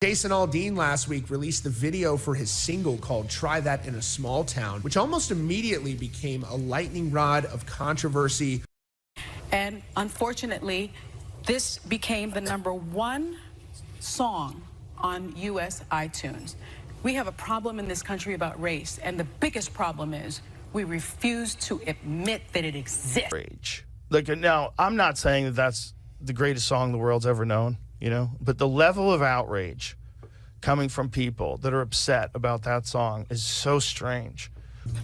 Jason Aldean last week released the video for his single called Try That in a Small Town, which almost immediately became a lightning rod of controversy. And unfortunately, this became the #1 song on U.S. iTunes. We have a problem in this country about race, and the biggest problem is we refuse to admit that it exists. Rage. Like, now, I'm not saying that that's the greatest song the world's ever known, you know, but the level of outrage coming from people that are upset about that song is so strange.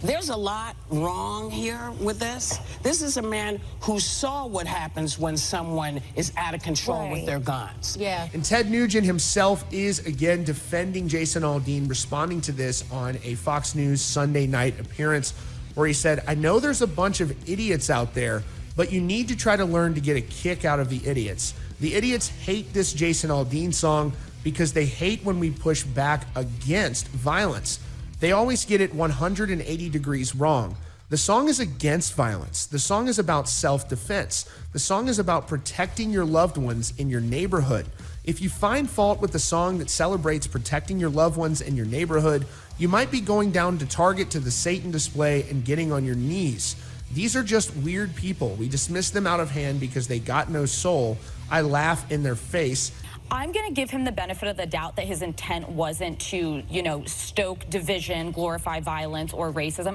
There's a lot wrong here with this. This is a man who saw what happens when someone is out of control with their guns. Yeah. And Ted Nugent himself is again defending Jason Aldean, responding to this on a Fox News Sunday night appearance where he said, "I know there's a bunch of idiots out there, but you need to try to learn to get a kick out of the idiots. The idiots hate this Jason Aldean song because they hate when we push back against violence. They always get it 180 degrees wrong. The song is against violence. The song is about self-defense. The song is about protecting your loved ones in your neighborhood. If you find fault with the song that celebrates protecting your loved ones in your neighborhood, you might be going down to Target to the Satan display and getting on your knees. These are just weird people. We dismiss them out of hand because they got no soul. I laugh in their face." I'm going to give him the benefit of the doubt that his intent wasn't to, stoke division, glorify violence, or racism.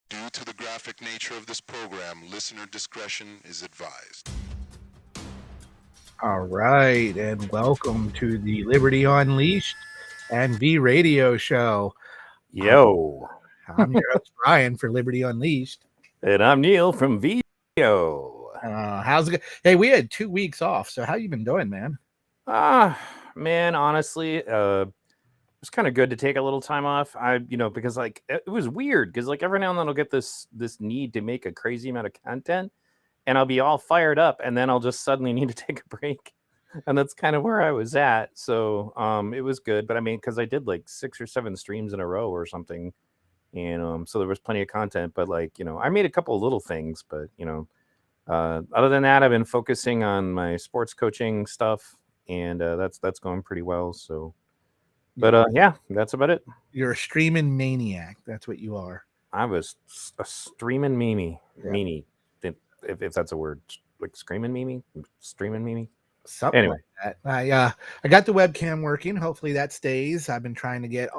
Due to the graphic nature of this program, listener discretion is advised. All right, and welcome to the Liberty Unleashed and V Radio Show. Yo. I'm your host, Brian, for Liberty Unleashed. And I'm Neil from Video. How's it going? Hey, we had 2 weeks off, so how you been doing, man? Man, honestly, it's kind of good to take a little time off. Because it was weird because every now and then I'll get this need to make a crazy amount of content and I'll be all fired up and then I'll just suddenly need to take a break. And that's kind of where I was at. So it was good. But I mean, because I did 6 or 7 streams in a row or something. And so there was plenty of content. But I made a couple of little things. But other than that, I've been focusing on my sports coaching stuff. And that's going pretty well. So, but yeah, that's about it. You're a streaming maniac. That's what you are. I was a streaming meanie, if that's a word, screaming meanie, streaming meanie. Something anyway, like that. I got the webcam working. Hopefully that stays. I've been trying to get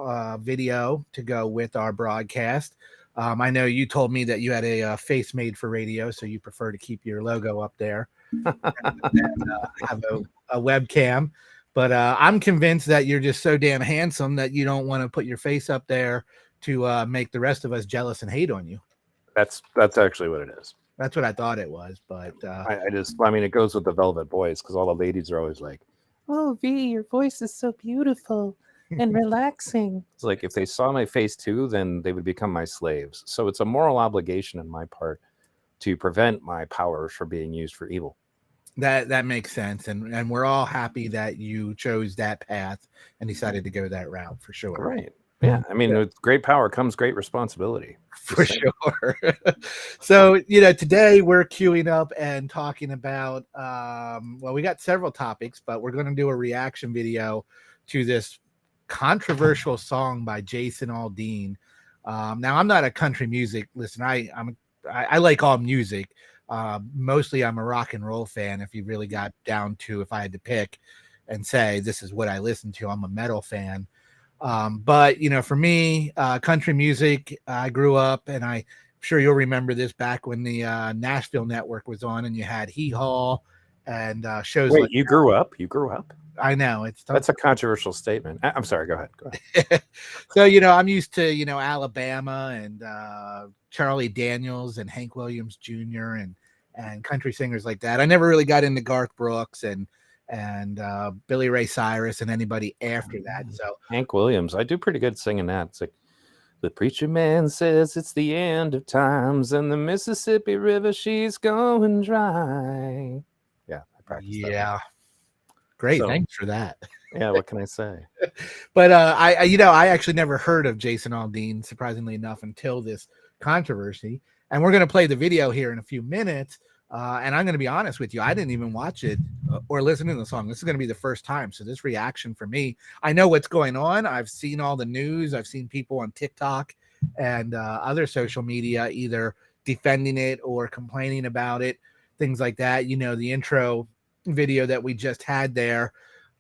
video to go with our broadcast. I know you told me that you had a face made for radio, so you prefer to keep your logo up there. and have a webcam, but I'm convinced that you're just so damn handsome that you don't want to put your face up there to make the rest of us jealous and hate on you. That's actually what it is. That's what I thought it was, but it goes with the Velvet Boys because all the ladies are always like, "Oh, V, your voice is so beautiful and relaxing." It's like if they saw my face too, then they would become my slaves. So it's a moral obligation on my part to prevent my powers from being used for evil. That makes sense, and we're all happy that you chose that path and decided to go that route for sure. Right. Yeah. I mean, with great power comes great responsibility. For sure. So, today we're queuing up and talking about, we got several topics, but we're going to do a reaction video to this controversial song by Jason Aldean. Now, I'm not a country music listener. I like all music. Mostly I'm a rock and roll fan. If you really got down to, if I had to pick and say, this is what I listen to, I'm a metal fan. But for me, country music, I grew up, and I'm sure you'll remember this back when the Nashville network was on and you had Hee Haw and shows. Wait, you grew up? You grew up? I know that's a controversial statement. I'm sorry. Go ahead. So, I'm used to, Alabama and Charlie Daniels and Hank Williams Jr. and country singers like that. I never really got into Garth Brooks and Billy Ray Cyrus and anybody after that. So Hank Williams, I do pretty good singing that. It's like, the preacher man says it's the end of times and the Mississippi River, she's going dry. Yeah, I practiced that. Yeah. Great. Thanks for that. Yeah, what can I say? But I actually never heard of Jason Aldean, surprisingly enough, until this controversy. And we're going to play the video here in a few minutes. And I'm going to be honest with you, I didn't even watch it or listen to the song. This is going to be the first time. So this reaction for me, I know what's going on. I've seen all the news. I've seen people on TikTok and other social media either defending it or complaining about it, things like that. You know, the intro video that we just had there,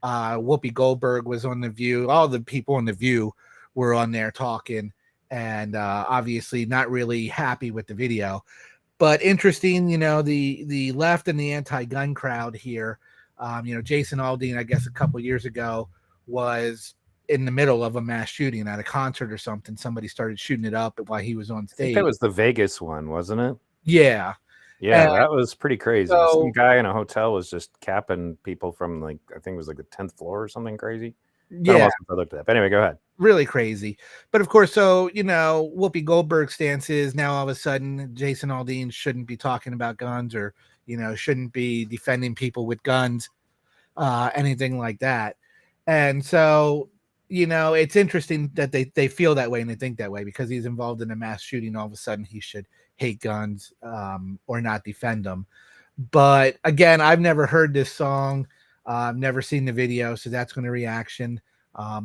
Whoopi Goldberg was on The View. All the people on The View were on there talking, and obviously not really happy with the video. But interesting, you know, the left and the anti-gun crowd here. You know, Jason Aldean, I guess a couple years ago, was in the middle of a mass shooting at a concert or something. Somebody started shooting it up while he was on stage. I think that was the Vegas one, wasn't it? Yeah. Yeah, that was pretty crazy. So, some guy in a hotel was just capping people from, like, I think it was like the 10th floor or something crazy. yeah. I looked at that. But anyway, go ahead. Really crazy. But of course, so, you know, Whoopi Goldberg's stance is now all of a sudden Jason Aldean shouldn't be talking about guns, or, you know, shouldn't be defending people with guns, anything like that. And so, you know, it's interesting that they feel that way and they think that way because he's involved in a mass shooting. All of a sudden he should hate guns, or not defend them. But again, I've never heard this song. I've never seen the video. So that's going to reaction.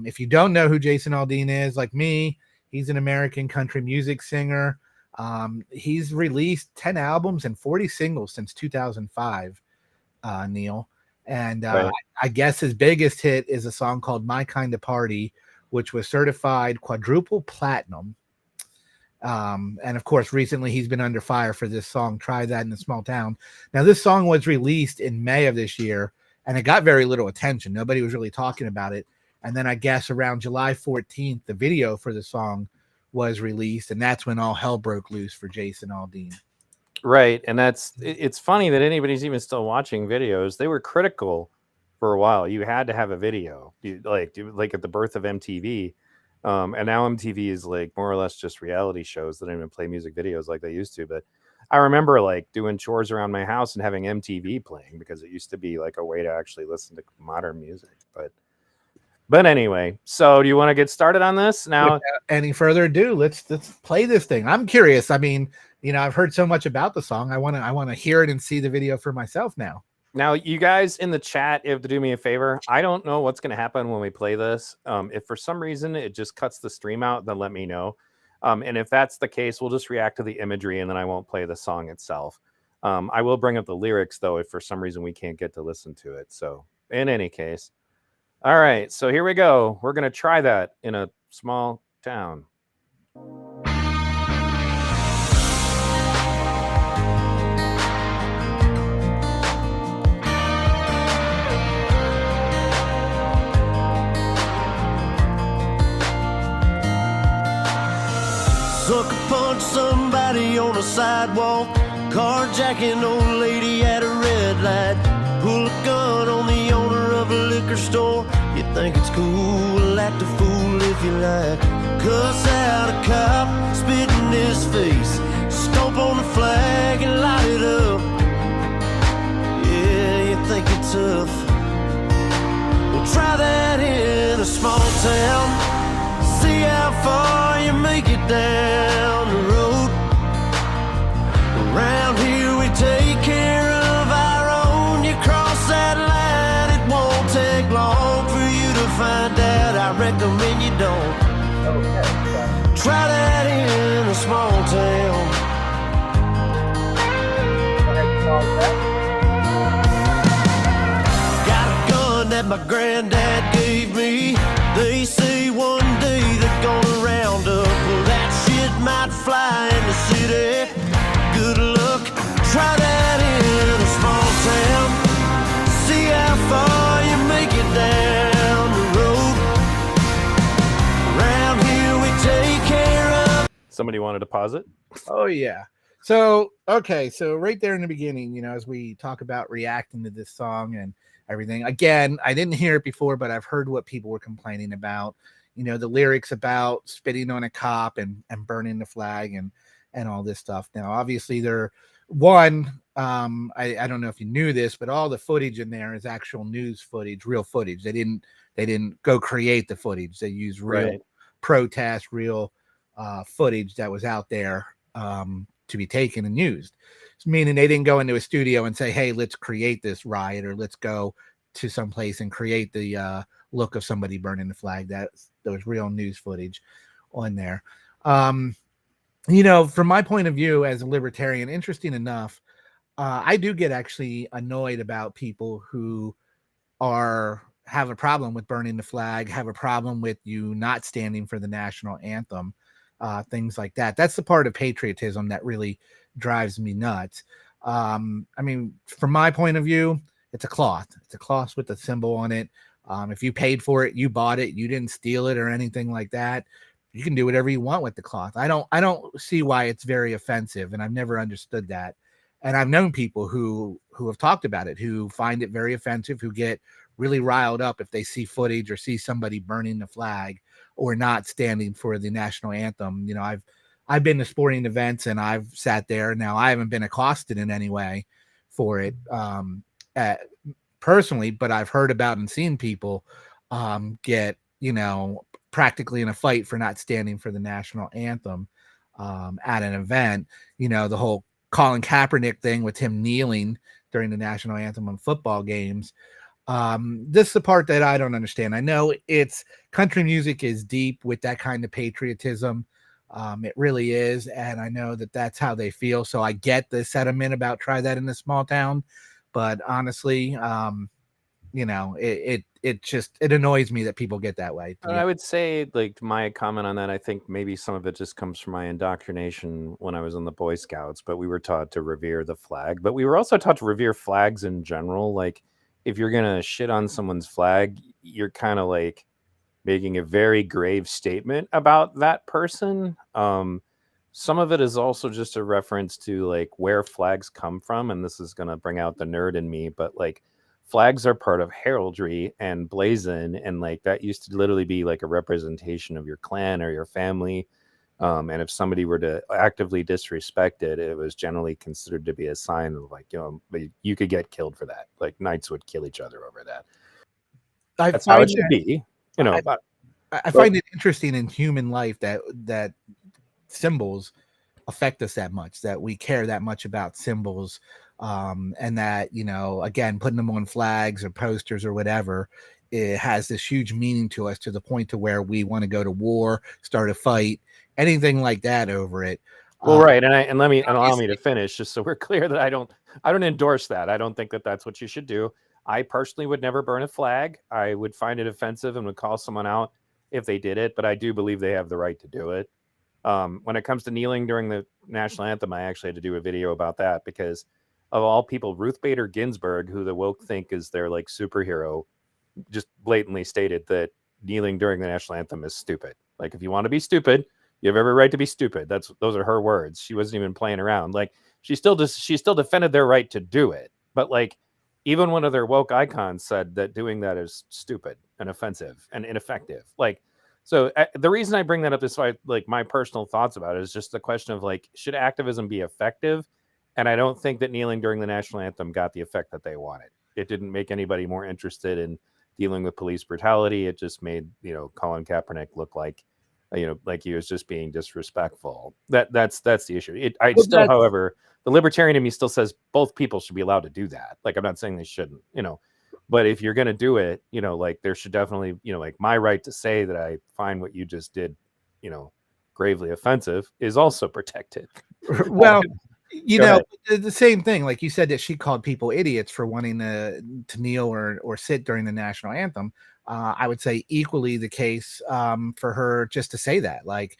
If you don't know who Jason Aldean is, like me, he's an American country music singer. He's released 10 albums and 40 singles since 2005, Neil. And Right. I guess his biggest hit is a song called My Kind of Party, which was certified quadruple platinum. And of course, recently he's been under fire for this song, Try That in a Small Town. Now, this song was released in May of this year, and it got very little attention. Nobody was really talking about it. And then I guess around July 14th, the video for the song was released, and that's when all hell broke loose for Jason Aldean. Right. And it's funny that anybody's even still watching videos. They were critical for a while. You had to have a video, like at the birth of MTV. And now MTV is like more or less just reality shows that don't even play music videos like they used to. But I remember like doing chores around my house and having MTV playing because it used to be like a way to actually listen to modern music. But anyway, so do you want to get started on this now? Without any further ado, let's play this thing. I'm curious. I mean, you know, I've heard so much about the song. I want to hear it and see the video for myself now. Now, you guys in the chat, you have to do me a favor. I don't know what's going to happen when we play this. If for some reason it just cuts the stream out, then let me know. And if that's the case, we'll just react to the imagery and then I won't play the song itself. I will bring up the lyrics, though, if for some reason we can't get to listen to it. So in any case. All right, so here we go. We're going to try that in a small town. Sucker punch somebody on a sidewalk, carjacking old lady at a red light, pull a gun on the owner of a liquor store. You think it's cool, act a fool if you like, cuss out a cop, spit in his face, stomp on the flag and light it up. Yeah, you think you're tough. Well, try that in a small town, see how far you make it down the road. Around here we take care of our own. You cross that line, it won't take long for you to find out. I recommend you don't. Try that in a small town. Got a gun that my granddad gave me. They say one day they're gonna round up. Well, that shit might fly in the city. Good luck, try that in a small town. See how far you make it down the road. Around here we take care of. Somebody wanted to pause it? Oh, yeah. So, okay. So right there in the beginning, you know, as we talk about reacting to this song and everything, again, I didn't hear it before, but I've heard what people were complaining about, you know, the lyrics about spitting on a cop and burning the flag and all this stuff. Now, obviously I don't know if you knew this, but all the footage in there is actual news footage, real footage. They didn't go create the footage. They used real protest, real footage that was out there to be taken and used. Meaning they didn't go into a studio and say, hey, let's create this riot, or let's go to some place and create the look of somebody burning the flag. There was real news footage on there. From my point of view as a libertarian, interesting enough, I do get actually annoyed about people who have a problem with burning the flag, have a problem with you not standing for the national anthem, things like that. That's the part of patriotism that really drives me nuts. From my point of view, it's a cloth. It's a cloth with a symbol on it. If you paid for it, you bought it, you didn't steal it or anything like that. You can do whatever you want with the cloth. I don't see why it's very offensive, and I've never understood that. And I've known people who have talked about it, who find it very offensive, who get really riled up if they see footage or see somebody burning the flag or not standing for the national anthem. I've been to sporting events and I've sat there. Now, I haven't been accosted in any way for it personally, but I've heard about and seen people get, practically in a fight for not standing for the national anthem at an event. The whole Colin Kaepernick thing with him kneeling during the national anthem on football games. This is the part that I don't understand. I know country music is deep with that kind of patriotism. It really is. And I know that that's how they feel. So I get the sentiment about try that in a small town, but honestly, it annoys me that people get that way. I would say, like, my comment on that, I think maybe some of it just comes from my indoctrination when I was in the Boy Scouts, but we were taught to revere the flag, but we were also taught to revere flags in general. Like, if you're going to shit on someone's flag, you're kind of like making a very grave statement about that person. Some of it is also just a reference to like where flags come from. And this is going to bring out the nerd in me, but like flags are part of heraldry and blazon. And like that used to literally be like a representation of your clan or your family. And if somebody were to actively disrespect it, it was generally considered to be a sign of like, you could get killed for that. Like knights would kill each other over that. That's how it should be. I find it interesting in human life that symbols affect us that much, that we care that much about symbols, and that, again, putting them on flags or posters or whatever, it has this huge meaning to us, to the point to where we want to go to war, start a fight, anything like that over it. Well, right. And allow me to finish, just so we're clear that I don't endorse that. I don't think that that's what you should do. I personally would never burn a flag. I would find it offensive and would call someone out if they did it, but I do believe they have the right to do it. When it comes to kneeling during the national anthem, I actually had to do a video about that because of all people, Ruth Bader Ginsburg, who the woke think is their like superhero, just blatantly stated that kneeling during the national anthem is stupid. Like, if you want to be stupid, you have every right to be stupid. Those are her words. She wasn't even playing around. Like, she still defended their right to do it. But like, even one of their woke icons said that doing that is stupid and offensive and ineffective. Like, so the reason I bring that up is like my personal thoughts about it is just the question of like, should activism be effective? And I don't think that kneeling during the national anthem got the effect that they wanted. It didn't make anybody more interested in dealing with police brutality. It just made, Colin Kaepernick look like, like he was just being disrespectful. That's the issue. However, the libertarian in me still says both people should be allowed to do that. Like, I'm not saying they shouldn't, but if you're going to do it, like there should definitely, like my right to say that I find what you just did, gravely offensive is also protected. Well, the same thing, like you said, that she called people idiots for wanting to kneel or sit during the national anthem. I would say equally the case for her just to say that, like,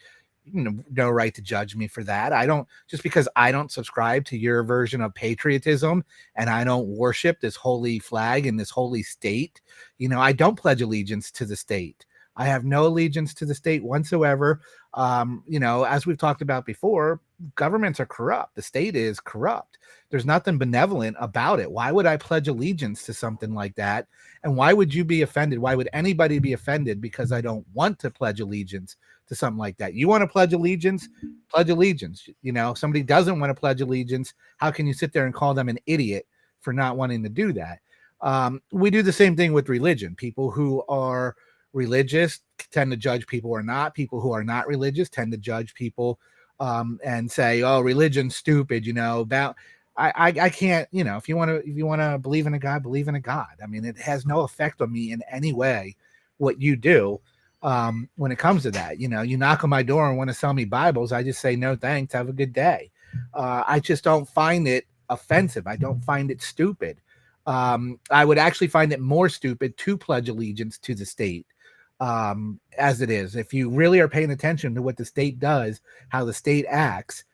no right to judge me for that. Just because I don't subscribe to your version of patriotism and I don't worship this holy flag in this holy state, I don't pledge allegiance to the state. I have no allegiance to the state whatsoever. As we've talked about before, governments are corrupt. The state is corrupt. There's nothing benevolent about it. Why would I pledge allegiance to something like that? And why would you be offended? Why would anybody be offended because I don't want to pledge allegiance to something like that? You want to pledge allegiance? Pledge allegiance. If somebody doesn't want to pledge allegiance, how can you sit there and call them an idiot for not wanting to do that? We do the same thing with religion. People who are religious tend to judge people who are not. People who are not religious tend to judge people and say, oh, religion's stupid, about I can't, if you want to believe in a God, believe in a God. I mean, it has no effect on me in any way what you do. When it comes to that, you knock on my door and want to sell me Bibles, I just say no thanks, have a good day. I just don't find it offensive. I don't find it stupid. I would actually find it more stupid to pledge allegiance to the state, as it is. If you really are paying attention to what the state does, how the state acts,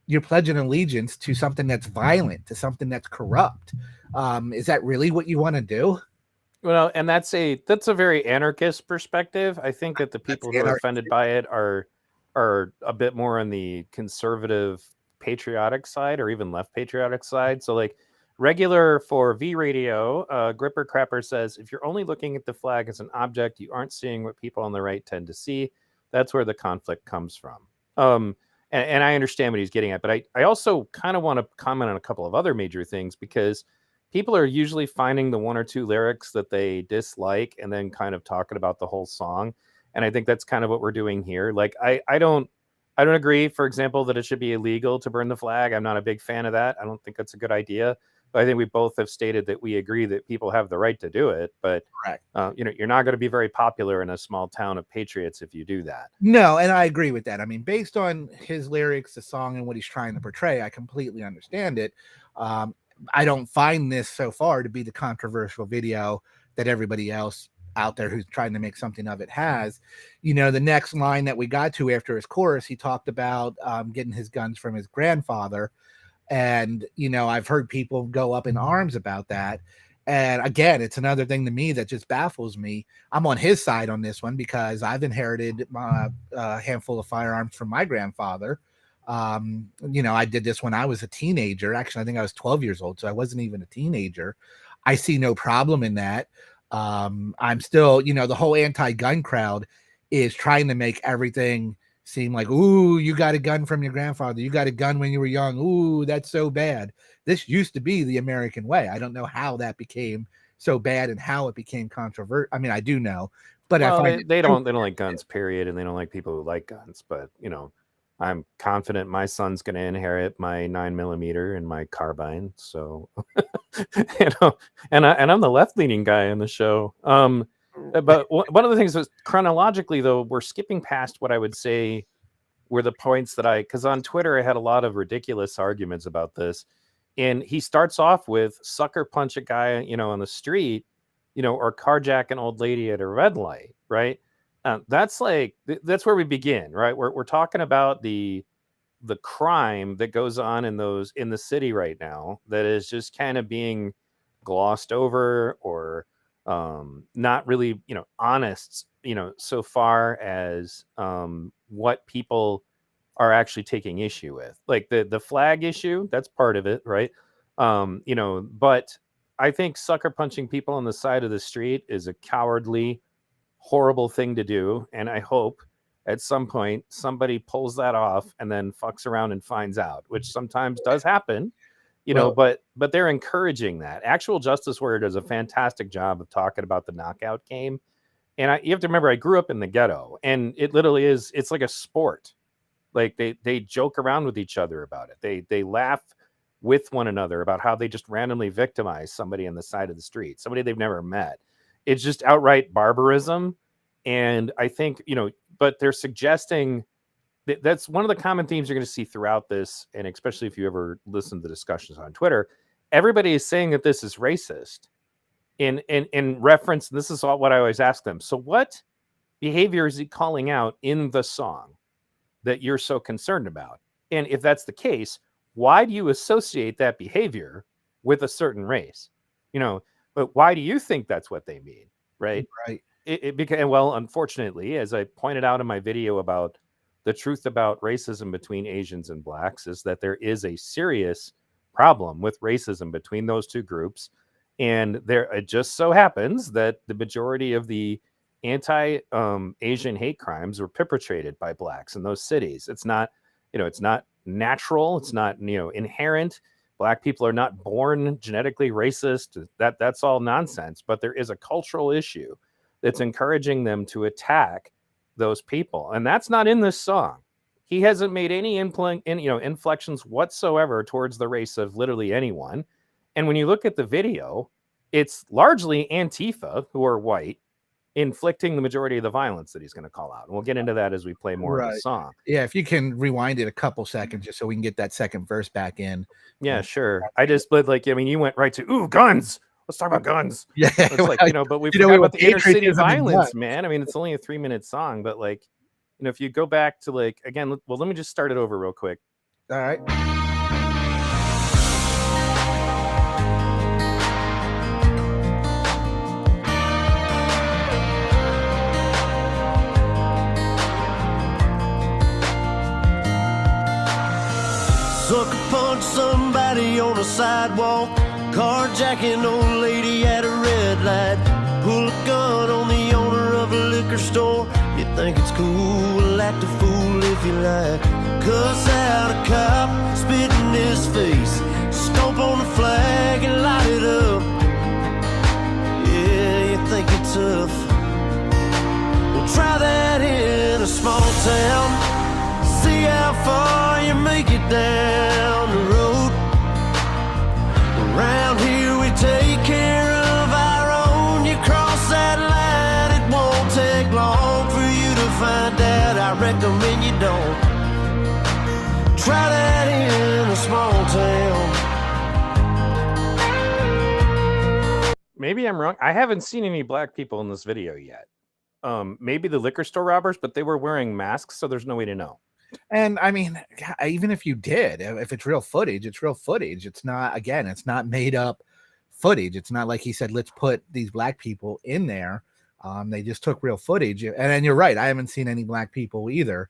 you're pledging allegiance to something that's violent, to something that's corrupt. Is that really what you want to do? Well, and that's a very anarchist perspective. I think that the people who are offended by it are a bit more on the conservative patriotic side, or even left patriotic side. So like regular for V Radio, Gripper Crapper says, if you're only looking at the flag as an object, you aren't seeing what people on the right tend to see. That's where the conflict comes from. And I understand what he's getting at, but I also kind of want to comment on a couple of other major things, because people are usually finding the one or two lyrics that they dislike and then kind of talking about the whole song. And I think that's kind of what we're doing here. Like, I don't agree, for example, that it should be illegal to burn the flag. I'm not a big fan of that. I don't think that's a good idea. But I think we both have stated that we agree that people have the right to do it. But, you're not going to be very popular in a small town of patriots if you do that. No, and I agree with that. I mean, based on his lyrics, the song, and what he's trying to portray, I completely understand it. I don't find this so far to be the controversial video that everybody else out there who's trying to make something of it has. The next line that we got to after his chorus, he talked about getting his guns from his grandfather. And, I've heard people go up in arms about that. And again, it's another thing to me that just baffles me. I'm on his side on this one because I've inherited a handful of firearms from my grandfather. I did this when I was a teenager. Actually, I think I was 12 years old, so I wasn't even a teenager. I see no problem in that. I'm still, the whole anti-gun crowd is trying to make everything seem like, ooh, you got a gun from your grandfather. You got a gun when you were young. Ooh, that's so bad. This used to be the American way. I don't know how that became so bad and how it became controversial. I mean, I do know, but they don't like guns, period, and they don't like people who like guns. But I'm confident my son's going to inherit my 9mm and my carbine. So, and I'm the left-leaning guy in the show. But one of the things is, chronologically, though, we're skipping past what I would say were the points that because on Twitter, I had a lot of ridiculous arguments about this. And he starts off with sucker punch a guy, on the street, or carjack an old lady at a red light, right? That's where we begin, right? We're talking about the crime that goes on in the city right now that is just kind of being glossed over, or not really, honest, so far as what people are actually taking issue with. Like the flag issue, that's part of it, right? But I think sucker punching people on the side of the street is a cowardly, horrible thing to do. And I hope at some point somebody pulls that off and then fucks around and finds out, which sometimes does happen, but they're encouraging that. Actual Justice Warrior does a fantastic job of talking about the knockout game. And you have to remember, I grew up in the ghetto, and it literally it's like a sport. Like they joke around with each other about it. They laugh with one another about how they just randomly victimize somebody on the side of the street, somebody they've never met. It's just outright barbarism. And I think, but they're suggesting that's one of the common themes you're going to see throughout this. And especially if you ever listen to the discussions on Twitter, everybody is saying that this is racist in reference. This is what I always ask them. So what behavior is he calling out in the song that you're so concerned about? And if that's the case, why do you associate that behavior with a certain race? But why do you think that's what they mean? Right. Right. Because, well, unfortunately, as I pointed out in my video about the truth about racism between Asians and blacks, is that there is a serious problem with racism between those two groups. And it just so happens that the majority of the anti-Asian hate crimes were perpetrated by blacks in those cities. It's not, it's not natural. It's not, inherent. Black people are not born genetically racist. That's all nonsense. But there is a cultural issue that's encouraging them to attack those people. And that's not in this song. He hasn't made any inflections whatsoever towards the race of literally anyone. And when you look at the video, it's largely Antifa, who are white, inflicting the majority of the violence that he's going to call out. And we'll get into that as we play more of the song. Yeah, if you can rewind it a couple seconds just so we can get that second verse back in. Yeah, sure. I just but like, I mean, you went right to guns. Let's talk about guns. Yeah, it's like, but we forgot about the inner city violence, man. I mean, it's only a 3-minute song, but like, if you go back to like, again, well, let me just start it over real quick. All right. Sucker punch somebody on a sidewalk, carjacking old lady at a red light, pull a gun on the owner of a liquor store. You think it's cool, act a fool if you like, cuss out a cop, spit in his face, stomp on the flag and light it up. Yeah, you think it's tough? Well, try that in a small town, see how far you make it down the road. Around here we take care of our own. You cross that line, it won't take long for you to find out. I recommend you don't try that in a small town. Maybe I'm wrong. I haven't seen any black people in this video yet. Maybe the liquor store robbers, but they were wearing masks, so there's no way to know. And I mean, even if you did, if it's real footage, it's real footage. It's not, again, it's not made up footage. It's not like he said, let's put these black people in there. They just took real footage. And you're right, I haven't seen any black people either.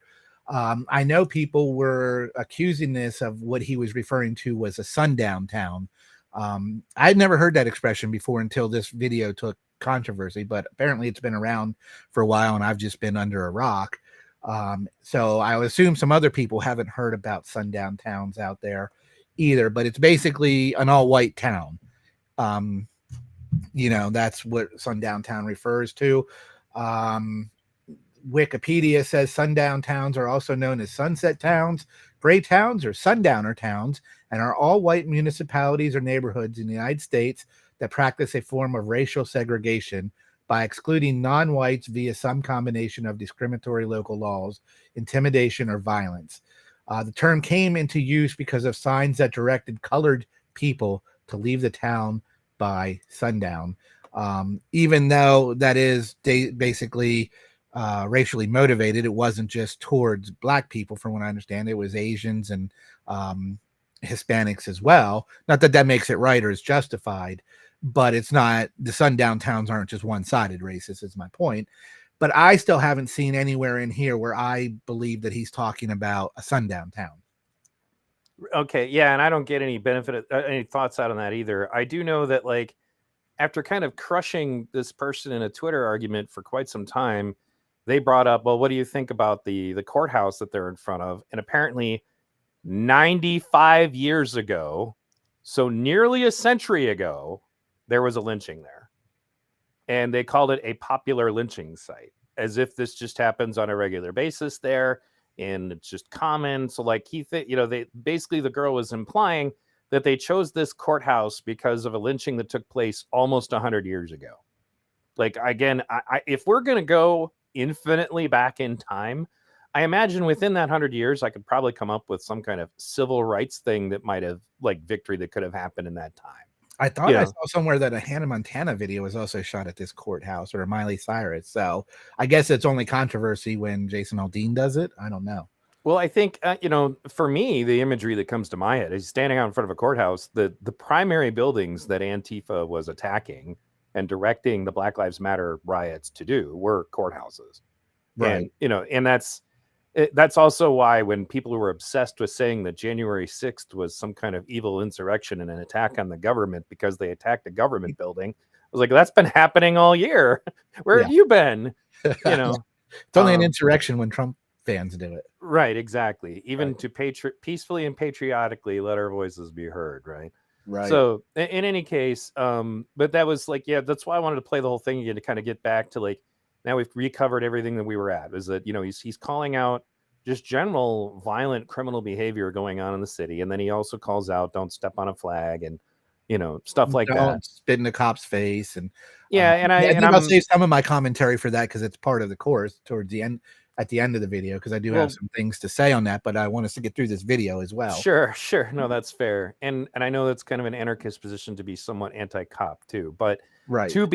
I know people were accusing this of what he was referring to was a sundown town. I'd never heard that expression before until this video took controversy, but apparently it's been around for a while and I've just been under a rock. So I would assume some other people haven't heard about sundown towns out there either, but it's basically an all-white town. That's what sundown town refers to. Wikipedia says sundown towns are also known as sunset towns, gray towns, or sundowner towns, and are all white municipalities or neighborhoods in the United States that practice a form of racial segregation by excluding non-whites via some combination of discriminatory local laws, intimidation, or violence. The term came into use because of signs that directed colored people to leave the town by sundown. Even though that is basically racially motivated, it wasn't just towards black people, from what I understand. It was Asians and Hispanics as well. Not that that makes it right or is justified, but it's not, the sundown towns aren't just one-sided racist, is my point. But I still haven't seen anywhere in here where I believe that he's talking about a sundown town. Okay, yeah, and I don't get any benefit, any thoughts out on that either. I do know that, like, after kind of crushing this person in a Twitter argument for quite some time, they brought up, well, what do you think about the courthouse that they're in front of? And apparently 95 years ago, so nearly a century ago, there was a lynching there. And they called it a popular lynching site, as if this just happens on a regular basis there, and it's just common. So like they basically, the girl was implying that they chose this courthouse because of a lynching that took place almost 100 years ago. Like, again, if we're going to go infinitely back in time, I imagine within that 100 years, I could probably come up with some kind of civil rights thing that might have, like, victory that could have happened in that time. I thought I saw somewhere that a Hannah Montana video was also shot at this courthouse, or a Miley Cyrus. So I guess it's only controversy when Jason Aldean does it. I don't know. Well, I think, for me, the imagery that comes to my head is standing out in front of a courthouse. The primary buildings that Antifa was attacking and directing the Black Lives Matter riots to do were courthouses. Right. And that's also why when people were obsessed with saying that January 6th was some kind of evil insurrection and an attack on the government because they attacked a government building, I was like, that's been happening all year. Where have you been? It's only an insurrection when Trump fans do it. Right, exactly. Even to peacefully and patriotically let our voices be heard, right? Right. So in any case, but that was like, that's why I wanted to play the whole thing again, to kind of get back to, like, now we've recovered everything that we were at. Is that, he's calling out just general violent criminal behavior going on in the city. And then he also calls out, don't step on a flag and, stuff like that. Don't spit in the cop's face. And yeah. I think I'll save some of my commentary for that because it's part of the course towards the end, at the end of the video, because I do have some things to say on that, but I want us to get through this video as well. Sure. No, that's fair. And I know that's kind of an anarchist position to be somewhat anti-cop too, but to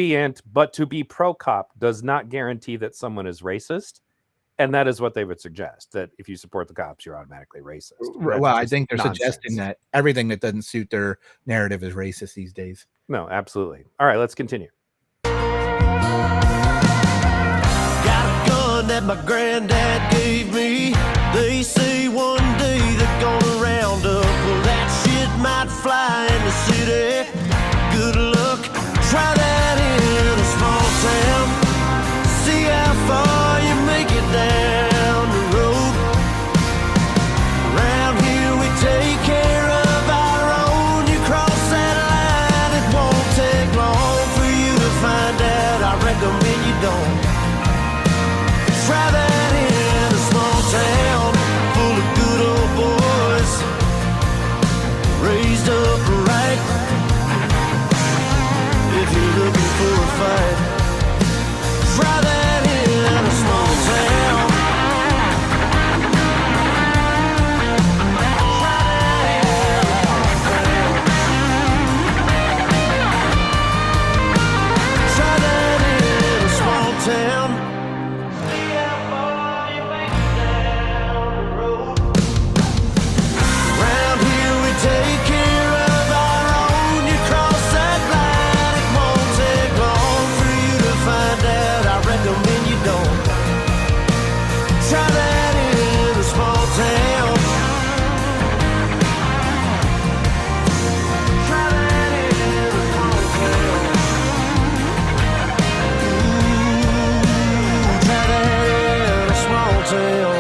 be pro-cop does not guarantee that someone is racist. And that is what they would suggest, that if you support the cops, you're automatically racist. Well, I think they're suggesting that everything that doesn't suit their narrative is racist these days. No, absolutely. All right, let's continue. Got a gun that my granddad gave me. They say one day they're gonna round up. Well, that shit might fly in the city. Good luck, try that in a small town. See how far you make it down the road. Around here we take care of our own. You cross that line, it won't take long for you to find out. I recommend you don't. Try that in a small town full of good old boys, raised up right. If you're looking for a fight, try that in a small town. Try that in a small town. See how far you make it down the road. Round here we take care of our own. You cross that line, it won't take long for you to find out. I recommend you don't. Try that in a small town. Try that in a small town. Try that in a small town.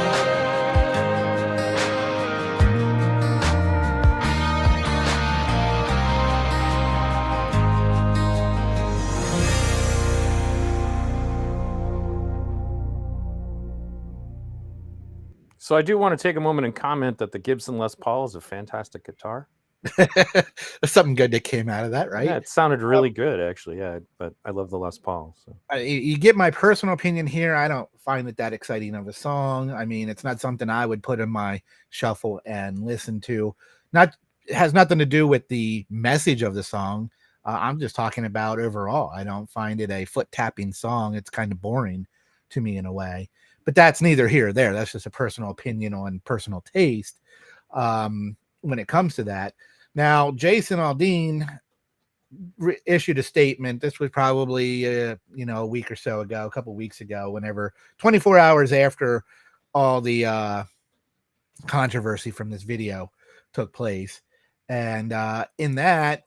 So I do want to take a moment and comment that the Gibson Les Paul is a fantastic guitar. There's something good that came out of that, right? Yeah, it sounded really good, actually. Yeah, but I love the Les Paul. So. You get my personal opinion here. I don't find it that exciting of a song. I mean, it's not something I would put in my shuffle and listen to. It has nothing to do with the message of the song. I'm just talking about overall. I don't find it a foot tapping song. It's kind of boring to me in a way. But that's neither here or there. That's just a personal opinion on personal taste when it comes to that. Now, Jason Aldean issued a statement. This was probably a week or so ago, a couple of weeks ago, whenever 24 hours after all the controversy from this video took place. And in that,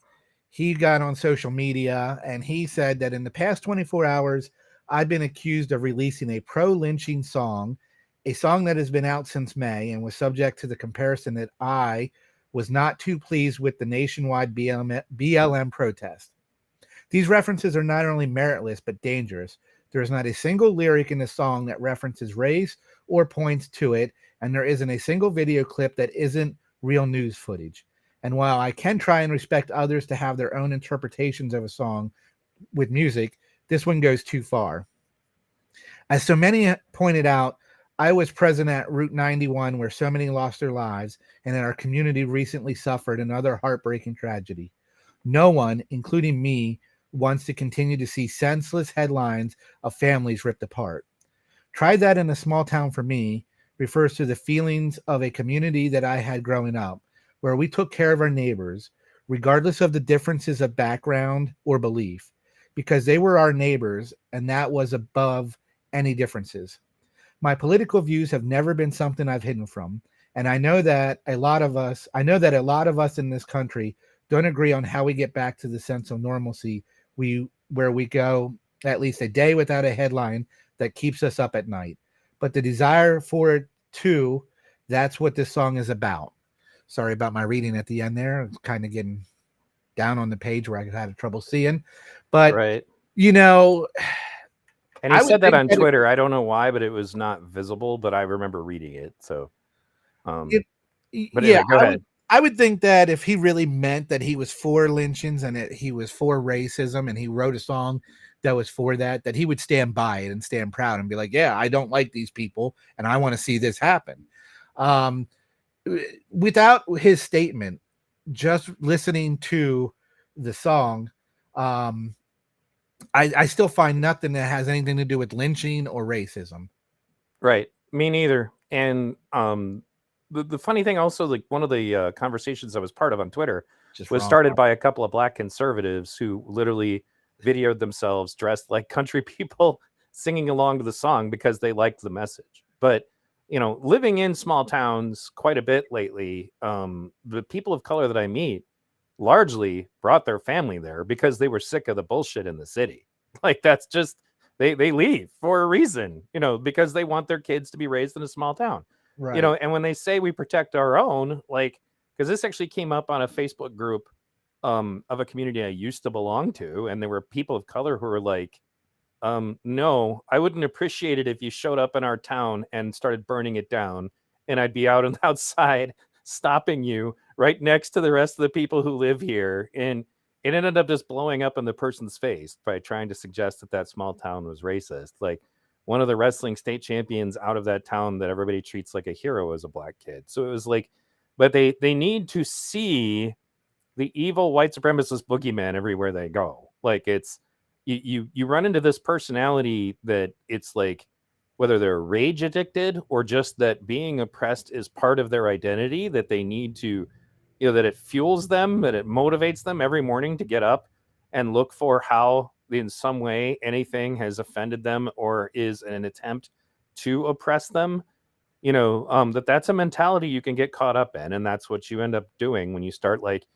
he got on social media and he said that in the past 24 hours, I've been accused of releasing a pro-lynching song, a song that has been out since May and was subject to the comparison that I was not too pleased with the nationwide BLM protest. These references are not only meritless, but dangerous. There is not a single lyric in the song that references race or points to it, and there isn't a single video clip that isn't real news footage. And while I can try and respect others to have their own interpretations of a song with music, this one goes too far. As so many pointed out, I was present at Route 91 where so many lost their lives and that our community recently suffered another heartbreaking tragedy. No one, including me, wants to continue to see senseless headlines of families ripped apart. Try that in a small town for me refers to the feelings of a community that I had growing up, where we took care of our neighbors, regardless of the differences of background or belief, because they were our neighbors and that was above any differences. My political views have never been something I've hidden from, and I know that a lot of us in this country don't agree on how we get back to the sense of normalcy where we go at least a day without a headline that keeps us up at night. But the desire for it too, that's what this song is about. Sorry about my reading at the end there. It's kind of getting down on the page where I had trouble seeing. But, right. And he I would said that think on that Twitter. I don't know why, but it was not visible, but I remember reading it. So, It, but yeah, anyway, go ahead. I would think that if he really meant that he was for lynchings and that he was for racism and he wrote a song that was for that, that he would stand by it and stand proud and be like, yeah, I don't like these people and I want to see this happen. Without his statement, just listening to the song, I still find nothing that has anything to do with lynching or racism. Right. Me neither. And the funny thing also, like one of the conversations I was part of on Twitter was started by a couple of black conservatives who literally videoed themselves dressed like country people singing along to the song because they liked the message. But, you know, living in small towns quite a bit lately, the people of color that I meet largely brought their family there because they were sick of the bullshit in the city. Like that's just they leave for a reason, you know, because they want their kids to be raised in a small town. Right. You know, and when they say we protect our own, like, because this actually came up on a Facebook group of a community I used to belong to, and there were people of color who were like, no, I wouldn't appreciate it if you showed up in our town and started burning it down, and I'd be out and outside stopping you right next to the rest of the people who live here. And it ended up just blowing up in the person's face by trying to suggest that that small town was racist. Like one of the wrestling state champions out of that town that everybody treats like a hero is a black kid. So it was like, but they need to see the evil white supremacist boogeyman everywhere they go. Like it's, you run into this personality that it's like, whether they're rage addicted or just that being oppressed is part of their identity, that they need to, you know, that it fuels them, that it motivates them every morning to get up and look for how in some way anything has offended them or is an attempt to oppress them. You know, that's a mentality you can get caught up in. And that's what you end up doing when you start like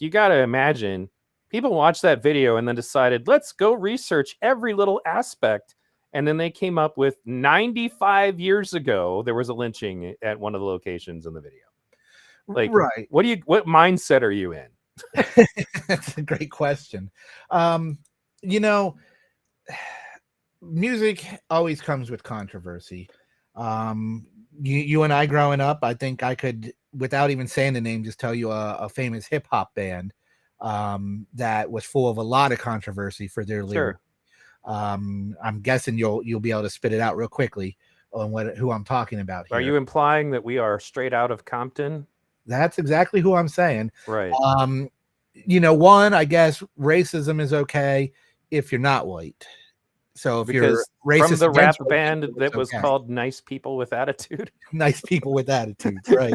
you got to imagine people watched that video and then decided, let's go research every little aspect. And then they came up with 95 years ago, there was a lynching at one of the locations in the video. Like, right. What mindset are you in? That's a great question. You know, music always comes with controversy. You and I growing up, I think I could, without even saying the name, just tell you a famous hip hop band that was full of a lot of controversy for their lyrics. I'm guessing you'll be able to spit it out real quickly on who I'm talking about here. Are you implying that we are straight out of Compton? That's exactly who I'm saying. Right. You know, one, I guess racism is okay if you're not white. So if you're racist, from the rap band people, that was called Nice People with Attitude. Nice People with Attitudes, right?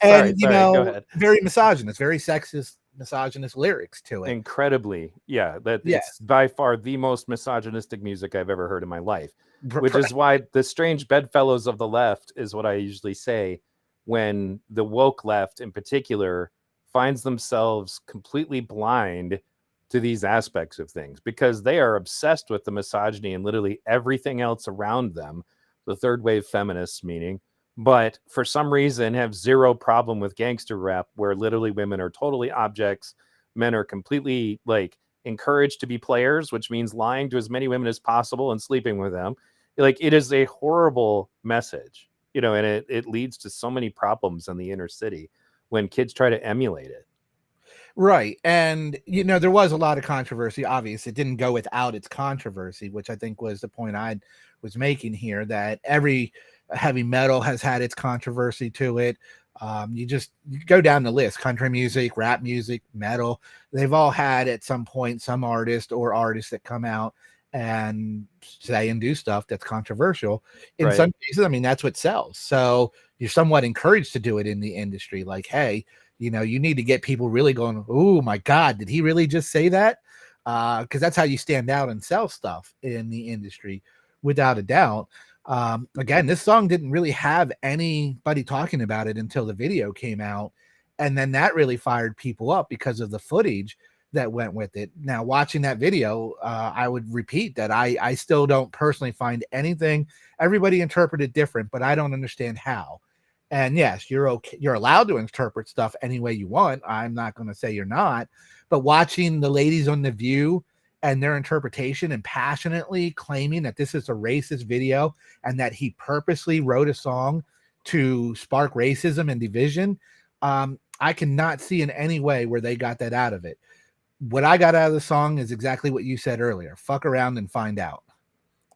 And you know, very misogynist, very sexist, misogynist lyrics to it. Incredibly, yeah. It's by far the most misogynistic music I've ever heard in my life. Which is why the strange bedfellows of the left is what I usually say when the woke left in particular finds themselves completely blind to these aspects of things, because they are obsessed with the misogyny and literally everything else around them, the third wave feminists meaning, but for some reason have zero problem with gangster rap, where literally women are totally objects, men are completely like encouraged to be players, which means lying to as many women as possible and sleeping with them. Like, it is a horrible message, you know, and it leads to so many problems in the inner city when kids try to emulate it. Right. And, you know, there was a lot of controversy. Obviously, it didn't go without its controversy, which I think was the point I was making here, that every heavy metal has had its controversy to it. You go down the list: country music, rap music, metal. They've all had at some point some artist or artists that come out and say and do stuff that's controversial. In some cases, I mean, that's what sells. So you're somewhat encouraged to do it in the industry. Like, hey, you know, you need to get people really going, oh my God, did he really just say that? Because that's how you stand out and sell stuff in the industry, without a doubt. Again, this song didn't really have anybody talking about it until the video came out. And then that really fired people up because of the footage that went with it. Now, watching that video, I would repeat that I still don't personally find anything. Everybody interpreted different, but I don't understand how. And yes, you're okay. You're allowed to interpret stuff any way you want. I'm not going to say you're not, but watching the ladies on The View and their interpretation and passionately claiming that this is a racist video and that he purposely wrote a song to spark racism and division, I cannot see in any way where they got that out of it. What I got out of the song is exactly what you said earlier. Fuck around and find out.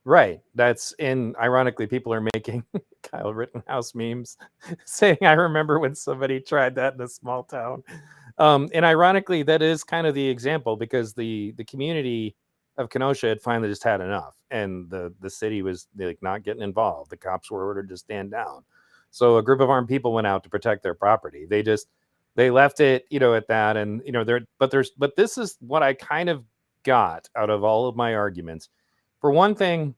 Right. Ironically, people are making Kyle Rittenhouse memes saying, I remember when somebody tried that in a small town. And ironically, that is kind of the example, because the community of Kenosha had finally just had enough, and the city was like not getting involved. The cops were ordered to stand down. So a group of armed people went out to protect their property. They left it, at that. And, but this is what I kind of got out of all of my arguments. For one thing,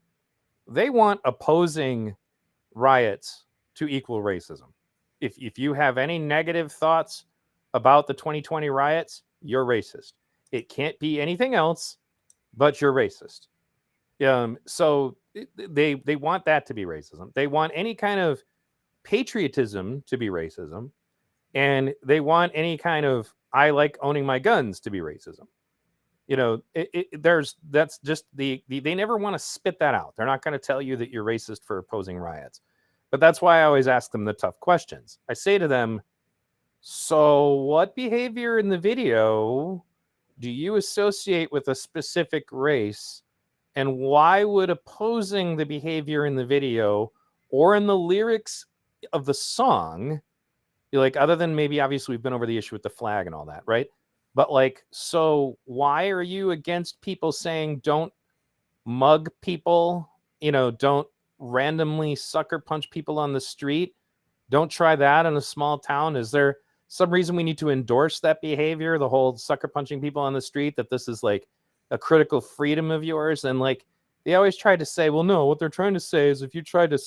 they want opposing riots to equal racism. If you have any negative thoughts about the 2020 riots, you're racist. It can't be anything else, but you're racist. So they want that to be racism. They want any kind of patriotism to be racism, and they want any kind of I like owning my guns to be racism. That's just they never want to spit that out. They're not going to tell you that you're racist for opposing riots. But that's why I always ask them the tough questions. I say to them, so what behavior in the video do you associate with a specific race? And why would opposing the behavior in the video or in the lyrics of the song, other than maybe obviously we've been over the issue with the flag and all that, right? But so why are you against people saying don't mug people, don't randomly sucker punch people on the street? Don't try that in a small town. Is there some reason we need to endorse that behavior, the whole sucker punching people on the street, that this is like a critical freedom of yours? And they always try to say, well, no, what they're trying to say is if you try to,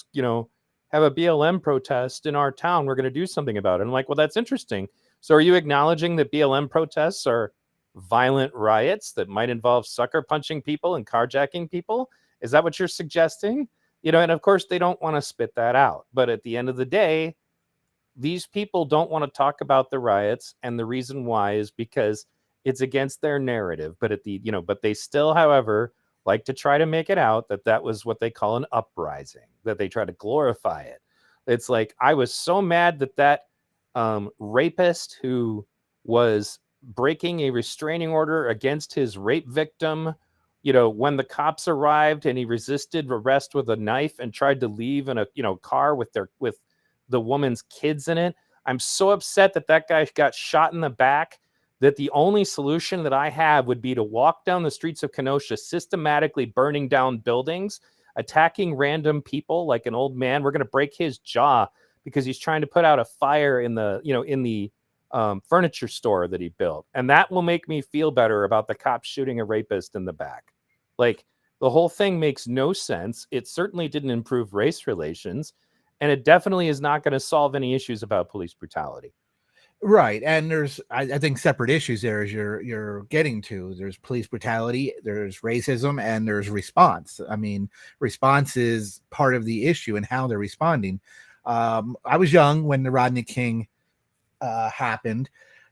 have a BLM protest in our town, we're going to do something about it. I'm like, well, that's interesting. So are you acknowledging that BLM protests are violent riots that might involve sucker punching people and carjacking people? Is that what you're suggesting? And of course they don't want to spit that out. But at the end of the day, these people don't want to talk about the riots. And the reason why is because it's against their narrative. But but they still, however, like to try to make it out that was what they call an uprising, that they try to glorify it. It's like, I was so mad that rapist who was breaking a restraining order against his rape victim, when the cops arrived and he resisted arrest with a knife and tried to leave in a car with the woman's kids in it. I'm so upset that guy got shot in the back, that the only solution that I have would be to walk down the streets of Kenosha, systematically burning down buildings, attacking random people like an old man. We're going to break his jaw because he's trying to put out a fire in the furniture store that he built. And that will make me feel better about the cops shooting a rapist in the back. The whole thing makes no sense. It certainly didn't improve race relations, and it definitely is not going to solve any issues about police brutality. Right. And there's, I think, separate issues there as you're getting to. There's police brutality, there's racism, and there's response. I mean, response is part of the issue and how they're responding. I was young when the Rodney King happened.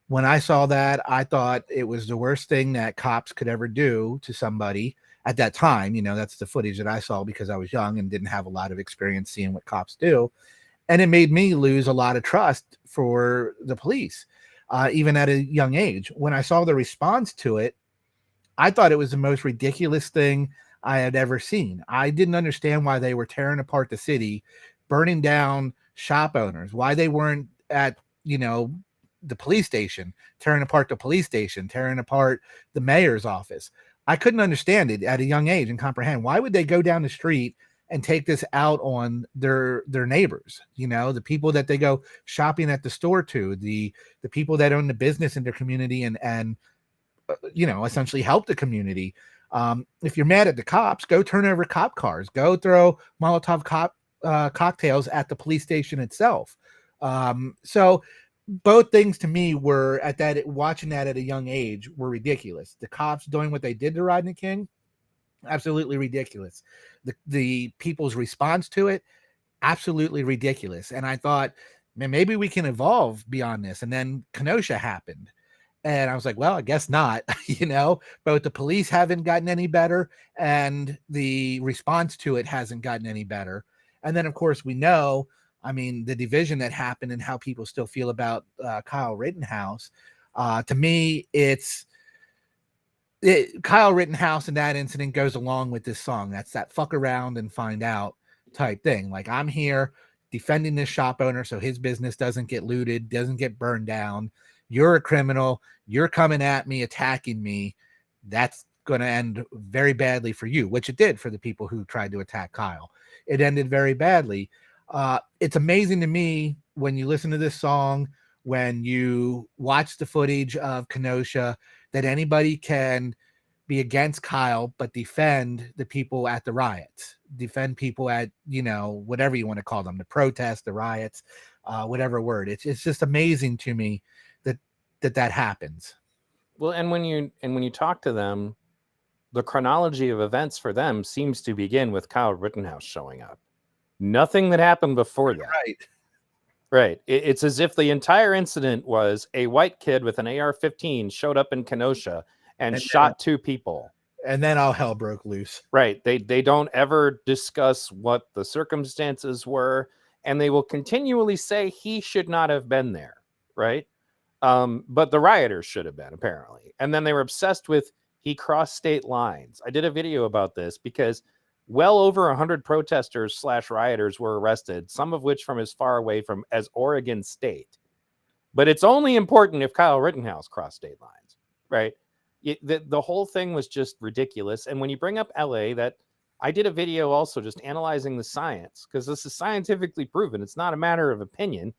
When I saw that, I thought it was the worst thing that cops could ever do to somebody at that time. That's the footage that I saw because I was young and didn't have a lot of experience seeing what cops do. And it made me lose a lot of trust for the police, even at a young age. When I saw the response to it, I thought it was the most ridiculous thing I had ever seen. I didn't understand why they were tearing apart the city, burning down shop owners, why they weren't at, the police station, tearing apart the police station, tearing apart the mayor's office. I couldn't understand it at a young age and comprehend. Why would they go down the street and take this out on their neighbors, the people that they go shopping at the store to, the people that own the business in their community and essentially help the community. If you're mad at the cops, go turn over cop cars, go throw Molotov cocktails at the police station itself. So both things to me were watching that at a young age were ridiculous. The cops doing what they did to Rodney King, absolutely ridiculous. The people's response to it, absolutely ridiculous. And I thought, man, maybe we can evolve beyond this. And then Kenosha happened. And I was like, well, I guess not, both the police haven't gotten any better and the response to it hasn't gotten any better. And then, of course, we know, the division that happened and how people still feel about Kyle Rittenhouse. To me, Kyle Rittenhouse and that incident goes along with this song. That's that fuck around and find out type thing. Like, I'm here defending this shop owner so his business doesn't get looted, doesn't get burned down. You're a criminal. You're coming at me, attacking me. That's going to end very badly for you, which it did for the people who tried to attack Kyle. It ended very badly. It's amazing to me when you listen to this song, when you watch the footage of Kenosha, that anybody can be against Kyle, but defend the people at the riots, defend people at, whatever you want to call them, the protests, the riots, whatever word. It's just amazing to me that happens. Well, and when you talk to them, the chronology of events for them seems to begin with Kyle Rittenhouse showing up. Nothing that happened before that. Right. It's as if the entire incident was a white kid with an AR-15 showed up in Kenosha and shot two people. And then all hell broke loose. Right. They don't ever discuss what the circumstances were, and they will continually say he should not have been there. Right. But the rioters should have been, apparently. And then they were obsessed with he crossed state lines. I did a video about this because well over 100 protesters / rioters were arrested, some of which from as far away from as Oregon State. But it's only important if Kyle Rittenhouse crossed state lines, right? The whole thing was just ridiculous. And when you bring up LA, that I did a video also just analyzing the science, because this is scientifically proven. It's not a matter of opinion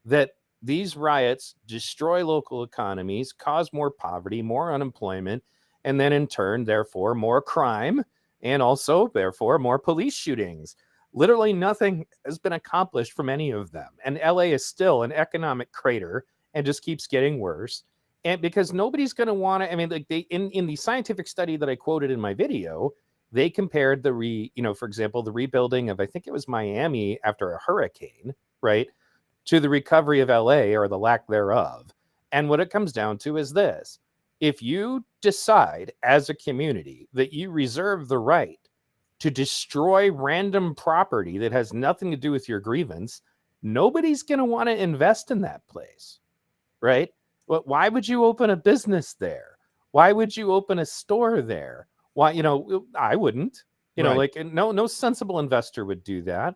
that these riots destroy local economies, cause more poverty, more unemployment, and then in turn, therefore, more crime, and also, therefore, more police shootings. Literally nothing has been accomplished from any of them. And LA is still an economic crater and just keeps getting worse. And because nobody's going to want to, in the scientific study that I quoted in my video, they compared for example, the rebuilding of, I think it was Miami after a hurricane, right, to the recovery of LA or the lack thereof. And what it comes down to is this: if you decide as a community that you reserve the right to destroy random property that has nothing to do with your grievance, nobody's going to want to invest in that place, right? But why would you open a business there? Why would you open a store there? Why, I wouldn't, Right. no sensible investor would do that,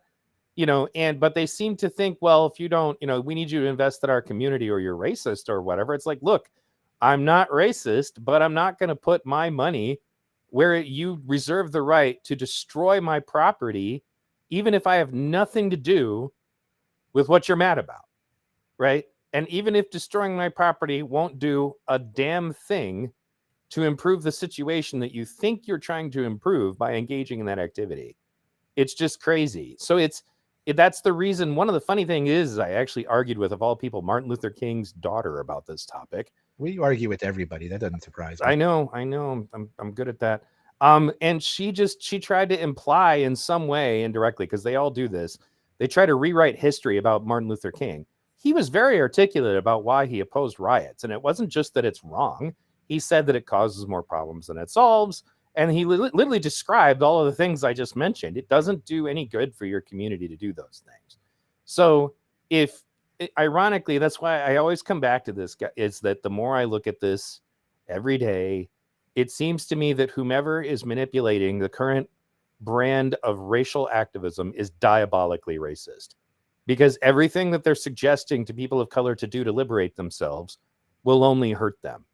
but they seem to think, well, if you don't, we need you to invest in our community or you're racist or whatever. It's like, look, I'm not racist, but I'm not going to put my money where you reserve the right to destroy my property, even if I have nothing to do with what you're mad about, right? And even if destroying my property won't do a damn thing to improve the situation that you think you're trying to improve by engaging in that activity, it's just crazy. So that's the reason. One of the funny things is I actually argued with, of all people, Martin Luther King's daughter about this topic. We argue with everybody. That doesn't surprise me. I know. I'm good at that. And she tried to imply in some way, indirectly, because they all do this, they try to rewrite history about Martin Luther King. He was very articulate about why he opposed riots. And it wasn't just that it's wrong. He said that it causes more problems than it solves. And he literally described all of the things I just mentioned. It doesn't do any good for your community to do those things. So ironically, that's why I always come back to this, is that the more I look at this every day, it seems to me that whomever is manipulating the current brand of racial activism is diabolically racist, because everything that they're suggesting to people of color to do to liberate themselves will only hurt them.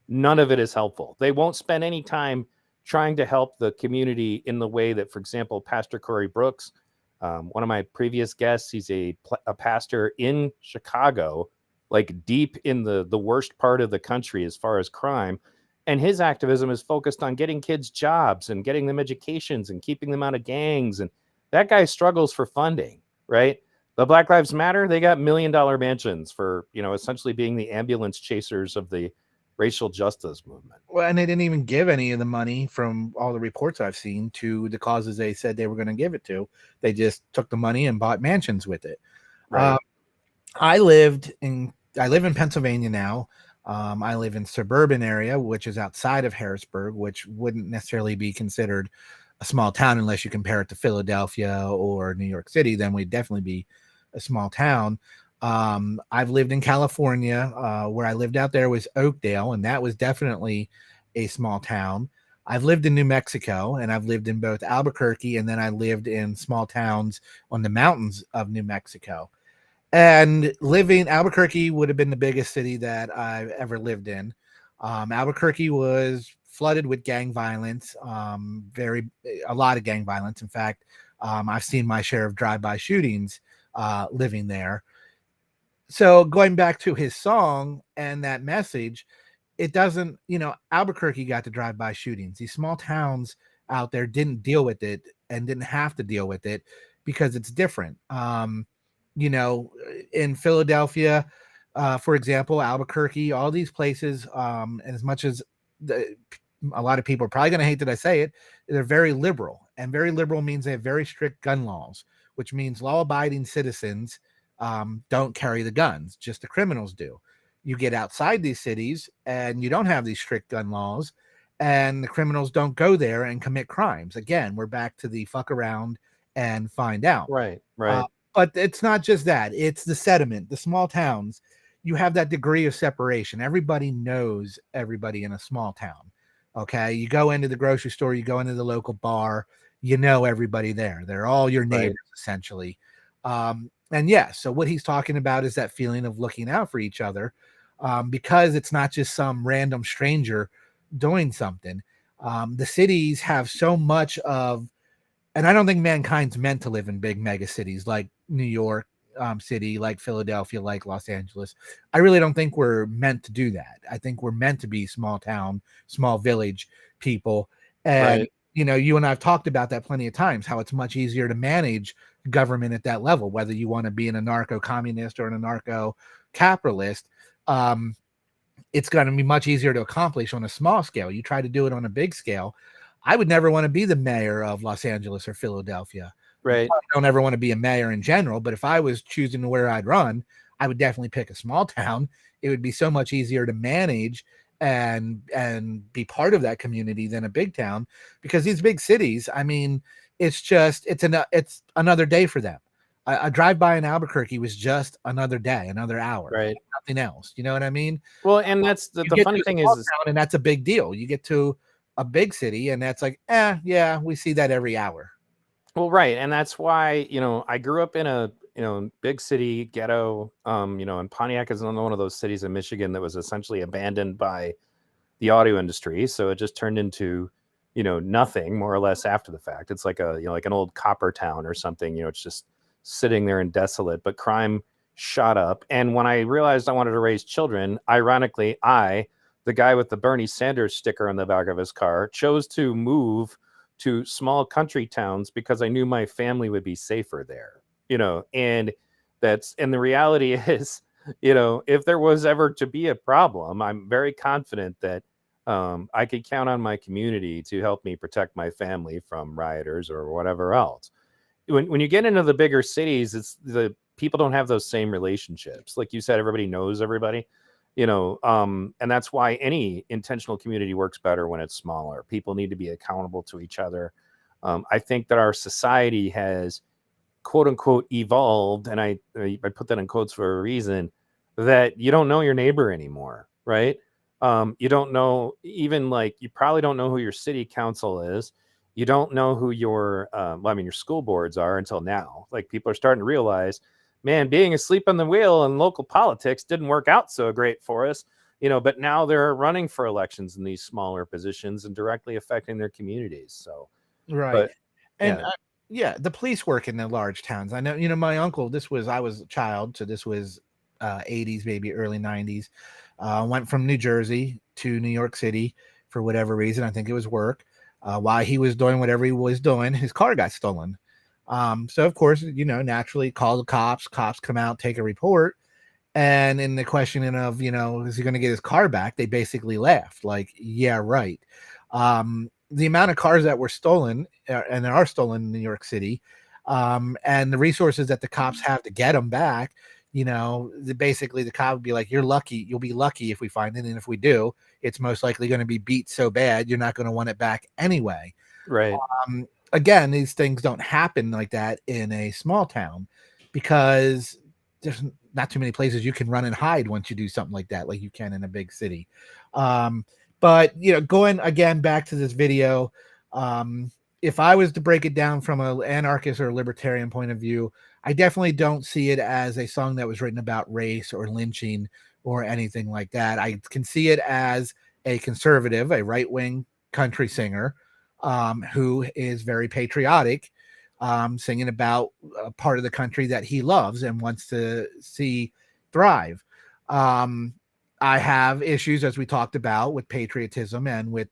None of it is helpful. They won't spend any time trying to help the community in the way that, for example, Pastor Corey Brooks, one of my previous guests, he's a pastor in Chicago, like deep in the worst part of the country as far as crime. And his activism is focused on getting kids jobs and getting them educations and keeping them out of gangs. And that guy struggles for funding, right? The Black Lives Matter, they got $1 million mansions for, essentially being the ambulance chasers of the racial justice movement. Well, and they didn't even give any of the money, from all the reports I've seen, to the causes they said they were going to give it to. They just took the money and bought mansions with it. Right. I live in Pennsylvania now. I live in suburban area, which is outside of Harrisburg, which wouldn't necessarily be considered a small town unless you compare it to Philadelphia or New York City. Then we'd definitely be a small town. I've lived in California. Where I lived out there was Oakdale, and that was definitely a small town. I've lived in New Mexico, and I've lived in both Albuquerque, and then I lived in small towns on the mountains of New Mexico. And living Albuquerque would have been the biggest city that I've ever lived in. Albuquerque was flooded with gang violence, a lot of gang violence. In fact, I've seen my share of drive-by shootings living there. So going back to his song and that message, it doesn't, Albuquerque got to drive-by shootings. These small towns out there didn't deal with it and didn't have to deal with it because it's different. In Philadelphia, for example, Albuquerque, all these places, and as much as a lot of people are probably going to hate that I say it, they're very liberal. And very liberal means they have very strict gun laws, which means law-abiding citizens don't carry the guns, just the criminals do. You get outside these cities and you don't have these strict gun laws, and the criminals don't go there and commit crimes. Again, we're back to the fuck around and find out. Right. But it's not just that. It's the sediment, the small towns. You have that degree of separation. Everybody knows everybody in a small town. Okay. You go into the grocery store, you go into the local bar, you know everybody there. They're all your neighbors, essentially. And yeah, so what he's talking about is that feeling of looking out for each other, because it's not just some random stranger doing something. The cities have so much of, and I don't think mankind's meant to live in big mega cities like New York City, like Philadelphia, like Los Angeles. I really don't think we're meant to do that. I think we're meant to be small town, small village people. And, you and I have talked about that plenty of times, how it's much easier to manage government at that level, whether you want to be an anarcho-communist or an anarcho-capitalist. It's going to be much easier to accomplish on a small scale. You try to do it on a big scale. I would never want to be the mayor of Los Angeles or Philadelphia. Right. I don't ever want to be a mayor in general, but if I was choosing where I'd run, I would definitely pick a small town. It would be so much easier to manage and be part of that community than a big town, because these big cities, I mean, it's another day for them. A drive-by in Albuquerque was just another day, another hour, right? Nothing else. You know what I mean? Well, and that's the funny thing is, and that's a big deal. You get to a big city, and that's like, yeah, we see that every hour. Well, right, and that's why I grew up in a big city ghetto. And Pontiac is one of those cities in Michigan that was essentially abandoned by the audio industry, so it just turned into nothing more or less after the fact. It's like like an old copper town or something. It's just sitting there and desolate. But crime shot up, and when I realized I wanted to raise children, ironically, the guy with the Bernie Sanders sticker on the back of his car, chose to move to small country towns because I knew my family would be safer there, and the reality is, if there was ever to be a problem, I'm very confident that I could count on my community to help me protect my family from rioters or whatever else. When you get into the bigger cities, it's the people don't have those same relationships. Like you said, everybody knows everybody. And that's why any intentional community works better when it's smaller. People need to be accountable to each other. I think that our society has, quote unquote, evolved, and I put that in quotes for a reason, that you don't know your neighbor anymore, right? You don't know, even you probably don't know who your city council is. You don't know who your school boards are until now. Like, people are starting to realize, man, being asleep on the wheel in local politics didn't work out so great for us, but now they're running for elections in these smaller positions and directly affecting their communities. So, right. The police work in the large towns. I know, my uncle, I was a child, so this was 80s, maybe early 90s, went from New Jersey to New York City for whatever reason. I think it was work. While he was doing whatever he was doing, his car got stolen. So of course, naturally call the cops come out, take a report. And in the questioning of, is he going to get his car back? They basically laughed like, yeah, right. The amount of cars that were stolen and there are stolen in New York City, and the resources that the cops have to get them back, basically the cop would be like, you'll be lucky if we find it. And if we do, it's most likely going to be beat so bad, you're not going to want it back anyway. Right. Again, these things don't happen like that in a small town because there's not too many places you can run and hide once you do something like that, like you can in a big city. But going again back to this video, if I was to break it down from an anarchist or libertarian point of view, I definitely don't see it as a song that was written about race or lynching or anything like that. I can see it as a conservative, a right-wing country singer who is very patriotic, singing about a part of the country that he loves and wants to see thrive. I have issues, as we talked about, with patriotism and with,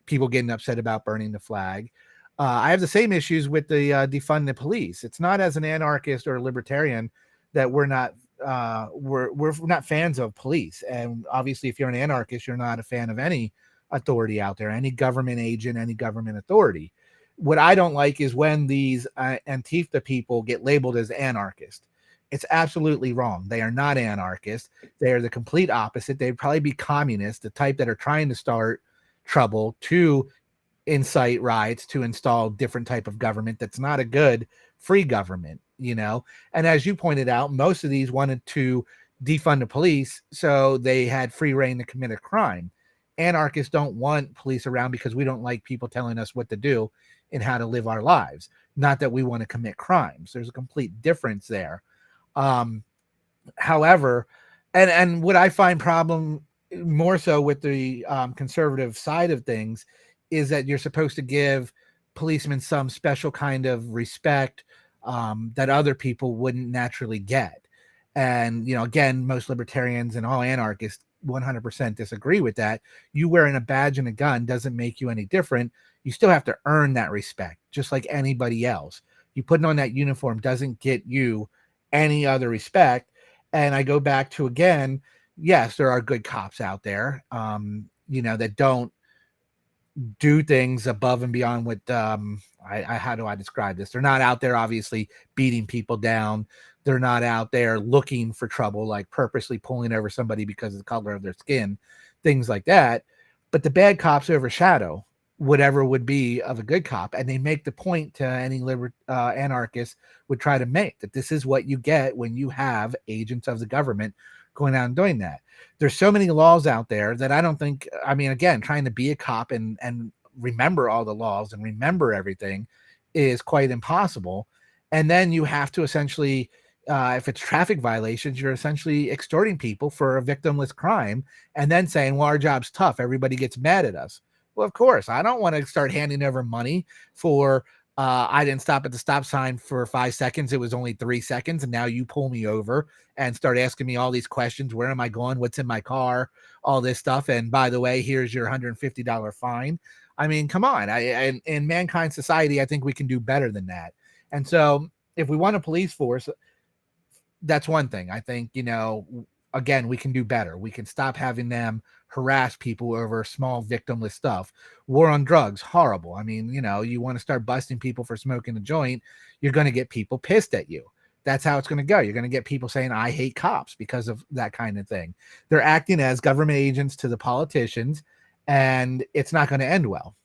people getting upset about burning the flag. I have the same issues with the defund the police. It's not as an anarchist or a libertarian that we're not fans of police. And obviously, if you're an anarchist, you're not a fan of any authority out there, any government agent, any government authority. What I don't like is when these Antifa people get labeled as anarchist. It's absolutely wrong. They are not anarchists. They are the complete opposite. They'd probably be communists, the type that are trying to start trouble, to incite riots, to install different type of government that's not a good free government, And as you pointed out, most of these wanted to defund the police so they had free reign to commit a crime. Anarchists don't want police around because we don't like people telling us what to do and how to live our lives. Not that we want to commit crimes. There's a complete difference there. However, and what I find problem more so with the conservative side of things is that you're supposed to give policemen some special kind of respect that other people wouldn't naturally get. And, again, most libertarians and all anarchists 100% disagree with that. You wearing a badge and a gun doesn't make you any different. You still have to earn that respect, just like anybody else. You putting on that uniform doesn't get you any other respect. And I go back to, again, yes, there are good cops out there, that don't do things above and beyond what how do I describe this? They're not out there obviously beating people down. They're not out there looking for trouble, like purposely pulling over somebody because of the color of their skin, things like that. But the bad cops overshadow whatever would be of a good cop, and they make the point to any anarchist would try to make, that this is what you get when you have agents of the government going out and doing that. There's so many laws out there that I don't think, again, trying to be a cop and remember all the laws and remember everything is quite impossible. And then you have to essentially, if it's traffic violations, you're essentially extorting people for a victimless crime and then saying, well, our job's tough. Everybody gets mad at us. Well, of course, I don't want to start handing over money for I didn't stop at the stop sign for 5 seconds. It was only 3 seconds. And now you pull me over and start asking me all these questions. Where am I going? What's in my car? All this stuff. And by the way, here's your $150 fine. Come on. In mankind society, I think we can do better than that. And so if we want a police force, that's one thing. I think, again, we can do better. We can stop having them harass people over small victimless stuff. War on drugs, horrible. You want to start busting people for smoking a joint, you're going to get people pissed at you. That's how it's going to go. You're going to get people saying, I hate cops because of that kind of thing. They're acting as government agents to the politicians, and it's not going to end well.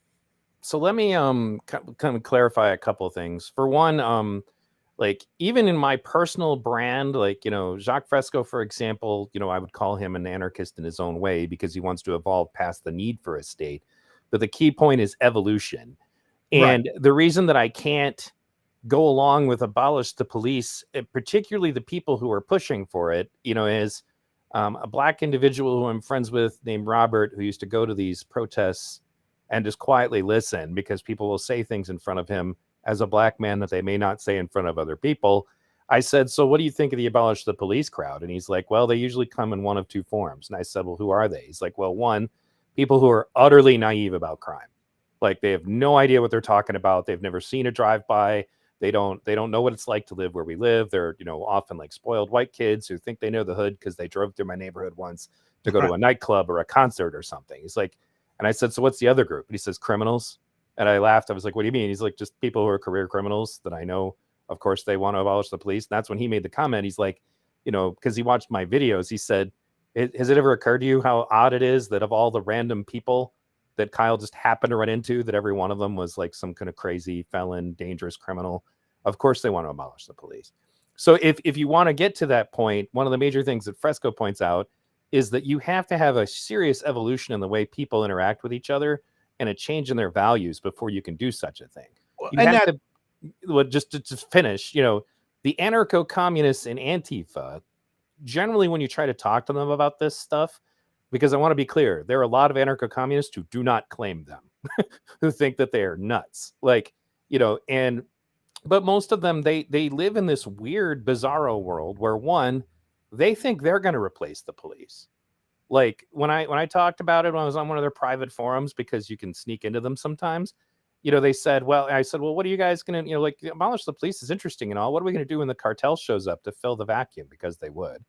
So let me kind of clarify a couple of things. For one, like even in my personal brand, like, Jacques Fresco, for example, I would call him an anarchist in his own way because he wants to evolve past the need for a state. But the key point is evolution. And the reason that I can't go along with abolish the police, particularly the people who are pushing for it, is a black individual who I'm friends with named Robert, who used to go to these protests and just quietly listen because people will say things in front of him as a black man that they may not say in front of other people. I said, so what do you think of the abolish the police crowd? And he's like, well, they usually come in one of two forms. And I said, well, who are they? He's like, well, one, people who are utterly naive about crime. Like they have no idea what they're talking about. They've never seen a drive-by. They don't know what it's like to live where we live. They're, often like spoiled white kids who think they know the hood because they drove through my neighborhood once to go to a nightclub or a concert or something. He's like, and I said, so what's the other group? And he says, criminals. And I laughed. I was like, what do you mean? He's like, just people who are career criminals that I know. Of course, they want to abolish the police. And that's when he made the comment. He's like, you know, because he watched my videos, he said, has it ever occurred to you how odd it is that of all the random people that Kyle just happened to run into, that every one of them was like some kind of crazy felon, dangerous criminal? Of course they want to abolish the police. So if you want to get to that point, one of the major things that Fresco points out is that you have to have a serious evolution in the way people interact with each other and a change in their values before you can do such a thing. You and have to, well, just to finish, you know, the anarcho-communists and Antifa, generally when you try to talk to them about this stuff, because I want to be clear, there are a lot of anarcho-communists who do not claim them, who think that they are nuts. Like, you know, but most of them, they live in this weird, bizarro world where, one, they think they're going to replace the police. Like when I talked about it when I was on one of their private forums, because you can sneak into them sometimes, you know, they said, well, I said, well, what are you guys going to, you know, like, abolish the police is interesting and all. What are we going to do when the cartel shows up to fill the vacuum? Because they would.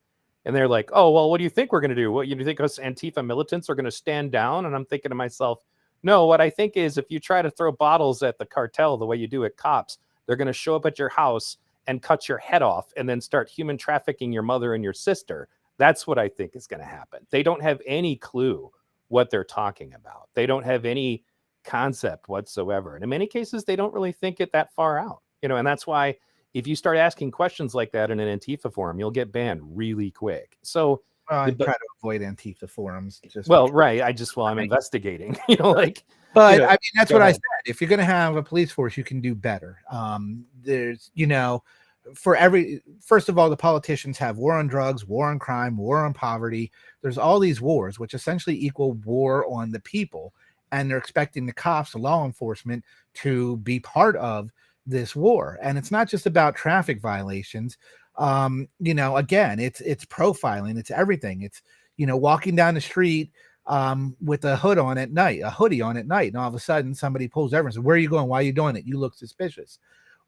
And they're like, oh, well, what do you think we're going to do? What, you think us Antifa militants are going to stand down? And I'm thinking to myself, no, what I think is if you try to throw bottles at the cartel the way you do at cops, they're going to show up at your house and cut your head off and then start human trafficking your mother and your sister. That's what I think is going to happen. They don't have any clue what they're talking about. They don't have any concept whatsoever. And in many cases, they don't really think it that far out, you know, and that's why if you start asking questions like that in an Antifa forum, you'll get banned really quick. So I try to avoid Antifa forums. Right. I'm investigating, you know, like, but you know, I mean, that's what I said. If you're going to have a police force, you can do better. There's, you know, first of all, the politicians have war on drugs, war on crime, war on poverty. There's all these wars, which essentially equal war on the people. And they're expecting the cops, the law enforcement, to be part of this war. And it's not just about traffic violations. You know, again, it's profiling, it's everything. It's, you know, walking down the street with a hoodie on at night, and all of a sudden somebody pulls over and says, where are you going? Why are you doing it? You look suspicious.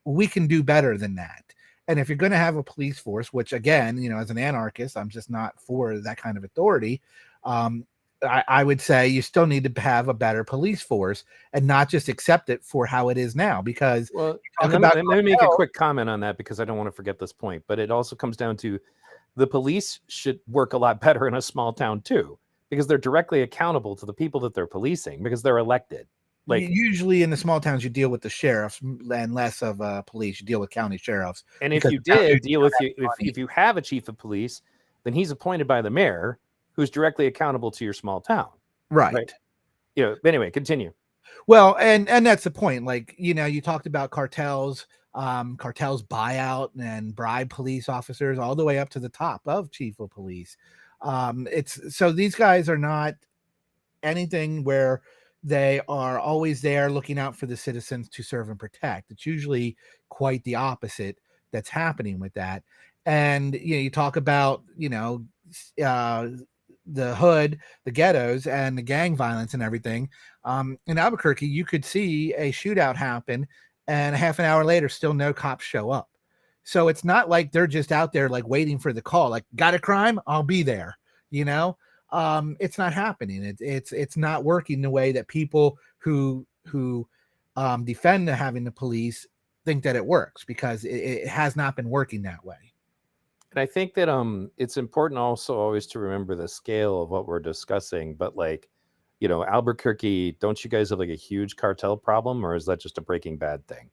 We can do better than that. And if you're going to have a police force, which again, you know, as an anarchist, I'm just not for that kind of authority. I would say you still need to have a better police force and not just accept it for how it is now. Because let me make a quick comment on that, because I don't want to forget this point. But it also comes down to the police should work a lot better in a small town too, because they're directly accountable to the people that they're policing because they're elected. Like usually in the small towns, you deal with the sheriffs and less of police. You deal with county sheriffs. And if you did deal with if you have a chief of police, then he's appointed by the mayor, who's directly accountable to your small town. Right. You know, anyway, continue. Well, and that's the point. Like, you know, you talked about cartels buyout and bribe police officers all the way up to the top of chief of police. So these guys are not anything where they are always there looking out for the citizens to serve and protect. It's usually quite the opposite that's happening with that. And, you know, you talk about, you know, the hood, the ghettos, and the gang violence and everything. In Albuquerque, you could see a shootout happen, and a half an hour later, still no cops show up. So it's not like they're just out there like waiting for the call. Like, got a crime? I'll be there. You know, it's not happening. It's not working the way that people who defend having the police think that it works, because it has not been working that way. And I think that it's important also always to remember the scale of what we're discussing. But like, you know, Albuquerque, don't you guys have like a huge cartel problem, or is that just a Breaking Bad thing?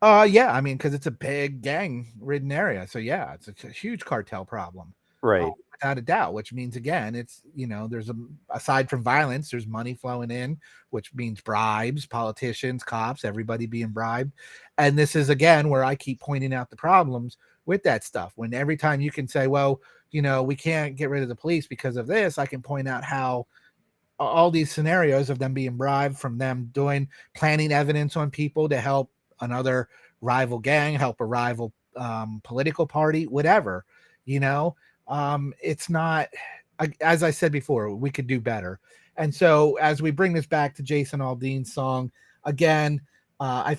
Yeah, I mean, because it's a big gang-ridden area, so yeah, it's a huge cartel problem, right? Without a doubt. Which means, again, it's, you know, there's aside from violence, there's money flowing in, which means bribes, politicians, cops, everybody being bribed. And this is again where I keep pointing out the problems with that stuff. When every time you can say, well, you know, we can't get rid of the police because of this, I can point out how all these scenarios of them being bribed, from them planning evidence on people to help another rival gang, help a rival political party, whatever, you know, it's not, as I said before, we could do better. And so as we bring this back to Jason Aldean's song, again, I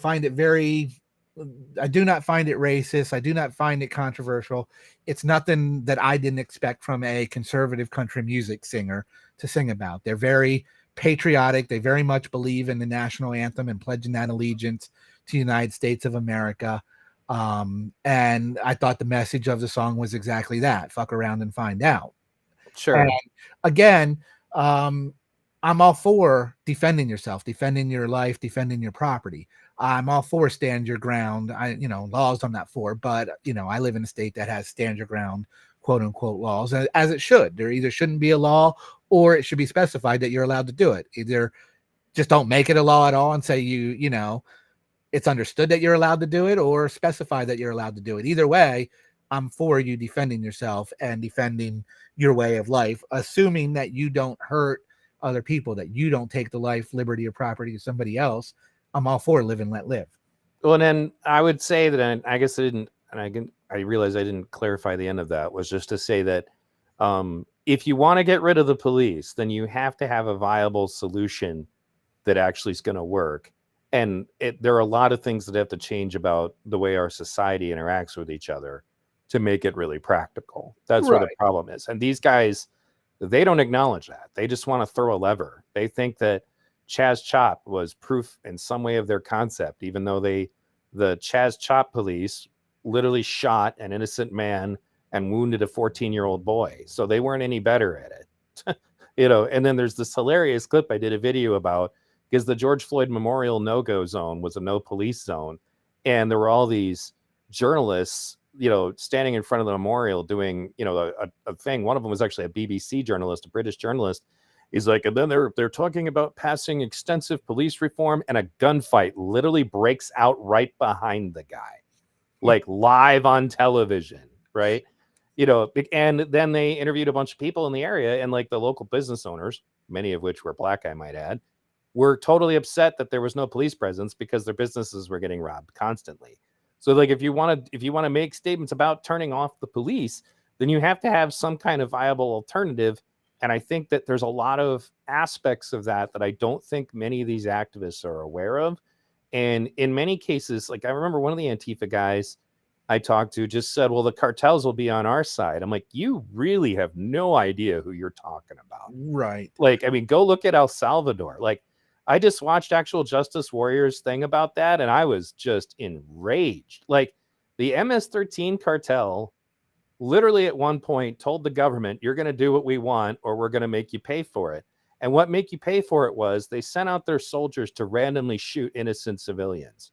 do not find it racist. I do not find it controversial. It's nothing that I didn't expect from a conservative country music singer to sing about. They're very patriotic. They very much believe in the national anthem and pledging that allegiance to the United States of America. And I thought the message of the song was exactly that: fuck around and find out. Sure. And again, I'm all for defending yourself, defending your life, defending your property. I'm all for stand your ground. Laws I'm not for, but I live in a state that has stand your ground, quote unquote, laws, as it should. There either shouldn't be a law or it should be specified that you're allowed to do it. Either just don't make it a law at all and say it's understood that you're allowed to do it, or specify that you're allowed to do it. Either way, I'm for you defending yourself and defending your way of life, assuming that you don't hurt other people, that you don't take the life, liberty, or property of somebody else. I'm all for live and let live. Well, and then I would say that I guess I didn't, and I realized I didn't clarify the end of that, was just to say that if you want to get rid of the police, then you have to have a viable solution that actually is going to work. And there are a lot of things that have to change about the way our society interacts with each other to make it really practical. That's where the problem is. And these guys, they don't acknowledge that. They just want to throw a lever. They think that Chaz Chop was proof in some way of their concept, even though the Chaz Chop police literally shot an innocent man and wounded a 14-year-old boy. So they weren't any better at it. And then there's this hilarious clip I did a video about, because the George Floyd Memorial no-go zone was a no police zone. And there were all these journalists, standing in front of the memorial doing, a thing. One of them was actually a BBC journalist, a British journalist. He's like, and then they're talking about passing extensive police reform, and a gunfight literally breaks out right behind the guy, like live on television, right? And then they interviewed a bunch of people in the area, and like the local business owners, many of which were black, I might add, were totally upset that there was no police presence because their businesses were getting robbed constantly. So like, if you want to make statements about turning off the police, then you have to have some kind of viable alternative. And I think that there's a lot of aspects of that I don't think many of these activists are aware of. And in many cases, like I remember one of the Antifa guys I talked to just said, well, the cartels will be on our side. I'm like, you really have no idea who you're talking about. Right. Like, I mean, go look at El Salvador. Like, I just watched Actual Justice Warriors thing about that, and I was just enraged. Like, the MS-13 cartel literally at one point told the government, you're going to do what we want or we're going to make you pay for it. And what make you pay for it was they sent out their soldiers to randomly shoot innocent civilians.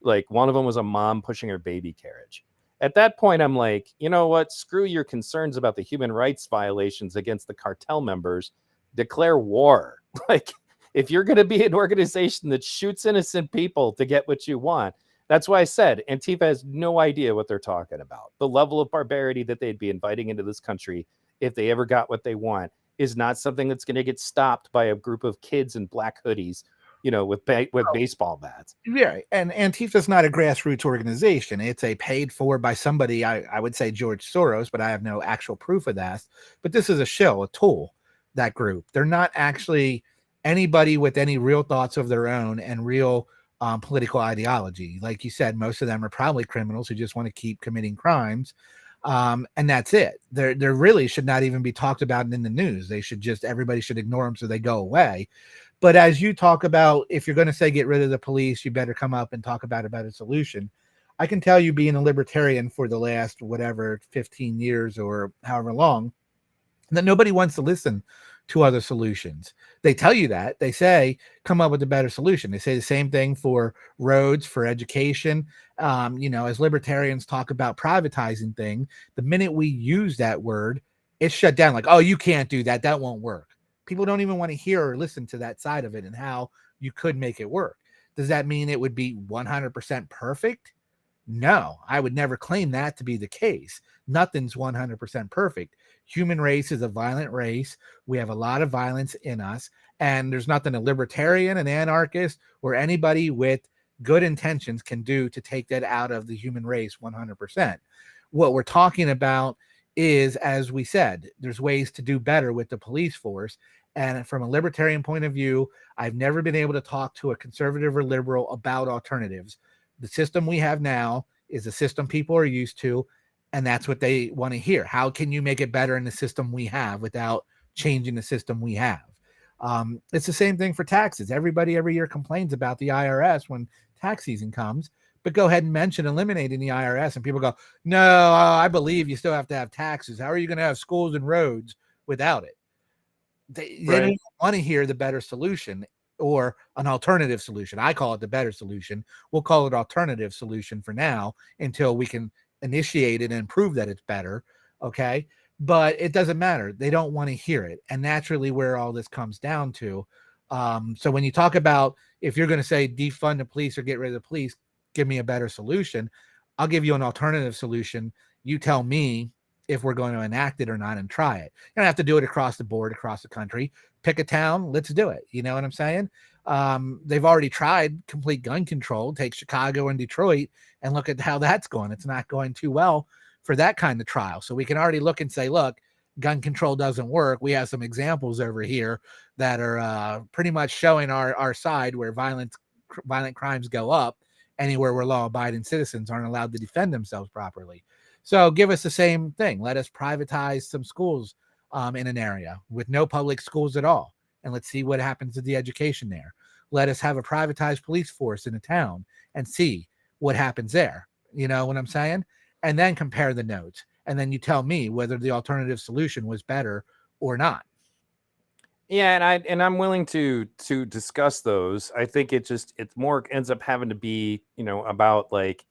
Like one of them was a mom pushing her baby carriage. At that point, I'm like, you know what? Screw your concerns about the human rights violations against the cartel members. Declare war. Like, if you're going to be an organization that shoots innocent people to get what you want, that's why I said Antifa has no idea what they're talking about. The level of barbarity that they'd be inviting into this country if they ever got what they want is not something that's going to get stopped by a group of kids in black hoodies, with baseball bats. Yeah, and Antifa's not a grassroots organization. It's a paid for by somebody, I would say George Soros, but I have no actual proof of that. But this is a shill, a tool, that group. They're not actually anybody with any real thoughts of their own and real political ideology. Like you said, most of them are probably criminals who just want to keep committing crimes. And that's it. They're really should not even be talked about in the news. Everybody should ignore them so they go away. But as you talk about, if you're going to say get rid of the police, you better come up and talk about a better solution. I can tell you, being a libertarian for the last 15 years or however long, that nobody wants to listen to other solutions. They tell you that. They say, come up with a better solution. They say the same thing for roads, for education. As libertarians talk about privatizing things, the minute we use that word, it's shut down. Like, oh, you can't do that. That won't work. People don't even want to hear or listen to that side of it and how you could make it work. Does that mean it would be 100% perfect? No, I would never claim that to be the case. Nothing's 100% perfect. Human race is a violent race. We have a lot of violence in us, and there's nothing a libertarian, an anarchist, or anybody with good intentions can do to take that out of the human race 100%. What we're talking about is, as we said, there's ways to do better with the police force. And from a libertarian point of view, I've never been able to talk to a conservative or liberal about alternatives. The system we have now is a system people are used to, and that's what they want to hear. How can you make it better in the system we have without changing the system we have? It's the same thing for taxes. Everybody every year complains about the IRS when tax season comes, but go ahead and mention eliminating the IRS, and people go, no, I believe you still have to have taxes. How are you going to have schools and roads without it? They don't want to hear the better solution or an alternative solution. I call it the better solution. We'll call it alternative solution for now until we can initiate it and prove that it's better. Okay. But it doesn't matter. They don't want to hear it. And naturally where all this comes down to. So when you talk about, if you're going to say defund the police or get rid of the police, give me a better solution. I'll give you an alternative solution. You tell me if we're going to enact it or not and try it. You don't have to do it across the board, across the country. Pick a town, let's do it. You know what I'm saying? They've already tried complete gun control. Take Chicago and Detroit and look at how that's going. It's not going too well for that kind of trial. So we can already look and say, look, gun control doesn't work. We have some examples over here that are pretty much showing our side, where violent crimes go up anywhere where law-abiding citizens aren't allowed to defend themselves properly. So give us the same thing. Let us privatize some schools in an area with no public schools at all. And let's see what happens to the education there. Let us have a privatized police force in a town and see what happens there. You know what I'm saying? And then compare the notes. And then you tell me whether the alternative solution was better or not. Yeah, and I'm willing to discuss those. I think it more ends up having to be, about like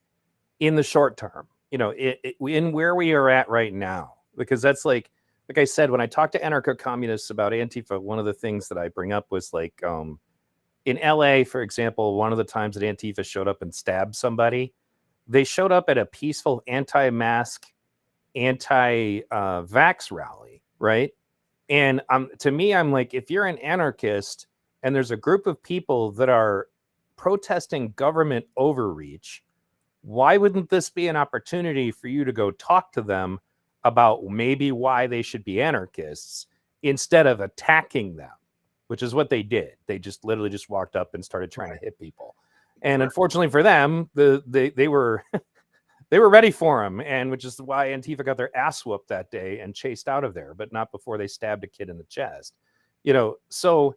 in the short term, in where we are at right now, because that's like I said, when I talk to anarcho-communists about Antifa, one of the things that I bring up was like, in LA, for example, one of the times that Antifa showed up and stabbed somebody, they showed up at a peaceful anti-mask, anti-vax rally, right? And to me, I'm like, if you're an anarchist and there's a group of people that are protesting government overreach, why wouldn't this be an opportunity for you to go talk to them about maybe why they should be anarchists instead of attacking them, which is what they did. They just literally just walked up and started trying to hit people. And unfortunately for them, they were they were ready for him, and which is why Antifa got their ass whooped that day and chased out of there, but not before they stabbed a kid in the chest. So,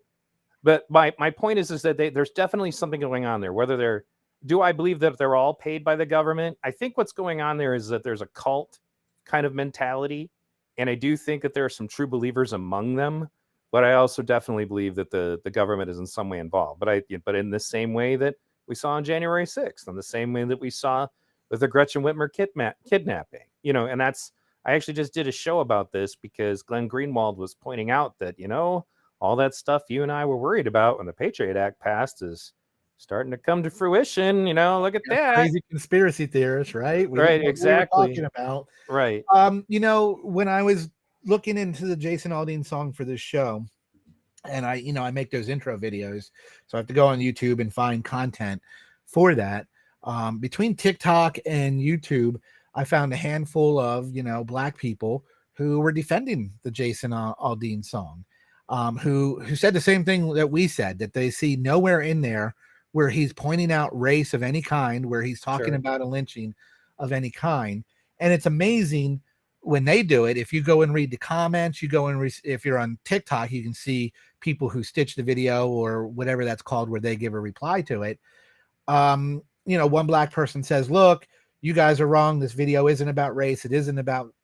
but my point is that there's definitely something going on there. Do I believe that they're all paid by the government? I think what's going on there is that there's a cult kind of mentality, and I do think that there are some true believers among them, but I also definitely believe that the government is in some way involved. But in the same way that we saw on January 6th, in the same way that we saw with the Gretchen Whitmer kidnapping, and that's, I actually just did a show about this because Glenn Greenwald was pointing out that, all that stuff you and I were worried about when the Patriot Act passed is starting to come to fruition. Look at that. Crazy conspiracy theorists, right? Right, exactly. Talking about. Right. When I was looking into the Jason Aldean song for this show, and I make those intro videos, so I have to go on YouTube and find content for that. Between TikTok and YouTube, I found a handful of, Black people who were defending the Jason Aldean song, who said the same thing that we said, that they see nowhere in there where he's pointing out race of any kind, where he's talking about a lynching of any kind. And it's amazing when they do it. If you go and read the comments, if you're on TikTok, you can see people who stitch the video or whatever that's called, where they give a reply to it. One Black person says, look, you guys are wrong. This video isn't about race. It isn't about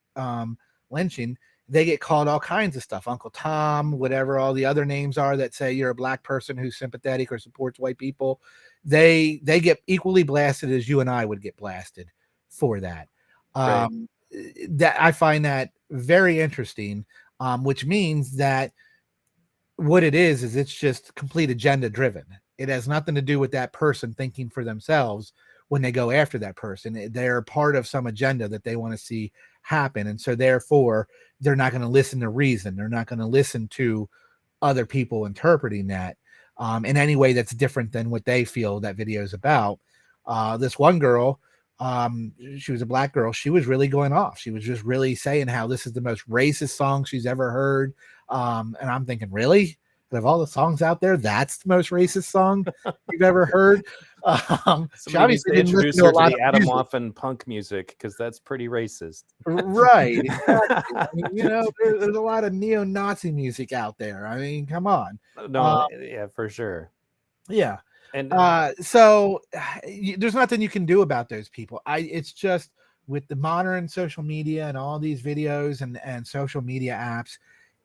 lynching. They get called all kinds of stuff. Uncle Tom, whatever all the other names are that say you're a Black person who's sympathetic or supports white people. They get equally blasted as you and I would get blasted for that. Right. That I find that very interesting, which means that what it is it's just complete agenda driven. It has nothing to do with that person thinking for themselves when they go after that person. They're part of some agenda that they want to see happen. And so therefore, they're not going to listen to reason. They're not going to listen to other people interpreting that in any way that's different than what they feel that video is about. This one girl, she was a Black girl. She was really going off. She was just really saying how this is the most racist song she's ever heard. And I'm thinking, really? Of all the songs out there, that's the most racist song you've ever heard. She obviously didn't listen to a lot of Atomwaffen punk music, because that's pretty racist. Right. Exactly. I mean, there's a lot of neo-Nazi music out there. I mean, come on. No, yeah, for sure. Yeah. And So there's nothing you can do about those people. It's just with the modern social media and all these videos and social media apps,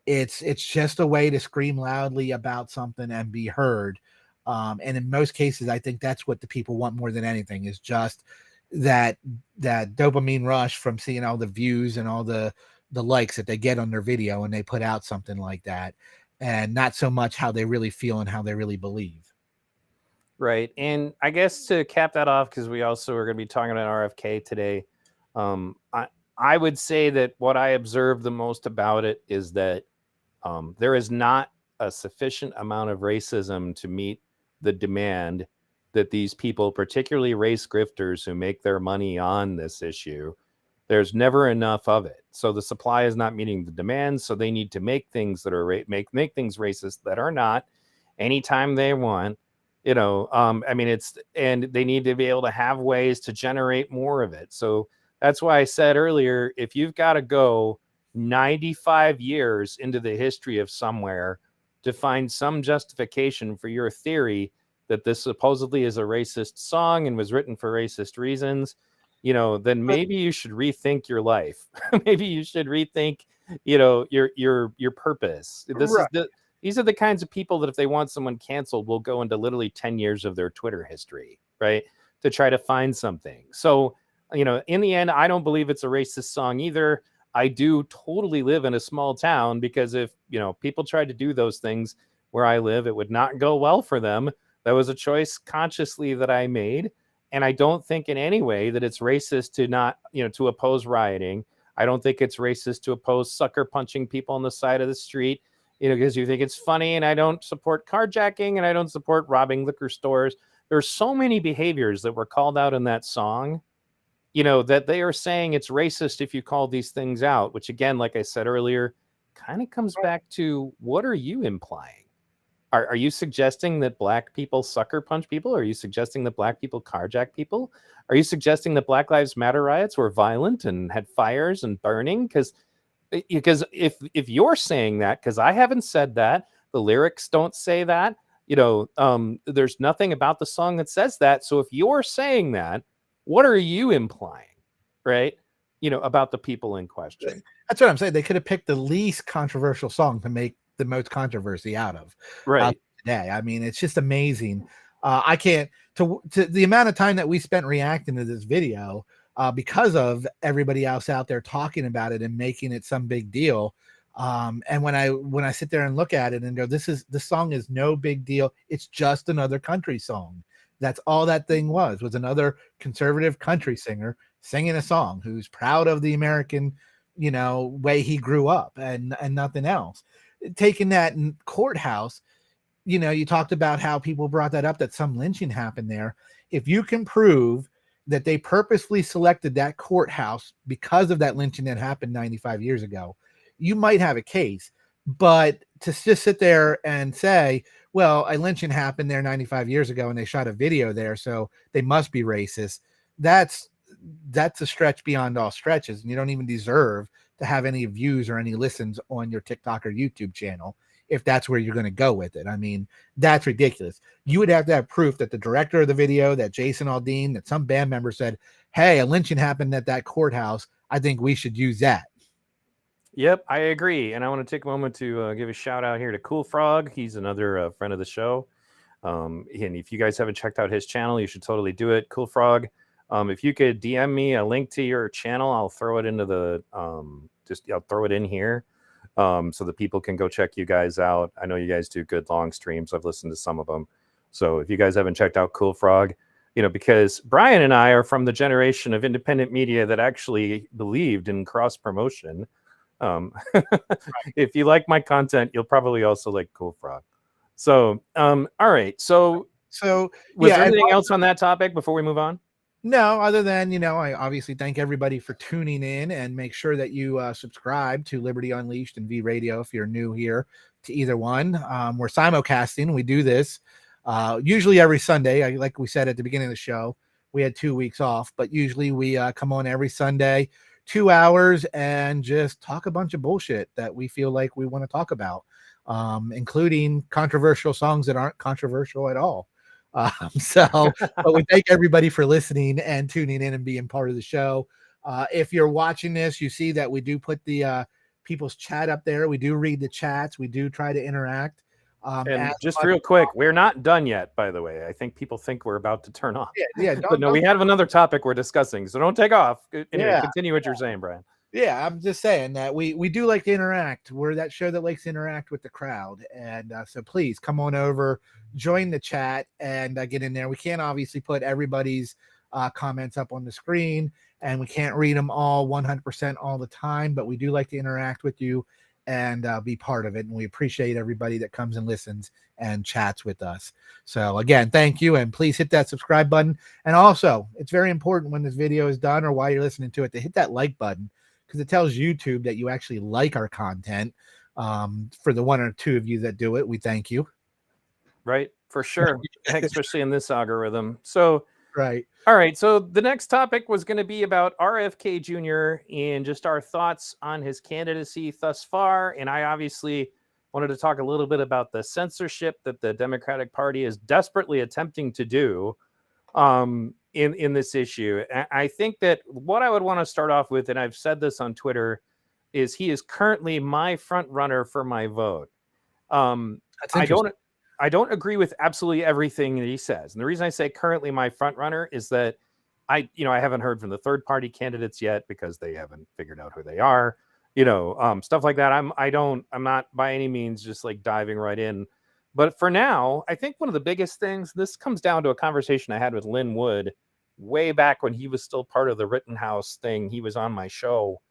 it's just a way to scream loudly about something and be heard. And in most cases, I think that's what the people want more than anything, is just that dopamine rush from seeing all the views and all the likes that they get on their video when they put out something like that, and not so much how they really feel and how they really believe. Right. And I guess to cap that off, because we also are going to be talking about RFK today, I would say that what I observed the most about it is that there is not a sufficient amount of racism to meet the demand that these people, particularly race grifters who make their money on this issue, there's never enough of it. So the supply is not meeting the demand. So they need to make things that are make things racist that are not, anytime they want. You know, I mean, and they need to be able to have ways to generate more of it. So that's why I said earlier, if you've got to go 95 years into the history of somewhere to find some justification for your theory that this supposedly is a racist song and was written for racist reasons, you know, then maybe you should rethink your life. Maybe you should rethink, you know, your purpose. These are the kinds of people that if they want someone canceled will go into literally 10 years of their Twitter history, right, to try to find something. So, you know, in the end, I don't believe it's a racist song either. I do totally live in a small town, because if, you know, people tried to do those things where I live, it would not go well for them. That was a choice consciously that I made. And I don't think in any way that it's racist to not, you know, to oppose rioting. I don't think it's racist to oppose sucker punching people on the side of the street, you know, because you think it's funny. And I don't support carjacking, and I don't support robbing liquor stores. There's so many behaviors that were called out in that song, you know, that they are saying it's racist if you call these things out, which again, like I said earlier, kind of comes back to, what are you implying? Are you suggesting that black people sucker punch people? Are you suggesting that black people carjack people? Are you suggesting that Black Lives Matter riots were violent and had fires and burning? Because if you're saying that, because I haven't said that, the lyrics don't say that, you know, there's nothing about the song that says that. So if you're saying that, what are you implying, right? You know, about the people in question. That's what I'm saying. They could have picked the least controversial song to make the most controversy out of. Right. Today. I mean, it's just amazing. I can't, to the amount of time that we spent reacting to this video, because of everybody else out there talking about it and making it some big deal. And when I sit there and look at it and go, this song is no big deal. It's just another country song. That's all that thing was another conservative country singer singing a song who's proud of the American, you know, way he grew up, and nothing else. Taking that in courthouse, you know, you talked about how people brought that up, that some lynching happened there. If you can prove that they purposely selected that courthouse because of that lynching that happened 95 years ago, you might have a case. But to just sit there and say, well, a lynching happened there 95 years ago and they shot a video there, so they must be racist, that's a stretch beyond all stretches. And you don't even deserve to have any views or any listens on your TikTok or YouTube channel if that's where you're going to go with it. I mean, that's ridiculous. You would have to have proof that the director of the video, that Jason Aldean, that some band member said, hey, a lynching happened at that courthouse, I think we should use that. Yep, I agree. And I want to take a moment to give a shout out here to Cool Frog. He's another friend of the show. And if you guys haven't checked out his channel, you should totally do it. Cool Frog. If you could DM me a link to your channel, I'll throw it into the, I'll throw it in here so that people can go check you guys out. I know you guys do good long streams. I've listened to some of them. So if you guys haven't checked out Cool Frog, you know, because Brian and I are from the generation of independent media that actually believed in cross promotion. If you like my content, you'll probably also like Cool Frog. So, all right. So was there anything else on that topic before we move on? No, other than, you know, I obviously thank everybody for tuning in, and make sure that you subscribe to Liberty Unleashed and V Radio if you're new here to either one. We're simulcasting. We do this usually every Sunday. Like we said at the beginning of the show, we had 2 weeks off, but usually we come on every Sunday, 2 hours, and just talk a bunch of bullshit that we feel like we want to talk about, including controversial songs that aren't controversial at all. But we thank everybody for listening and tuning in and being part of the show. If you're watching this, you see that we do put the people's chat up there. We do read the chats. We do try to interact. And just real quick, we're not done yet, by the way. I think people think we're about to turn off. Yeah. But no, we have another topic we're discussing, so don't take off. Anyway, Yeah. continue what you're saying, Brian. Yeah, I'm just saying that we do like to interact. We're that show that likes to interact with the crowd. And so please come on over, join the chat, and get in there. We can't obviously put everybody's comments up on the screen, and we can't read them all 100% all the time, but we do like to interact with you and be part of it. And we appreciate everybody that comes and listens and chats with us. So again, thank you. And please hit that subscribe button. And also, it's very important when this video is done or while you're listening to it to hit that like button, because it tells YouTube that you actually like our content. For the one or two of you that do it, we thank you. Right, for sure. Especially in this algorithm. So right. All right. So the next topic was going to be about RFK Jr. and just our thoughts on his candidacy thus far. And I obviously wanted to talk a little bit about the censorship that the Democratic Party is desperately attempting to do in this issue. I think that what I would want to start off with, and I've said this on Twitter, is he is currently my front runner for my vote. I don't agree with absolutely everything that he says. And the reason I say currently my front runner is that I haven't heard from the third party candidates yet because they haven't figured out who they are, stuff like that. I'm not by any means just like diving right in. But for now, I think one of the biggest things, this comes down to a conversation I had with Lynn Wood way back when he was still part of the Rittenhouse thing. He was on my show.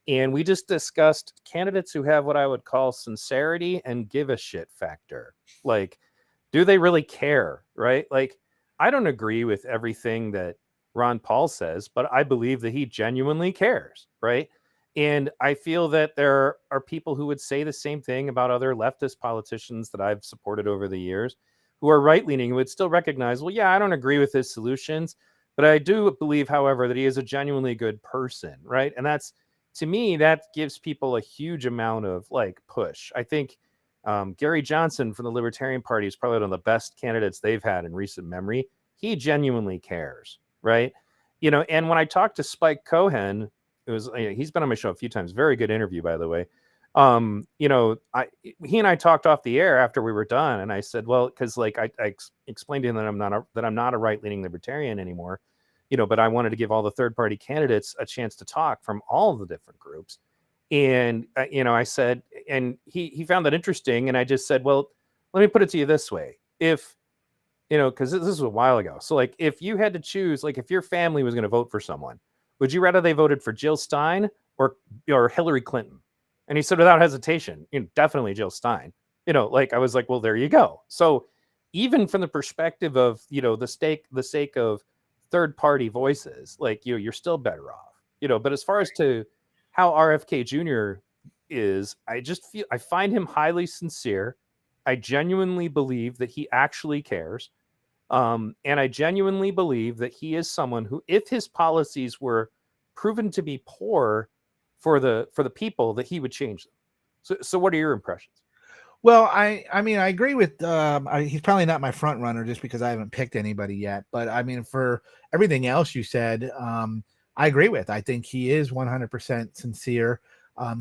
And we just discussed candidates who have what I would call sincerity and give a shit factor. Like, do they really care, right? Like, I don't agree with everything that Ron Paul says, but I believe that he genuinely cares, right? And I feel that there are people who would say the same thing about other leftist politicians that I've supported over the years who are right-leaning, who would still recognize, well, yeah, I don't agree with his solutions, but I do believe, however, that he is a genuinely good person, right? And that's, to me, that gives people a huge amount of like push. I think Gary Johnson from the Libertarian Party is probably one of the best candidates they've had in recent memory. He genuinely cares, right? And when I talked to Spike Cohen, he's been on my show a few times. Very good interview, by the way. He and I talked off the air after we were done, and I said, well, because like I explained to him that I'm not a right-leaning libertarian anymore. But I wanted to give all the third-party candidates a chance to talk from all the different groups. And, I said, and he found that interesting. And I just said, well, let me put it to you this way. If, because this was a while ago. So, like, if you had to choose, like, if your family was going to vote for someone, would you rather they voted for Jill Stein or Hillary Clinton? And he said, without hesitation, definitely Jill Stein. I was like, well, there you go. So even from the perspective of, the sake of third-party voices, like you're still better off, but as far as to how RFK Jr. is, I find him highly sincere. I genuinely believe that he actually cares. And I genuinely believe that he is someone who, if his policies were proven to be poor for the people, that he would change them. So what are your impressions? Well, I mean, I agree with, he's probably not my front runner just because I haven't picked anybody yet. But I mean, for everything else you said, I agree with. I think he is 100% sincere.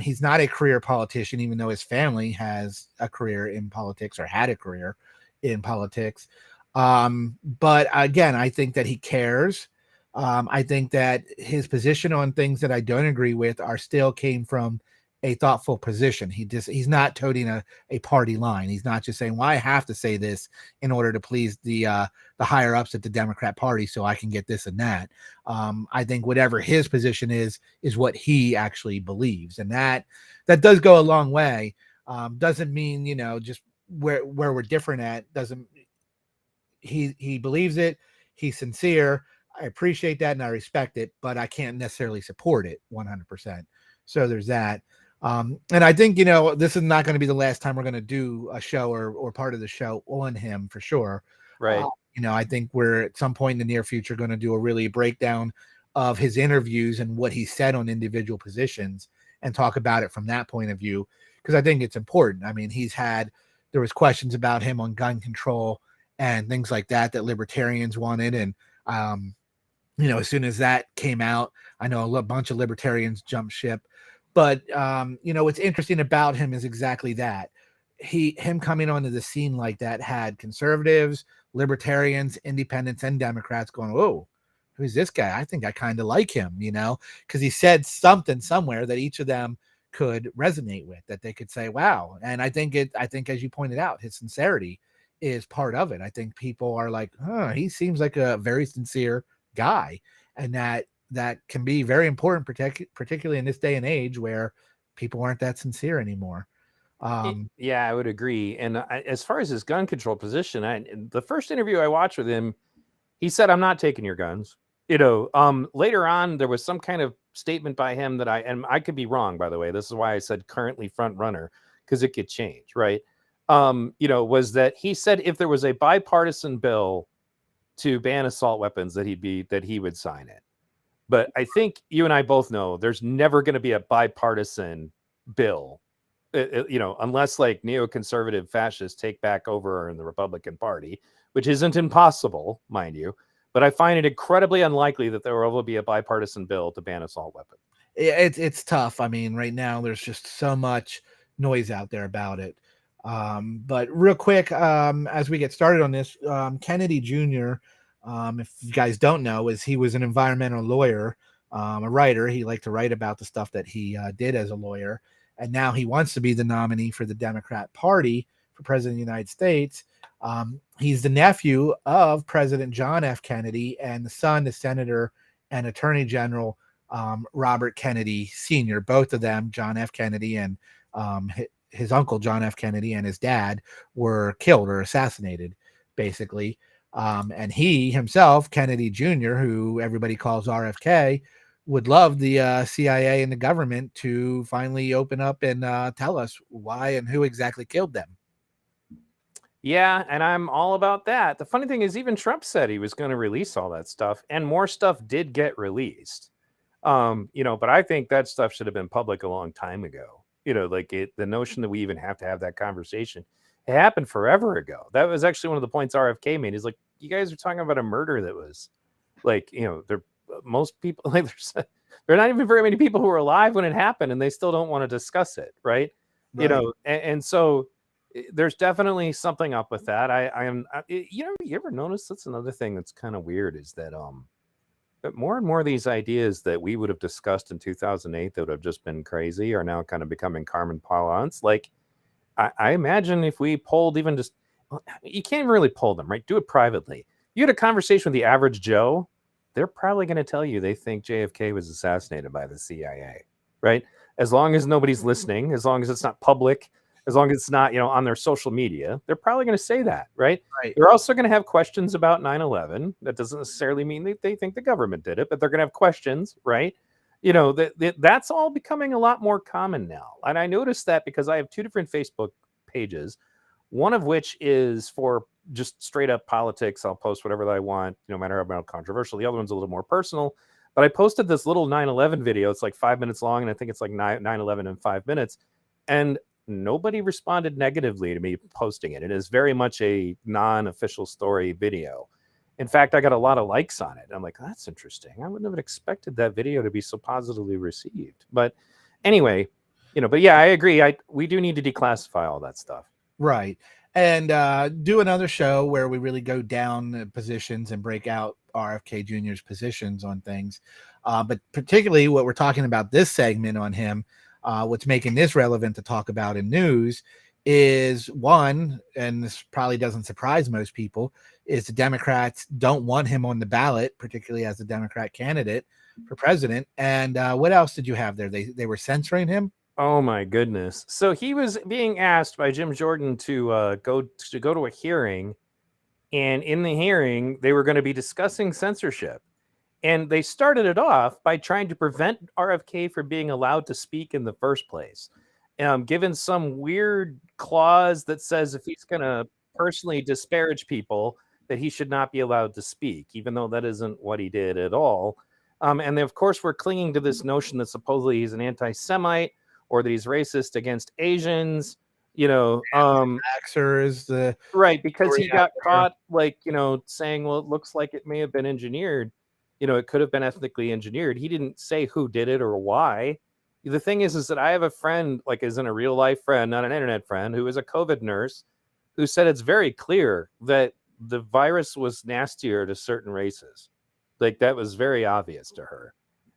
He's not a career politician, even though his family has a career in politics or had a career in politics. But again, I think that he cares. I think that his position on things that I don't agree with still came from a thoughtful position. He's not toting a party line. He's not just saying, well, I have to say this in order to please the higher ups at the Democrat Party so I can get this and that. I think whatever his position is what he actually believes. And that does go a long way. Doesn't mean, just where we're different at doesn't, he believes it. He's sincere. I appreciate that and I respect it, but I can't necessarily support it 100%. So there's that. And I think, this is not going to be the last time we're going to do a show or part of the show on him for sure. Right. I think we're at some point in the near future going to do a really breakdown of his interviews and what he said on individual positions and talk about it from that point of view. Because I think it's important. I mean, there was questions about him on gun control and things like that libertarians wanted. And, as soon as that came out, I know a bunch of libertarians jumped ship. But, what's interesting about him is exactly that. Him coming onto the scene like that had conservatives, libertarians, independents, and Democrats going, "Oh, who's this guy? I think I kind of like him," because he said something somewhere that each of them could resonate with, that they could say, "Wow." And I think as you pointed out, his sincerity is part of it. I think people are like, he seems like a very sincere guy. And that can be very important, particularly in this day and age where people aren't that sincere anymore. Yeah, I would agree. And as far as his gun control position, the first interview I watched with him, he said, "I'm not taking your guns." Later on, there was some kind of statement by him that I could be wrong, by the way. This is why I said currently front runner, because it could change, right? Was that he said if there was a bipartisan bill to ban assault weapons, that he would sign it. But I think you and I both know there's never going to be a bipartisan bill, unless like neoconservative fascists take back over in the Republican Party, which isn't impossible, mind you. But I find it incredibly unlikely that there will ever be a bipartisan bill to ban assault weapons. It's tough. I mean, right now there's just so much noise out there about it. But real quick, as we get started on this, Kennedy Jr., if you guys don't know, he was an environmental lawyer, a writer. He liked to write about the stuff that he did as a lawyer. And now he wants to be the nominee for the Democrat Party for president of the United States. He's the nephew of President John F. Kennedy and the son of Senator and Attorney General Robert Kennedy Sr. Both of them, John F. Kennedy and his uncle John F. Kennedy and his dad, were killed or assassinated, basically. And he himself, Kennedy Jr., who everybody calls RFK, would love the CIA and the government to finally open up and tell us why and who exactly killed them. Yeah, and I'm all about that. The funny thing is, even Trump said he was going to release all that stuff, and more stuff did get released. But I think that stuff should have been public a long time ago. The notion that we even have to have that conversation, it happened forever ago. That was actually one of the points RFK made. He's like, you guys are talking about a murder that was most people, there are not even very many people who were alive when it happened, and they still don't want to discuss it, right? And so there's definitely something up with that. You ever notice, that's another thing that's kind of weird, is that more and more of these ideas that we would have discussed in 2008 that would have just been crazy are now kind of becoming common parlance. Like, I imagine if we polled even just, you can't really poll them, right? Do it privately. You had a conversation with the average Joe, they're probably going to tell you they think JFK was assassinated by the CIA, right? As long as nobody's listening, as long as it's not public, as long as it's not, on their social media, they're probably going to say that, right? They're also going to have questions about 9/11. That doesn't necessarily mean that they think the government did it, but they're going to have questions, right? That's all becoming a lot more common now. And I noticed that because I have two different Facebook pages, one of which is for just straight up politics. I'll post whatever I want, no matter how controversial. The other one's a little more personal. But I posted this little 9/11 video. It's like 5 minutes long, and I think it's like 9/11 in 5 minutes. And nobody responded negatively to me posting it. It is very much a non-official story video. In fact, I got a lot of likes on it. I'm like, that's interesting. I wouldn't have expected that video to be so positively received. But anyway, but yeah, I agree. We do need to declassify all that stuff. Right. And do another show where we really go down positions and break out RFK Jr.'s positions on things. But particularly what we're talking about this segment on him, what's making this relevant to talk about in news is one, and this probably doesn't surprise most people, is the Democrats don't want him on the ballot, particularly as a Democrat candidate for president. And what else did you have there? They were censoring him. Oh my goodness! So he was being asked by Jim Jordan to go to a hearing, and in the hearing they were going to be discussing censorship, and they started it off by trying to prevent RFK from being allowed to speak in the first place, given some weird clause that says if he's going to personally disparage people, that he should not be allowed to speak, even though that isn't what he did at all. And they, of course, were clinging to this notion that supposedly he's an anti-Semite, or that he's racist against Asians, Axer is the right, because he story out got caught, like, saying, well, it looks like it may have been engineered. It could have been ethnically engineered. He didn't say who did it or why. The thing is that I have a friend, like, isn't a real life friend, not an internet friend, who is a COVID nurse, who said it's very clear that the virus was nastier to certain races. Like, that was very obvious to her.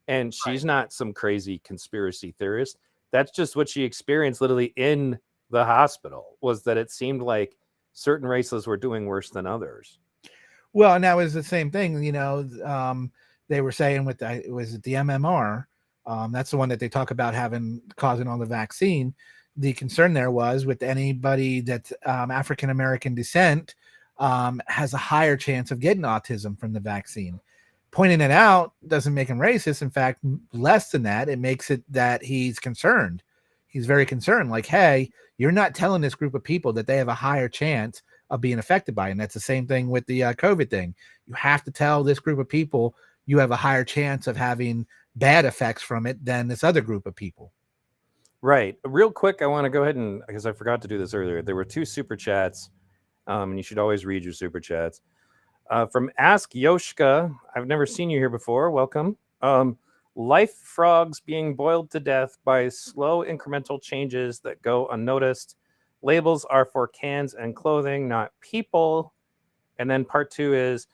And she's not some crazy conspiracy theorist. That's just what she experienced literally in the hospital, was that it seemed like certain races were doing worse than others. Well, and that was the same thing, they were saying with the MMR. That's the one that they talk about causing all the vaccine. The concern there was with anybody that's African American descent has a higher chance of getting autism from the vaccine. Pointing it out doesn't make him racist. In fact, less than that, it makes it that he's concerned. He's very concerned. Like, hey, you're not telling this group of people that they have a higher chance of being affected by it. And that's the same thing with the COVID thing. You have to tell this group of people you have a higher chance of having bad effects from it than this other group of people. Right. Real quick, I want to go ahead and, because I forgot to do this earlier, there were 2 super chats, and you should always read your super chats. From Ask Yoshka, I've never seen you here before. Welcome. Life frogs being boiled to death by slow incremental changes that go unnoticed. Labels are for cans and clothing, not people. And then part 2 is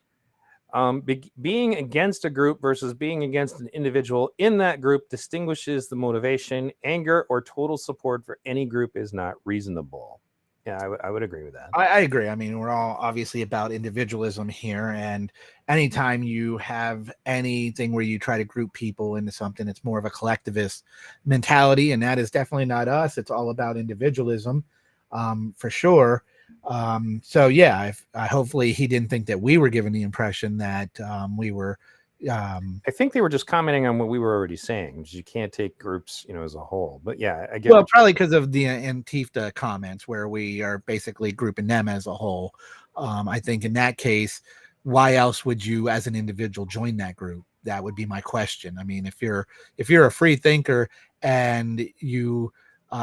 being against a group versus being against an individual in that group distinguishes the motivation. Anger or total support for any group is not reasonable. Yeah, I would agree with that. I agree. I mean, we're all obviously about individualism here. And anytime you have anything where you try to group people into something, it's more of a collectivist mentality. And that is definitely not us. It's all about individualism, for sure. So, yeah, hopefully he didn't think that we were giving the impression that we were. I think they were just commenting on what we were already saying. You can't take groups, as a whole. But yeah, I get. Well, probably because of the Antifa comments where we are basically grouping them as a whole. I think in that case, why else would you, as an individual, join that group? That would be my question. I mean, if you're a free thinker and you,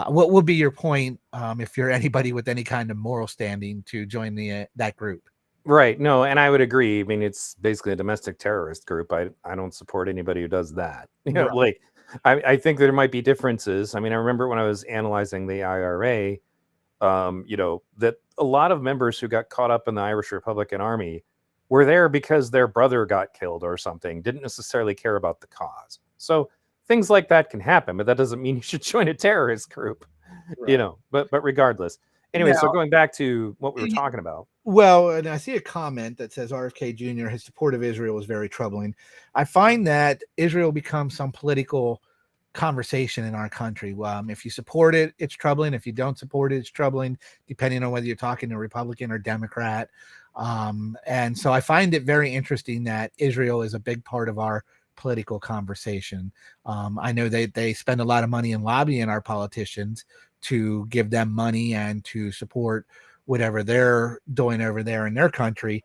what would be your point if you're anybody with any kind of moral standing to join that group? Right. No, and I would agree. I mean, it's basically a domestic terrorist group. I don't support anybody who does that. Right. Like, I think there might be differences. I mean, I remember when I was analyzing the IRA, that a lot of members who got caught up in the Irish Republican Army were there because their brother got killed or something, didn't necessarily care about the cause. So things like that can happen, but that doesn't mean you should join a terrorist group, Right. but regardless. Anyway, so Now- going back to what we were talking about. Well, and I see a comment that says RFK Jr., his support of Israel was very troubling. I find that Israel becomes some political conversation in our country. If you support it, it's troubling. If you don't support it, it's troubling, depending on whether you're talking to Republican or Democrat. And so I find it very interesting that Israel is a big part of our political conversation. I know they spend a lot of money in lobbying our politicians to give them money and to support whatever they're doing over there in their country.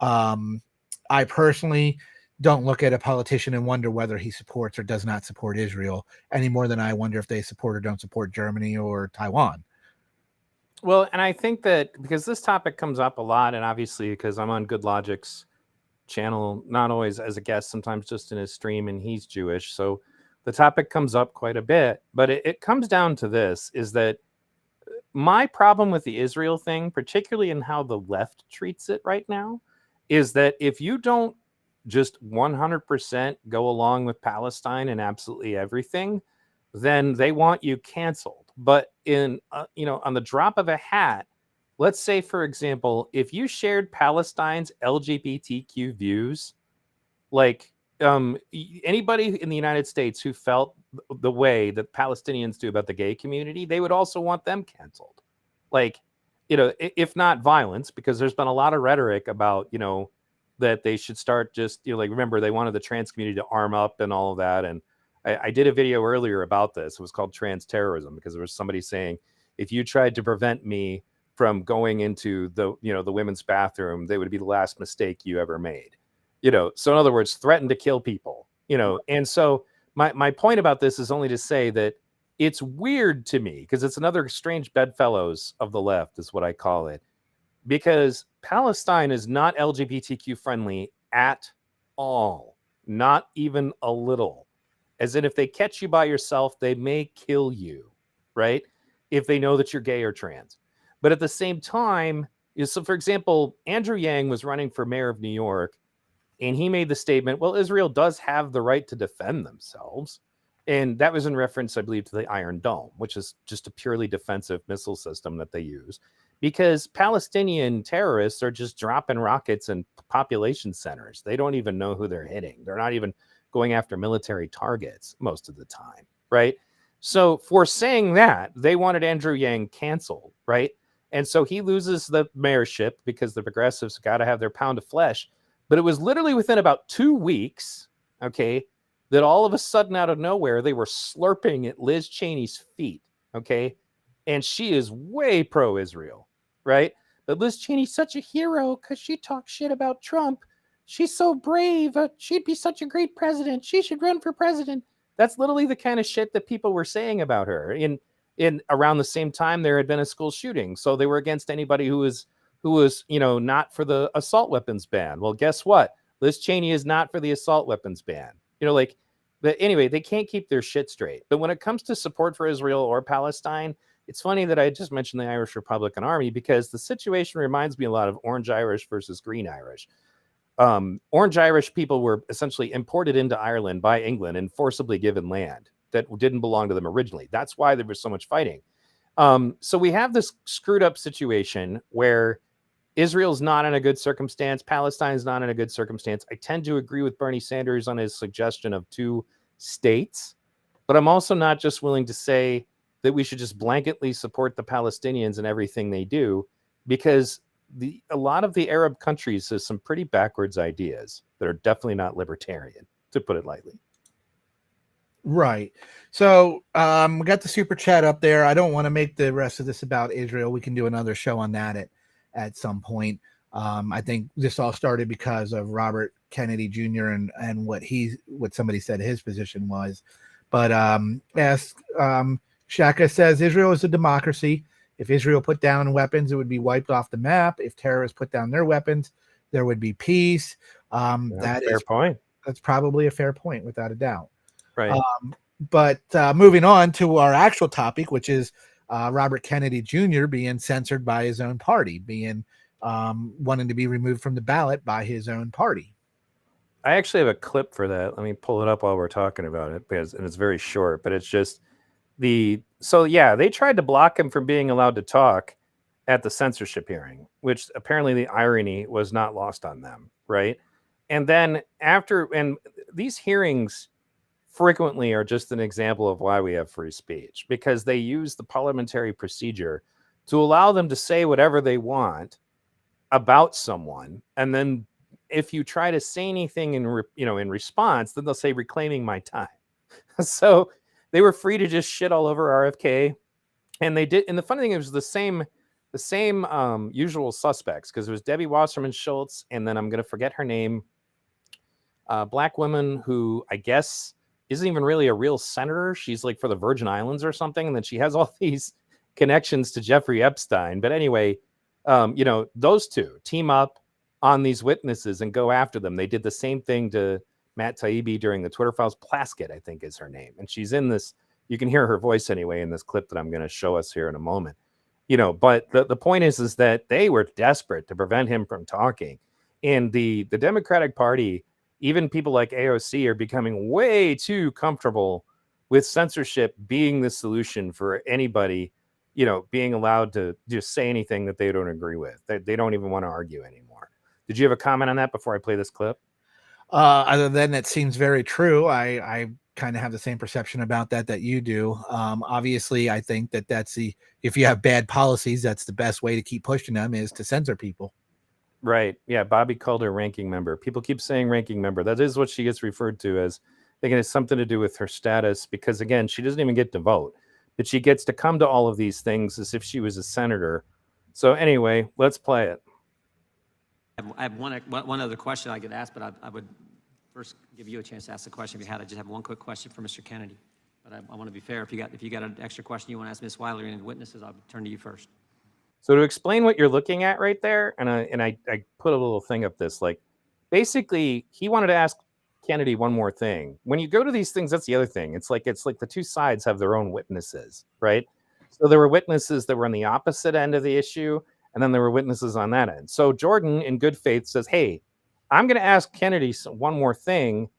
I personally don't look at a politician and wonder whether he supports or does not support Israel any more than I wonder if they support or don't support Germany or Taiwan. Well, and I think that because this topic comes up a lot, and obviously because I'm on Good Logic's channel, not always as a guest, sometimes just in his stream, and he's Jewish. So the topic comes up quite a bit, but it comes down to this, is that my problem with the Israel thing, particularly in how the left treats it right now, is that if you don't just 100% go along with Palestine and absolutely everything, then they want you canceled. But on the drop of a hat, let's say, for example, if you shared Palestine's LGBTQ views, like anybody in the United States who felt the way that Palestinians do about the gay community, they would also want them canceled. Like, if not violence, because there's been a lot of rhetoric about, that they should start just, remember, they wanted the trans community to arm up and all of that. And I did a video earlier about this. It was called Trans Terrorism, because there was somebody saying, if you tried to prevent me from going into the women's bathroom, they would be the last mistake you ever made. So in other words, threaten to kill people, and so my point about this is only to say that it's weird to me because it's another strange bedfellows of the left is what I call it, because Palestine is not LGBTQ friendly at all, not even a little. As in, if they catch you by yourself, they may kill you, right? If they know that you're gay or trans. But at the same time, so for example, Andrew Yang was running for mayor of New York, and he made the statement, well, Israel does have the right to defend themselves. And that was in reference, I believe, to the Iron Dome, which is just a purely defensive missile system that they use, because Palestinian terrorists are just dropping rockets in population centers. They don't even know who they're hitting. They're not even going after military targets most of the time, right? So for saying that, they wanted Andrew Yang canceled, right? And so he loses the mayorship because the progressives got to have their pound of flesh. But it was literally within about 2 weeks, okay, that all of a sudden out of nowhere, they were slurping at Liz Cheney's feet, okay? And she is way pro-Israel, right? But Liz Cheney's such a hero because she talks shit about Trump. She's so brave. She'd be such a great president. She should run for president. That's literally the kind of shit that people were saying about her. In around the same time, there had been a school shooting. So they were against anybody who was, not for the assault weapons ban. Well, guess what? Liz Cheney is not for the assault weapons ban. But anyway, they can't keep their shit straight. But when it comes to support for Israel or Palestine, it's funny that I just mentioned the Irish Republican Army, because the situation reminds me a lot of Orange Irish versus Green Irish. Orange Irish people were essentially imported into Ireland by England and forcibly given land that didn't belong to them originally. That's why there was so much fighting. So we have this screwed up situation where Israel's not in a good circumstance. Palestine's not in a good circumstance. I tend to agree with Bernie Sanders on his suggestion of 2 states, but I'm also not just willing to say that we should just blanketly support the Palestinians and everything they do, because a lot of the Arab countries have some pretty backwards ideas that are definitely not libertarian, to put it lightly. Right. So we got the super chat up there. I don't want to make the rest of this about Israel. We can do another show on that at some point. I think this all started because of Robert Kennedy Jr. and what somebody said his position was. But Shaka says Israel is a democracy. If Israel put down weapons, it would be wiped off the map. If terrorists put down their weapons, there would be peace. That's a fair point. That's probably a fair point, without a doubt. Right. But moving on to our actual topic, which is Robert Kennedy Jr. being censored by his own party, being wanting to be removed from the ballot by his own party. I actually have a clip for that. Let me pull it up while we're talking about it, and it's very short, but it's just they tried to block him from being allowed to talk at the censorship hearing, which apparently the irony was not lost on them, right? And then and these hearings frequently are just an example of why we have free speech, because they use the parliamentary procedure to allow them to say whatever they want about someone, and then if you try to say anything in response, then they'll say reclaiming my time. So they were free to just shit all over RFK, and they did. And the funny thing, it was the same usual suspects, because it was Debbie Wasserman Schultz, and then I'm going to forget her name, black woman who I guess isn't even really a real senator. She's like for the Virgin Islands or something, and then she has all these connections to Jeffrey Epstein. But anyway, those two team up on these witnesses and go after them. They did the same thing to Matt Taibbi during the Twitter files. Plaskett, I think, is her name. And she's in this, you can hear her voice anyway in this clip that I'm going to show us here in a moment. But the point is that they were desperate to prevent him from talking. And the Democratic Party, even people like AOC, are becoming way too comfortable with censorship being the solution for anybody, being allowed to just say anything that they don't agree with. They don't even want to argue anymore. Did you have a comment on that before I play this clip? Other than it seems very true. I kind of have the same perception about that you do. Obviously, I think that's if you have bad policies, that's the best way to keep pushing them, is to censor people. Right. Yeah. Bobby called her ranking member. People keep saying ranking member. That is what she gets referred to as. Thinking it's something to do with her status, because again, she doesn't even get to vote, but she gets to come to all of these things as if she was a senator. So anyway, let's play it. I have one other question I could ask, but I would first give you a chance to ask the question if you had. I just have one quick question for Mr. Kennedy. but I want to be fair. If you got an extra question you want to ask Ms. Wiley or any witnesses, I'll turn to you first. So to explain what you're looking at right there, and I put a little thing up this, like, basically he wanted to ask Kennedy one more thing. When you go to these things, that's the other thing. It's like the two sides have their own witnesses, right? So there were witnesses that were on the opposite end of the issue, and then there were witnesses on that end. So Jordan, in good faith, says, hey, I'm going to ask Kennedy one more thing.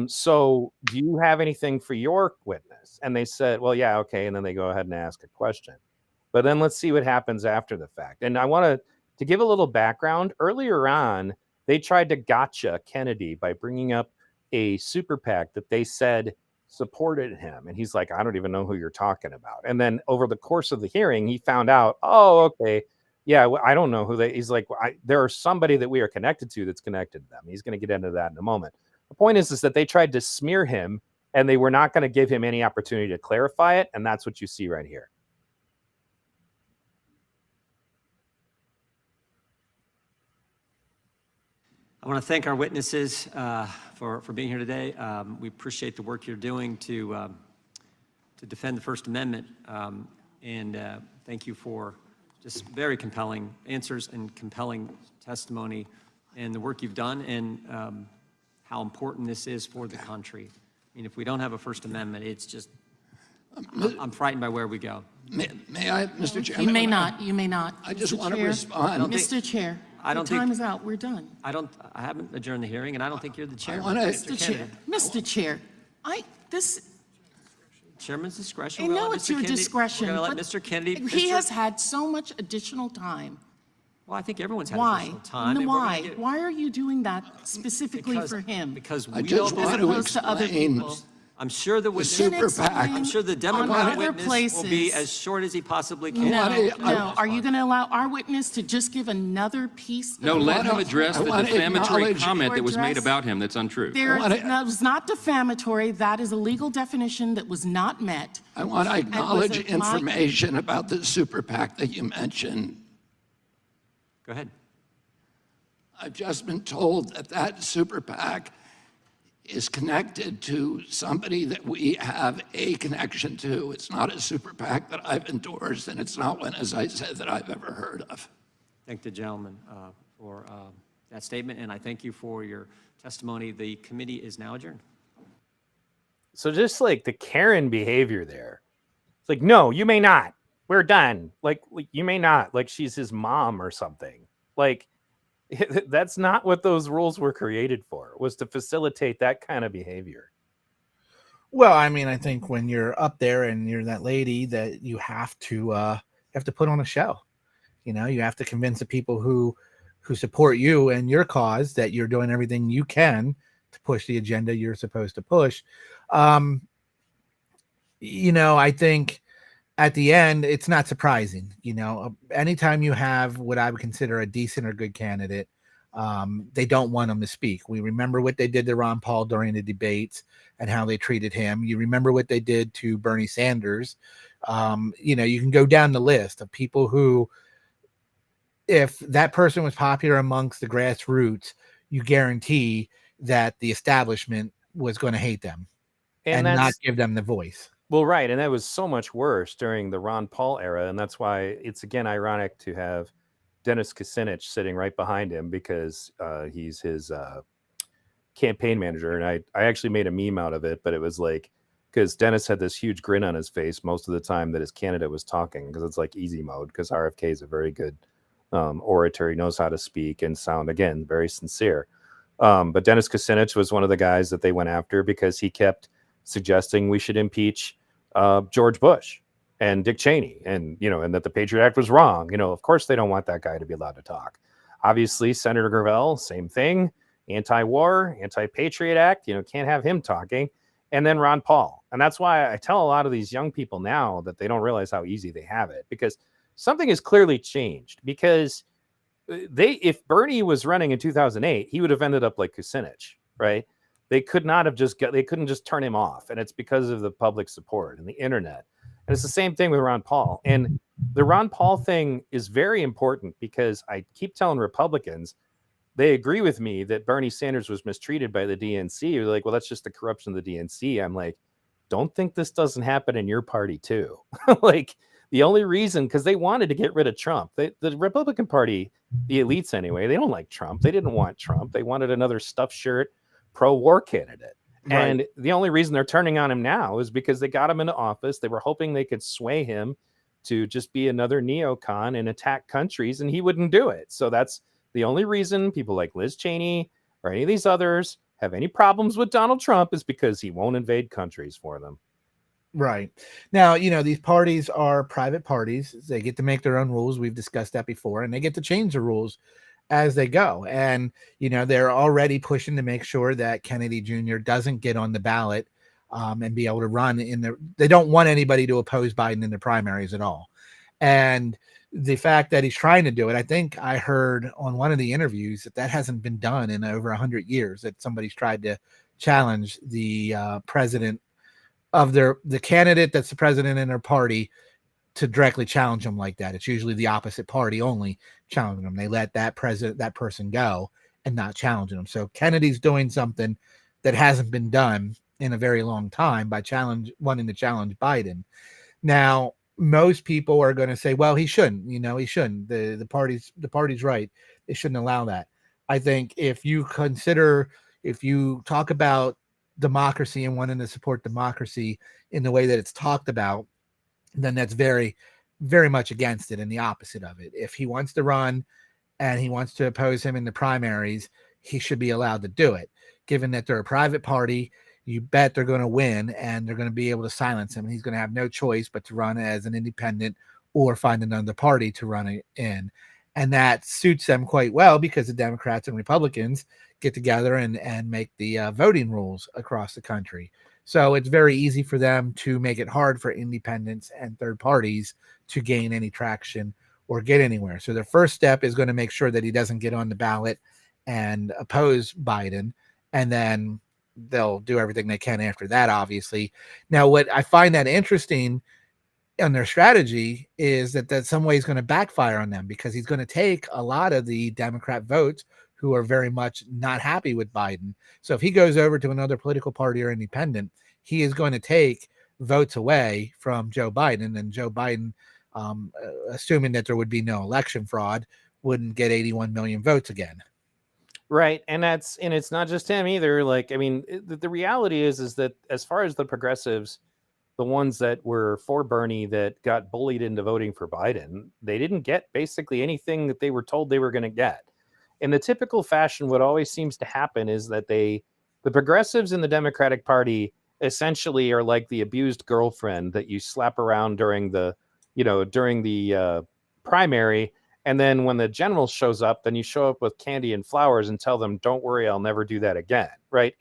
So do you have anything for your witness? And they said, well, yeah, okay. And then they go ahead and ask a question. But then let's see what happens after the fact. And I want to give a little background. Earlier on, they tried to gotcha Kennedy by bringing up a super PAC that they said supported him. And he's like, I don't even know who you're talking about. And then over the course of the hearing, he found out, oh, okay, yeah, well, I don't know who they, he's like, there are somebody that we are connected to that's connected to them. He's going to get into that in a moment. The point is that they tried to smear him and they were not going to give him any opportunity to clarify it. And that's what you see right here. I want to thank our witnesses for being here today. We appreciate the work you're doing to defend the First Amendment. Thank you for just very compelling answers and compelling testimony and the work you've done and how important this is for the country. I mean, if we don't have a First Amendment, it's just, I'm frightened by where we go. May I, Mr. Chairman? You may not. You may not. I just Mr. want to Chair. respond. Mr. Chair, the time is out. We're done. I haven't adjourned the hearing, and I don't think you're the chair. Mr. Chair, Mr. Chair, Chairman's discretion. I know it's your discretion, We're going but to let Mr. Kennedy. he has had so much additional time. Well, I think everyone's had Why? additional time. No, and we're gonna why? get- Why are you doing that specifically for him? Because I we just don't, want as to opposed to other explain people. I'm sure the witness, super PAC. I'm sure the on Democratic other witness will be places. as short as he possibly can. No. Are you going to allow our witness to just give another piece? No, let him address the defamatory comment that was made address- about him that's untrue. That was not defamatory. That is a legal definition that was not met. I want to And was acknowledge it my- information about the super PAC that you mentioned. Go ahead. I've just been told that that super PAC is connected to somebody that we have a connection to. It's not a super PAC that I've endorsed, and it's not one, as I said, that I've ever heard of. Thank the gentleman for that statement, and I thank you for your testimony. The committee is now adjourned. So just like the Karen behavior there, it's like, no, you may not. We're done. Like you may not. Like she's his mom or something. Like that's not what those rules were created for. Was to facilitate that kind of behavior. Well, I mean, I think when you're up there and you're that lady, that you have to put on a show. You know, you have to convince the people who support you and your cause that you're doing everything you can to push the agenda you're supposed to push. You know, I think at the end, it's not surprising. You know, anytime you have what I would consider a decent or good candidate, they don't want them to speak. We remember what they did to Ron Paul during the debates and how they treated him. You remember what they did to Bernie Sanders. You know, you can go down the list of people who, if that person was popular amongst the grassroots, you guarantee that the establishment was going to hate them and not give them the voice. Well, right. And that was so much worse during the Ron Paul era. And that's why it's, again, ironic to have Dennis Kucinich sitting right behind him because he's his campaign manager. And I actually made a meme out of it, but it was like, because Dennis had this huge grin on his face most of the time that his candidate was talking, because it's like easy mode, because RFK is a very good orator. He knows how to speak and sound, again, very sincere. But Dennis Kucinich was one of the guys that they went after because he kept suggesting we should impeach George Bush and Dick Cheney, and and that the Patriot Act was wrong. Of course they don't want that guy to be allowed to talk. Obviously, Senator Gravel, same thing, anti-war, anti-Patriot Act. Can't have him talking. And then Ron Paul, and that's why I tell a lot of these young people now that they don't realize how easy they have it, because something has clearly changed. Because if Bernie was running in 2008, he would have ended up like Kucinich, right? They could not have they couldn't just turn him off. And it's because of the public support and the internet. And it's the same thing with Ron Paul. And the Ron Paul thing is very important because I keep telling Republicans, they agree with me that Bernie Sanders was mistreated by the DNC. They're like, well, that's just the corruption of the DNC. I'm like, don't think this doesn't happen in your party too. Like the only reason, because they wanted to get rid of Trump. The Republican Party, the elites anyway, they don't like Trump. They didn't want Trump. They wanted another stuffed shirt pro-war candidate. Right. And the only reason they're turning on him now is because they got him into office. They were hoping they could sway him to just be another neocon and attack countries, and he wouldn't do it. So that's the only reason people like Liz Cheney or any of these others have any problems with Donald Trump, is because he won't invade countries for them. Right. Now, these parties are private parties. They get to make their own rules. We've discussed that before, and they get to change the rules as they go. And, they're already pushing to make sure that Kennedy Jr. doesn't get on the ballot and be able to run they don't want anybody to oppose Biden in the primaries at all. And the fact that he's trying to do it, I think I heard on one of the interviews that hasn't been done in over 100 years, that somebody's tried to challenge the president of the candidate that's the president in their party to directly challenge them like that. It's usually the opposite party only challenging them. They let that person go and not challenging them. So Kennedy's doing something that hasn't been done in a very long time by wanting to challenge Biden. Now, most people are going to say, well, he shouldn't, he shouldn't. The party's right. They shouldn't allow that. I think if you talk about democracy and wanting to support democracy in the way that it's talked about, then that's very, very much against it and the opposite of it. If he wants to run and he wants to oppose him in the primaries, he should be allowed to do it. Given that they're a private party, you bet they're going to win and they're going to be able to silence him. And he's going to have no choice but to run as an independent or find another party to run it in. And that suits them quite well, because the Democrats and Republicans get together and make the voting rules across the country. So it's very easy for them to make it hard for independents and third parties to gain any traction or get anywhere. So their first step is going to make sure that he doesn't get on the ballot and oppose Biden. And then they'll do everything they can after that, obviously. Now, what I find that interesting on their strategy is that some way is going to backfire on them, because he's going to take a lot of the Democrat votes who are very much not happy with Biden. So if he goes over to another political party or independent, he is going to take votes away from Joe Biden, and Joe Biden, assuming that there would be no election fraud, wouldn't get 81 million votes again. Right. And it's not just him either. Like, I mean, the reality is that as far as the progressives, the ones that were for Bernie that got bullied into voting for Biden, they didn't get basically anything that they were told they were going to get. In the typical fashion, what always seems to happen is that the progressives in the Democratic Party essentially are like the abused girlfriend that you slap around during the primary. And then when the general shows up, then you show up with candy and flowers and tell them, don't worry, I'll never do that again. Right.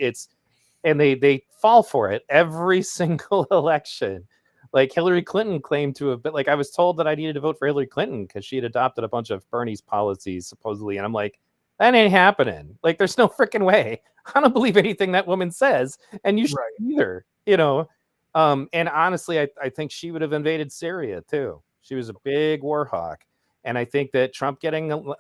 And they fall for it every single election. Like Hillary Clinton claimed to have been, like, I was told that I needed to vote for Hillary Clinton because she had adopted a bunch of Bernie's policies, supposedly. And I'm like, that ain't happening. Like, there's no freaking way. I don't believe anything that woman says. And you should either, and honestly, I think she would have invaded Syria too. She was a big war hawk. And I think that Trump getting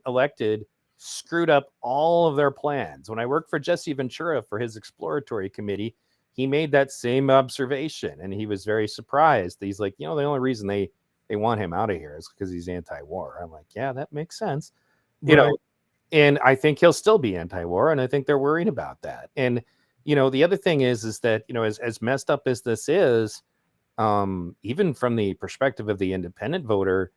elected screwed up all of their plans. When I worked for Jesse Ventura for his exploratory committee, he made that same observation, and he was very surprised. He's like, the only reason they want him out of here is because he's anti-war. I'm like, yeah, that makes sense. And I think he'll still be anti-war, and I think they're worried about that. And, the other thing is that, as messed up as this is, even from the perspective of the independent voter,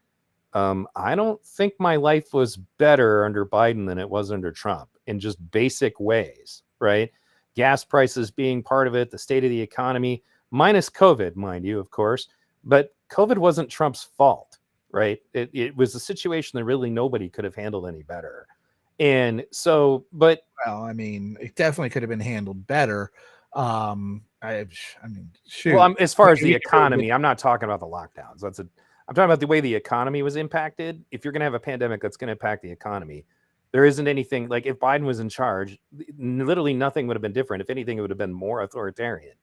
I don't think my life was better under Biden than it was under Trump in just basic ways, right? Gas prices being part of it, the state of the economy, minus COVID, mind you, of course. But COVID wasn't Trump's fault, right? It was a situation that really nobody could have handled any better. And so, but... Well, I mean, it definitely could have been handled better. I mean, shoot. Well, as far as the economy, I'm not talking about the lockdowns. I'm talking about the way the economy was impacted. If you're going to have a pandemic that's going to impact the economy, there isn't anything, like if Biden was in charge, literally nothing would have been different. If anything, it would have been more authoritarian.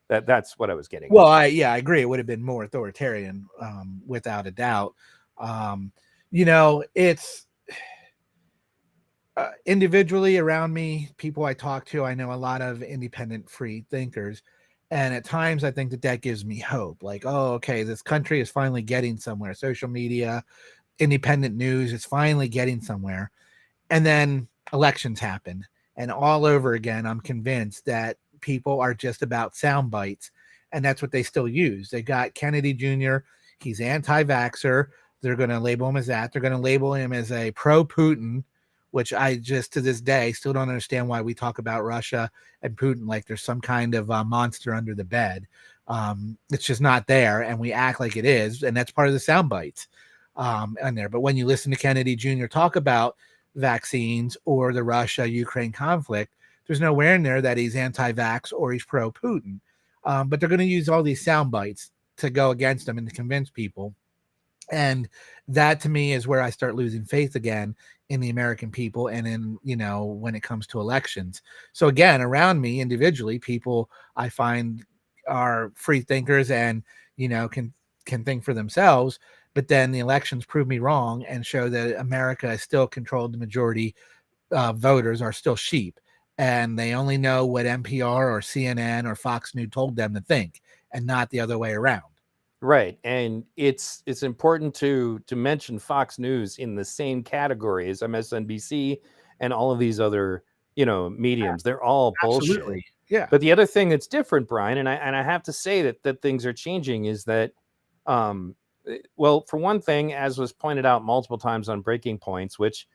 That's what I was getting. Well, I agree. It would have been more authoritarian, without a doubt. It's individually around me, people I talk to, I know a lot of independent free thinkers, And at times I think that gives me hope. Like, oh, okay, this country is finally getting somewhere. Social media, independent news, it's finally getting somewhere. And then elections happen. And all over again, I'm convinced that people are just about sound bites. And that's what they still use. They got Kennedy Jr. He's anti-vaxxer. They're going to label him as that. They're going to label him as a pro-Putin, which I just to this day still don't understand why we talk about Russia and Putin like there's some kind of monster under the bed. It's just not there, and we act like it is, and that's part of the sound bites on there. But when you listen to Kennedy Jr. talk about vaccines or the Russia-Ukraine conflict, there's nowhere in there that he's anti-vax or he's pro-Putin. But they're going to use all these sound bites to go against him and to convince people. And that to me is where I start losing faith again in the American people and in, when it comes to elections. So again, around me individually, people I find are free thinkers and, can think for themselves. But then the elections prove me wrong and show that America is still controlled. The majority voters are still sheep, and they only know what NPR or CNN or Fox News told them to think, and not the other way around. Right. And it's important to mention Fox News in the same category as MSNBC and all of these other, mediums. They're all bullshit. Absolutely. Yeah. But the other thing that's different, Brian, and I have to say that things are changing, is that, well, for one thing, as was pointed out multiple times on Breaking Points, which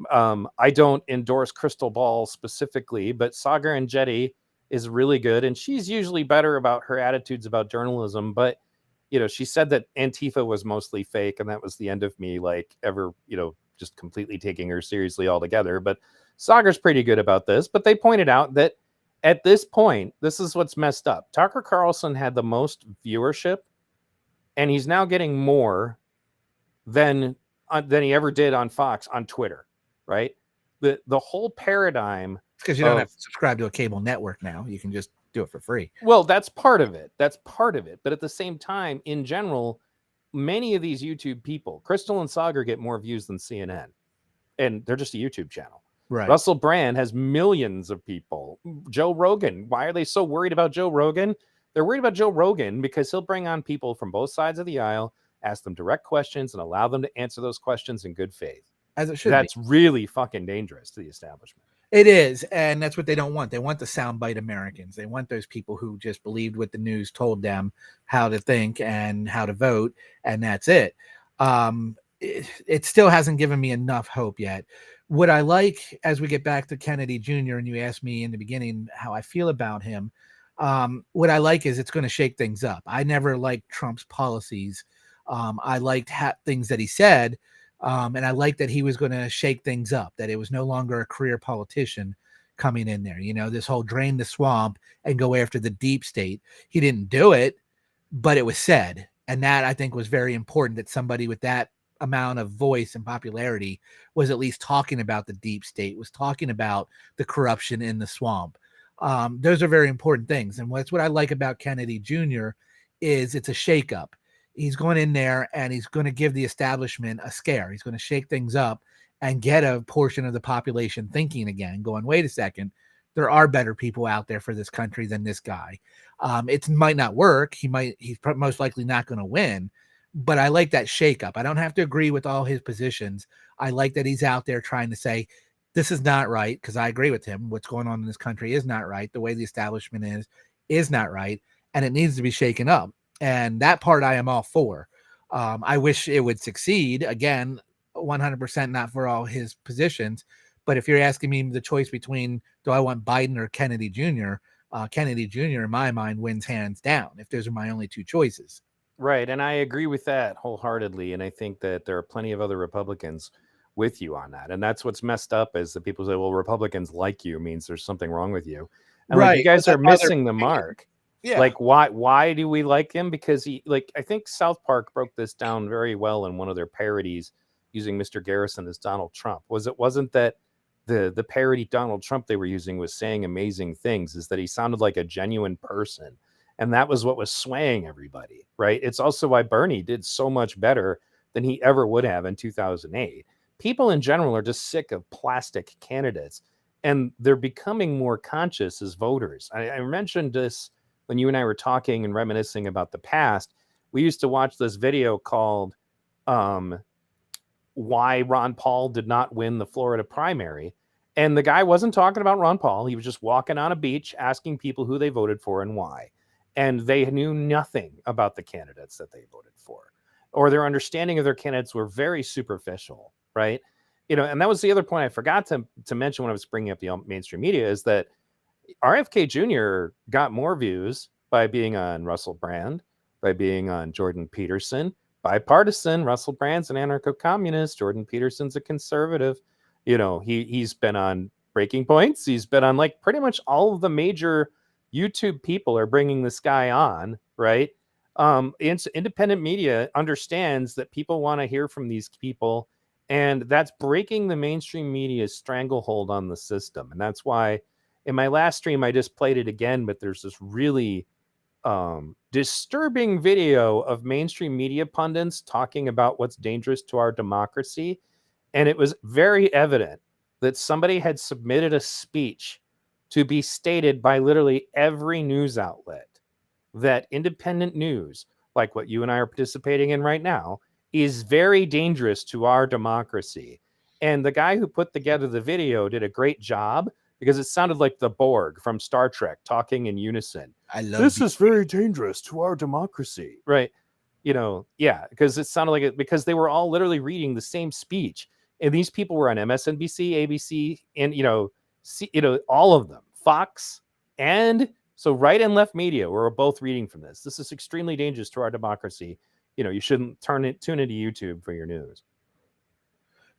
I don't endorse Crystal Ball specifically, but Sagar and Jetty is really good. And she's usually better about her attitudes about journalism. But she said that Antifa was mostly fake, and that was the end of me, ever, just completely taking her seriously altogether. But Sagar's pretty good about this. But they pointed out that at this point, this is what's messed up. Tucker Carlson had the most viewership, and he's now getting more than he ever did on Fox on Twitter, right? The whole paradigm. Because you don't have to subscribe to a cable network now. You can just do it for free. Well, that's part of it. But at the same time, in general, many of these YouTube people, Crystal and Sagar, get more views than CNN, and they're just a YouTube channel. Right. Russell Brand has millions of people. Joe Rogan. Why are they so worried about Joe Rogan? They're worried about Joe Rogan because he'll bring on people from both sides of the aisle, ask them direct questions, and allow them to answer those questions in good faith. As it should. That's really fucking dangerous to the establishment. It is, and that's what they don't want. They want the soundbite Americans. They want those people who just believed what the news told them how to think and how to vote, and that's it. It still hasn't given me enough hope yet. What I like, as we get back to Kennedy Jr., and you asked me in the beginning how I feel about him, what I like is it's going to shake things up. I never liked Trump's policies. I liked things that he said, and I liked that he was going to shake things up, that it was no longer a career politician coming in there. This whole drain the swamp and go after the deep state. He didn't do it, but it was said. And that, I think, was very important, that somebody with that amount of voice and popularity was at least talking about the deep state, was talking about the corruption in the swamp. Those are very important things. And what I like about Kennedy Jr. is it's a shakeup. He's going in there and he's going to give the establishment a scare. He's going to shake things up and get a portion of the population thinking again, going, wait a second, there are better people out there for this country than this guy. It might not work. He's most likely not going to win, but I like that shakeup. I don't have to agree with all his positions. I like that he's out there trying to say, this is not right, because I agree with him. What's going on in this country is not right. The way the establishment is not right, and it needs to be shaken up. And that part I am all for. I wish it would succeed. Again, 100% not for all his positions. But if you're asking me the choice between, do I want Biden or Kennedy Jr., Kennedy Jr. in my mind wins hands down, if those are my only two choices. Right. And I agree with that wholeheartedly. And I think that there are plenty of other Republicans with you on that. And that's what's messed up, is that people say, well, Republicans like you means there's something wrong with you. And right. You guys are missing the mark. Yeah. Why do we like him? Because I think South Park broke this down very well in one of their parodies using Mr. Garrison as Donald Trump. Wasn't that the parody Donald Trump they were using was saying amazing things, is that he sounded like a genuine person. And that was what was swaying everybody, right? It's also why Bernie did so much better than he ever would have in 2008. People in general are just sick of plastic candidates, and they're becoming more conscious as voters. I mentioned this when you and I were talking and reminiscing about the past, we used to watch this video called Why Ron Paul Did Not Win the Florida Primary. And the guy wasn't talking about Ron Paul. He was just walking on a beach asking people who they voted for and why. And they knew nothing about the candidates that they voted for, or their understanding of their candidates were very superficial, right? And that was the other point I forgot to mention when I was bringing up the mainstream media, is that RFK Jr. got more views by being on Russell Brand, by being on Jordan Peterson, bipartisan. Russell Brand's an anarcho-communist. Jordan Peterson's a conservative. He's been on Breaking Points. He's been on like pretty much all of the major YouTube people are bringing this guy on, right? Independent media understands that people want to hear from these people, and that's breaking the mainstream media's stranglehold on the system. And that's why in my last stream, I just played it again, but there's this really disturbing video of mainstream media pundits talking about what's dangerous to our democracy. And it was very evident that somebody had submitted a speech to be stated by literally every news outlet that independent news, like what you and I are participating in right now, is very dangerous to our democracy. And the guy who put together the video did a great job, because it sounded like the Borg from Star Trek talking in unison. This is very dangerous to our democracy, right? Because it sounded like it, because they were all literally reading the same speech. And these people were on MSNBC, ABC, and, all of them, Fox, and so right and left media were both reading from this. This is extremely dangerous to our democracy. You shouldn't tune into YouTube for your news.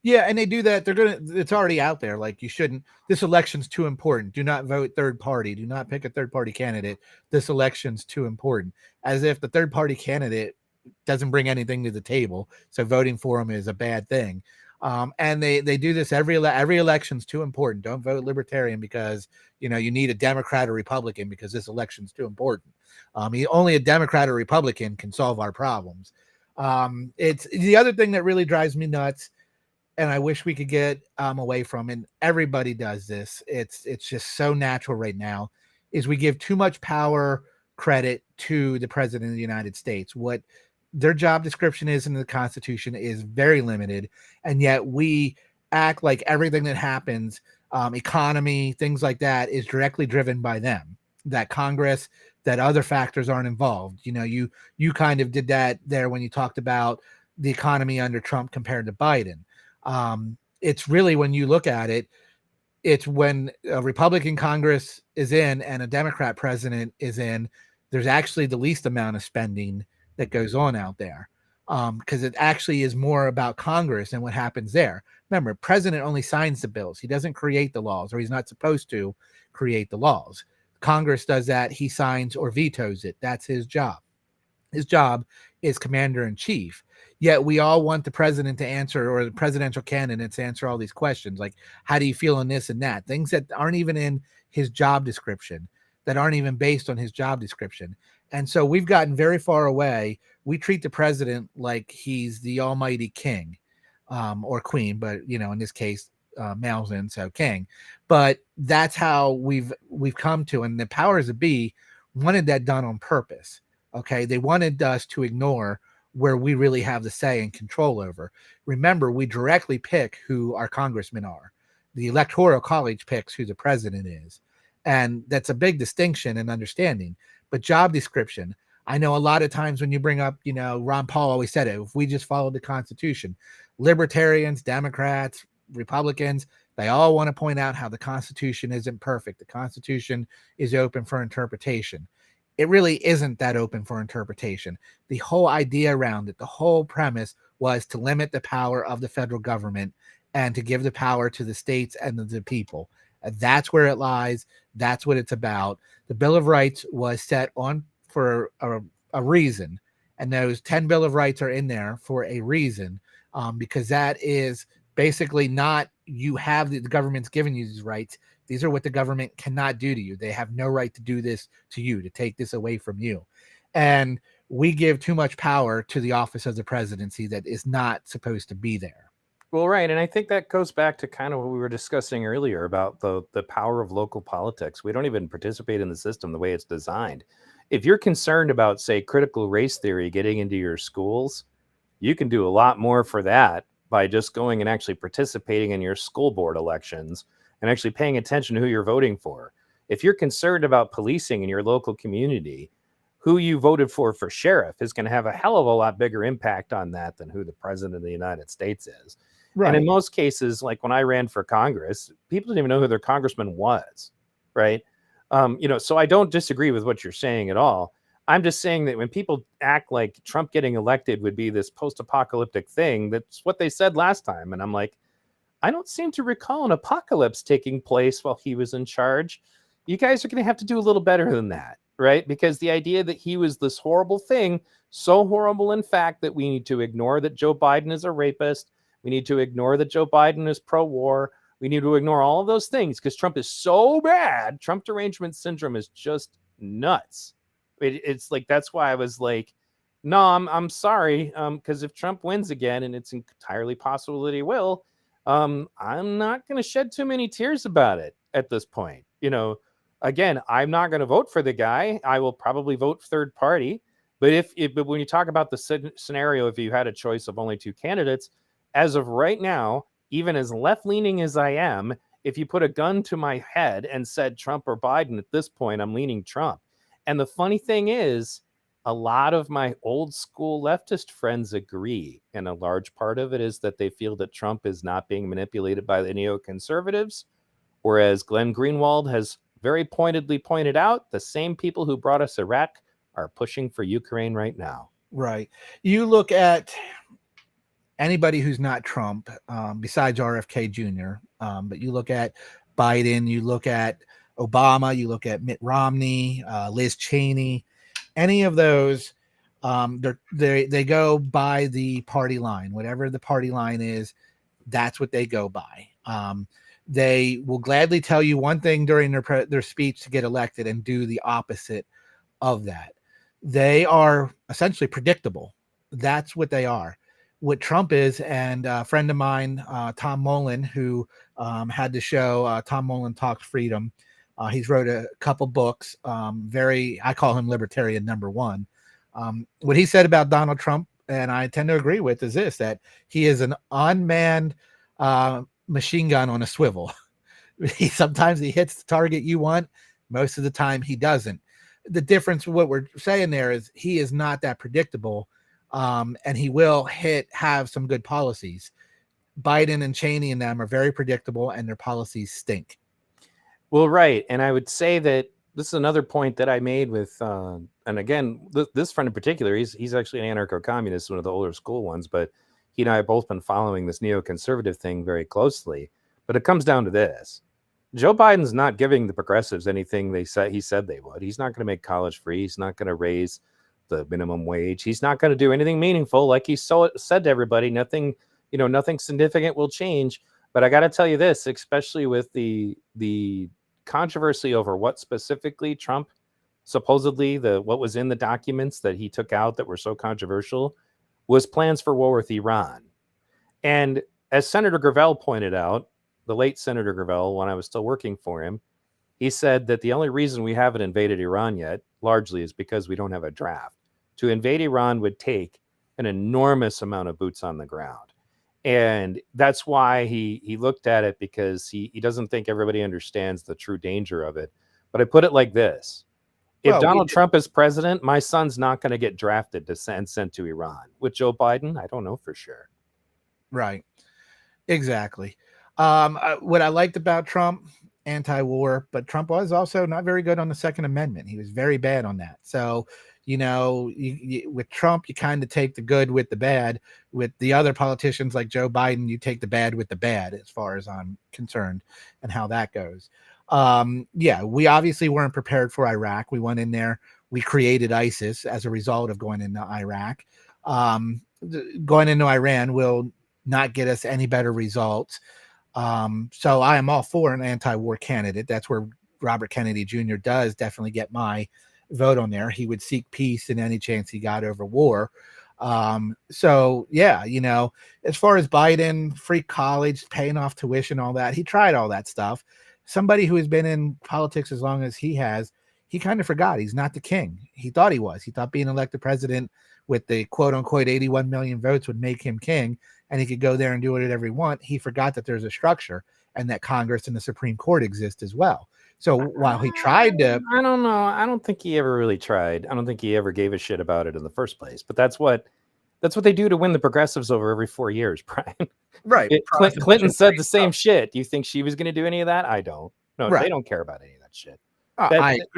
Yeah, and they do that. It's already out there. Like, you shouldn't, this election's too important. Do not vote third party. Do not pick a third party candidate. This election's too important. As if the third party candidate doesn't bring anything to the table. So voting for them is a bad thing. And they do this every election's too important. Don't vote Libertarian because, you need a Democrat or Republican because this election's too important. Only a Democrat or Republican can solve our problems. It's the other thing that really drives me nuts, and I wish we could get away from, and everybody does this. It's just so natural right now, is we give too much power credit to the president of the United States. What their job description is in the Constitution is very limited, and yet we act like everything that happens, economy, things like that, is directly driven by them. That Congress, that other factors aren't involved. You kind of did that there when you talked about the economy under Trump compared to Biden. It's really, when you look at it, it's when a Republican Congress is in and a Democrat president is in, there's actually the least amount of spending that goes on out there, because it actually is more about Congress and what happens there. Remember, president only signs the bills. He doesn't create the laws, or he's not supposed to create the laws. Congress does that. He signs or vetoes it. That's his job. His job is commander in chief. Yet we all want the president to answer, or the presidential candidates to answer all these questions. Like, how do you feel on this and that? Things that aren't even in his job description, that aren't even based on his job description. And so we've gotten very far away. We treat the president like he's the almighty king, or queen, but, in this case, males in, so king. But that's how we've come to, and the powers that be wanted that done on purpose. Okay, they wanted us to ignore where we really have the say and control over. Remember, we directly pick who our congressmen are. The Electoral College picks who the president is. And that's a big distinction and understanding. But job description, I know a lot of times when you bring up, Ron Paul always said it, if we just followed the Constitution, Libertarians, Democrats, Republicans, they all want to point out how the Constitution isn't perfect. The Constitution is open for interpretation. It really isn't that open for interpretation. The whole idea around it, the whole premise, was to limit the power of the federal government and to give the power to the states and the people. And that's where it lies. That's what it's about. The Bill of Rights was set on for a reason. And those 10 Bill of Rights are in there for a reason, because that is basically not, you have the government's giving you these rights. These are what the government cannot do to you. They have no right to do this to you, to take this away from you. And we give too much power to the office of the presidency that is not supposed to be there. Well, right. And I think that goes back to kind of what we were discussing earlier about the power of local politics. We don't even participate in the system the way it's designed. if you're concerned about, say, critical race theory getting into your schools, you can do a lot more for that by just going and actually participating in your school board elections and actually paying attention to who you're voting for. If you're concerned about policing in your local community, who you voted for sheriff is going to have a hell of a lot bigger impact on that than who the president of the United States is. Right. And in most cases, like when I ran for Congress, people didn't even know who their congressman was, right? So I don't disagree with what you're saying at all. I'm just saying that when people act like Trump getting elected would be this post-apocalyptic thing, that's what they said last time. And I'm like, I don't seem to recall an apocalypse taking place while he was in charge. You guys are going to have to do a little better than that, right? Because the idea that he was this horrible thing, so horrible in fact that we need to ignore that Joe Biden is a rapist. We need to ignore that Joe Biden is pro-war. We need to ignore all of those things because Trump is so bad. Trump derangement syndrome is just nuts. It's like, that's why I was like, no, I'm sorry. Because if Trump wins again, and it's entirely possible that he will, I'm not going to shed too many tears about it at this point. Again, I'm not going to vote for the guy. I will probably vote third party. But but when you talk about the scenario, if you had a choice of only two candidates, as of right now, even as left-leaning as I am, if you put a gun to my head and said Trump or Biden at this point, I'm leaning Trump. And the funny thing is, a lot of my old school leftist friends agree. And a large part of it is that they feel that Trump is not being manipulated by the neoconservatives. Whereas Glenn Greenwald has very pointedly pointed out, the same people who brought us Iraq are pushing for Ukraine right now. Right. You look at anybody who's not Trump, besides RFK Jr., but you look at Biden, you look at Obama, you look at Mitt Romney, Liz Cheney, any of those, they go by the party line. Whatever the party line is, that's what they go by. They will gladly tell you one thing during their speech to get elected and do the opposite of that. They are essentially predictable. That's what they are. What Trump is, and a friend of mine, Tom Mullen, who had the show Tom Mullen Talks Freedom. He's wrote a couple books. I call him Libertarian #1. What he said about Donald Trump, and I tend to agree with, is this: that he is an unmanned machine gun on a swivel. Sometimes he hits the target you want. Most of the time he doesn't. The difference with what we're saying there is he is not that predictable, and he will have some good policies. Biden and Cheney and them are very predictable, and their policies stink. Well, right. And I would say that this is another point that I made with, and again, this friend in particular, he's actually an anarcho-communist, one of the older school ones, but he and I have both been following this neoconservative thing very closely. But it comes down to this. Joe Biden's not giving the progressives anything he said they would. He's not going to make college free. He's not going to raise the minimum wage. He's not going to do anything meaningful. Like he said to everybody, nothing significant will change. But I got to tell you this, especially with the controversy over what specifically Trump supposedly what was in the documents that he took out that were so controversial was plans for war with Iran. And as Senator Gravel pointed out, the late Senator Gravel, when I was still working for him, he said that the only reason we haven't invaded Iran yet largely is because we don't have a draft. To invade Iran would take an enormous amount of boots on the ground. And that's why he looked at it, because he doesn't think everybody understands the true danger of it. But I put it like this. If Donald Trump is president, my son's not going to get drafted and sent to Iran. With Joe Biden, I don't know for sure. Right. Exactly. What I liked about Trump, anti-war, but Trump was also not very good on the Second Amendment. He was very bad on that. So, with Trump, you kind of take the good with the bad. With the other politicians like Joe Biden, you take the bad with the bad, as far as I'm concerned, and how that goes. We obviously weren't prepared for Iraq. We went in there. We created ISIS as a result of going into Iraq. Going into Iran will not get us any better results. So I am all for an anti-war candidate. That's where Robert Kennedy Jr. does definitely get my vote on there. He would seek peace in any chance he got over war. As far as Biden, free college, paying off tuition, all that, he tried all that stuff. Somebody who has been in politics as long as he has, he kind of forgot he's not the king. He thought he was. He thought being elected president with the quote unquote 81 million votes would make him king, and he could go there and do whatever he want. He forgot that there's a structure and that Congress and the Supreme Court exist as well. So while he tried to, I don't know. I don't think he ever really tried. I don't think he ever gave a shit about it in the first place. But that's what they do to win the progressives over every 4 years, Brian. Right. Clinton said the same shit. Do you think she was going to do any of that? I don't. No, Right. They don't care about any of that shit.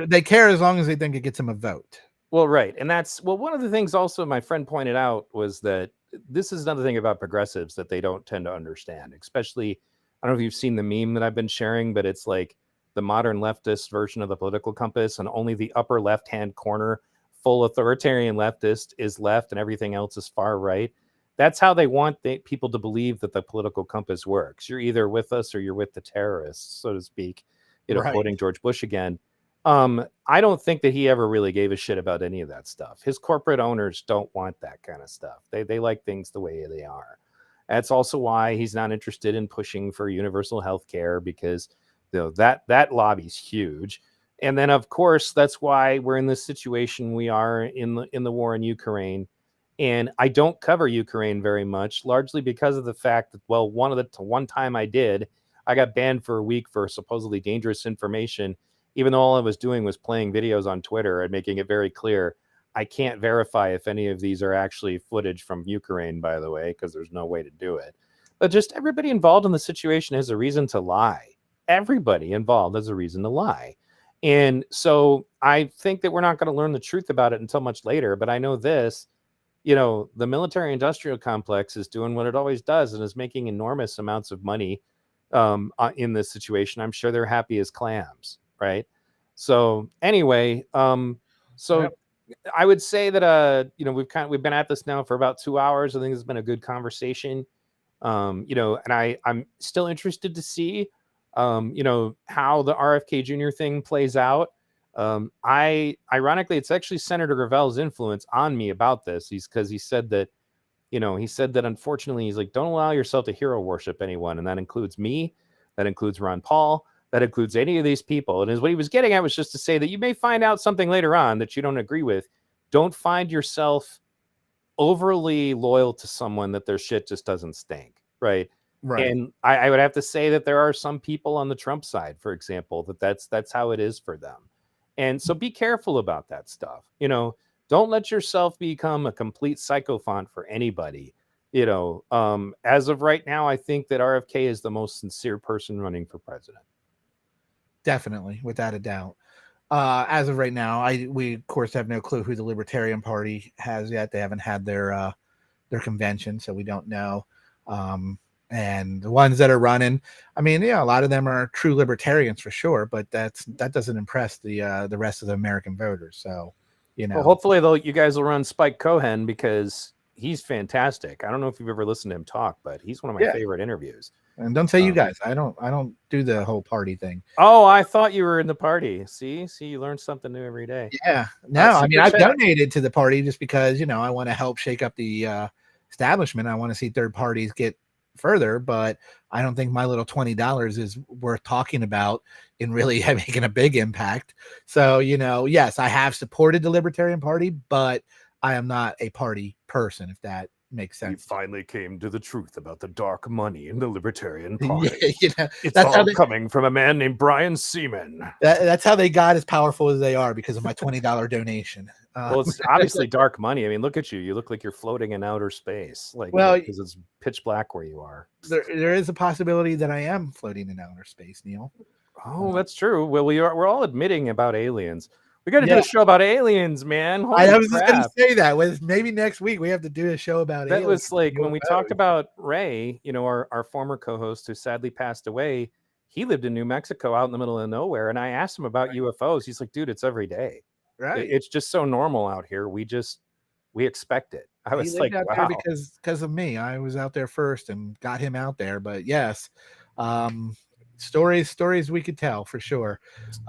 They care as long as they think it gets them a vote. Well, right. And one of the things also my friend pointed out was that this is another thing about progressives that they don't tend to understand, especially, I don't know if you've seen the meme that I've been sharing, but it's like the modern leftist version of the political compass, and only the upper left-hand corner, full authoritarian leftist, is left and everything else is far right. That's how they want people to believe that the political compass works. You're either with us or you're with the terrorists, so to speak, Right. quoting George Bush again. I don't think that he ever really gave a shit about any of that stuff. His corporate owners don't want that kind of stuff. They like things the way they are. That's also why he's not interested in pushing for universal health care, because that lobby's huge. And then, of course, that's why we're in this situation we are in the war in Ukraine. And I don't cover Ukraine very much, largely because of the fact that, well, one time I did, I got banned for a week for supposedly dangerous information, even though all I was doing was playing videos on Twitter and making it very clear I can't verify if any of these are actually footage from Ukraine, by the way, because there's no way to do it. But just everybody involved in the situation has a reason to lie. Everybody involved has a reason to lie. And so I think that we're not going to learn the truth about it until much later. But I know this, the military industrial complex is doing what it always does and is making enormous amounts of money in this situation. I'm sure they're happy as clams, right? So anyway, Yep. I would say that we've been at this now for about 2 hours. I think it's been a good conversation. And I'm still interested to see how the RFK Jr. thing plays out. Ironically, it's actually Senator Gravel's influence on me about this. He said that unfortunately, he's like, don't allow yourself to hero worship anyone. And that includes me. That includes Ron Paul. That includes any of these people. And what he was getting at was just to say that you may find out something later on that you don't agree with. Don't find yourself overly loyal to someone that their shit just doesn't stink. Right. Right. And I would have to say that there are some people on the Trump side, for example, that's how it is for them. And so be careful about that stuff. Don't let yourself become a complete sycophant for anybody. As of right now, I think that RFK is the most sincere person running for president. Definitely, without a doubt. As of right now, we of course have no clue who the Libertarian Party has yet. They haven't had their convention, so we don't know. And the ones that are running, I mean, a lot of them are true libertarians for sure, but that doesn't impress the rest of the American voters. So, Well, hopefully you guys will run Spike Cohen, because he's fantastic. I don't know if you've ever listened to him talk, but he's one of my favorite interviews. And don't say you guys. I don't do the whole party thing. Oh, I thought you were in the party. See, you learn something new every day. Yeah. No, I mean, I've donated to the party just because, I want to help shake up the establishment. I want to see third parties get further, but I don't think my little $20 is worth talking about in really making a big impact. So, yes, I have supported the Libertarian Party, but I am not a party person, if that makes sense. You finally came to the truth about the dark money in the Libertarian Party. It's that's all coming from a man named Brian Seaman. That's how they got as powerful as they are, because of my $20 donation. Well, it's obviously dark money. I mean, look at you. You look like you're floating in outer space. Because it's pitch black where you are. There is a possibility that I am floating in outer space, Neil. Oh, that's true. Well, we're all admitting about aliens. We got to do a show about aliens, man. I was just going to say that. Maybe next week we have to do a show about aliens. That was like when we talked about Ray, our former co-host who sadly passed away. He lived in New Mexico out in the middle of nowhere. And I asked him about UFOs. He's like, dude, it's every day. Right. It's just so normal out here. We expect it. I was like, wow. Because of me. I was out there first and got him out there. But yes, stories we could tell for sure.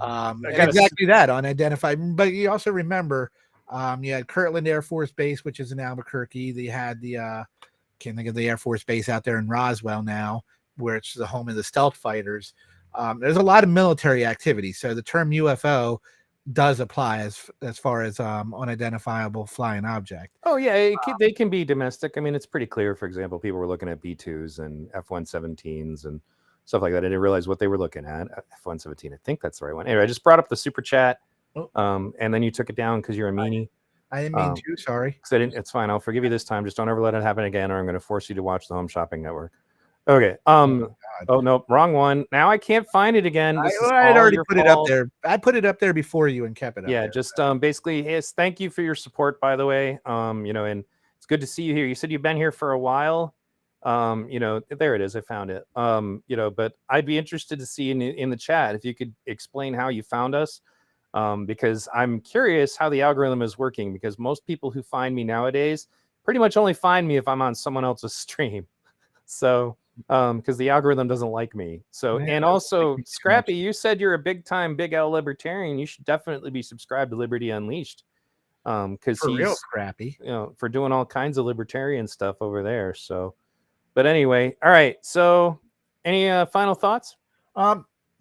Exactly that, unidentified. But you also remember, you had Kirtland Air Force Base, which is in Albuquerque. They had can't think of the Air Force Base out there in Roswell now, where it's the home of the stealth fighters. There's a lot of military activity. So the term UFO does apply as far as unidentifiable flying object. Oh yeah, they can be domestic. I mean, it's pretty clear. For example, people were looking at B2s and F-117s and stuff like that. I didn't realize what they were looking at. F-117, I think that's the right one. Anyway, I just brought up the super chat, and then you took it down because you're a meanie. I didn't mean to. Sorry. Because I didn't. It's fine. I'll forgive you this time. Just don't ever let it happen again, or I'm going to force you to watch the Home Shopping Network. Okay. Oh no, wrong one. Now I can't find it again. I had already put it up there. I put it up there before you and kept it up. Yeah, there. just basically, yes. Thank you for your support, by the way. And it's good to see you here. You said you've been here for a while. There it is. I found it. But I'd be interested to see in the chat if you could explain how you found us. Because I'm curious how the algorithm is working, because most people who find me nowadays pretty much only find me if I'm on someone else's stream. So, because the algorithm doesn't like me. So, and also, Scrappy, you said you're a big time Big L libertarian. You should definitely be subscribed to Liberty Unleashed. Because he's real Scrappy, for doing all kinds of libertarian stuff over there. So, but anyway, all right. So, any final thoughts?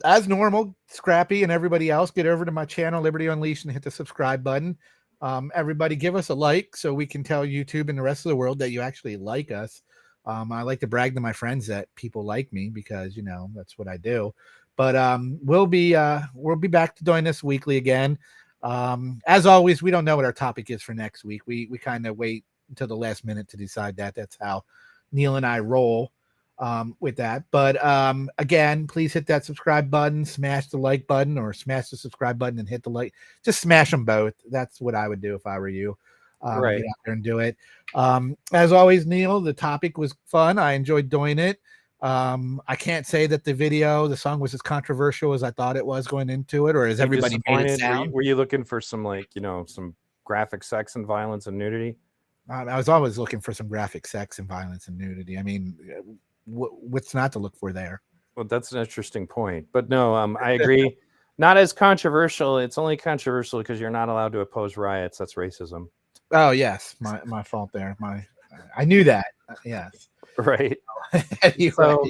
As normal, Scrappy and everybody else, get over to my channel, Liberty Unleashed, and hit the subscribe button. Everybody give us a like so we can tell YouTube and the rest of the world that you actually like us. I like to brag to my friends that people like me because, that's what I do. But we'll be back to doing this weekly again. As always, we don't know what our topic is for next week. We kind of wait until the last minute to decide that. That's how Neil and I roll with that. But again, please hit that subscribe button, smash the like button, or smash the subscribe button and hit the like. Just smash them both. That's what I would do if I were you. Right. Get out there and do it. As always, Neil, the topic was fun. I enjoyed doing it. I can't say that the song was as controversial as I thought it was going into it, or as everybody made it sound. Were you looking for some some graphic sex and violence and nudity? I was always looking for some graphic sex and violence and nudity. I mean, what's not to look for there? Well, that's an interesting point. But no, I agree. Not as controversial. It's only controversial because you're not allowed to oppose riots. That's racism. Oh yes, my fault there. I knew that. Yes. Right. Anyway. So,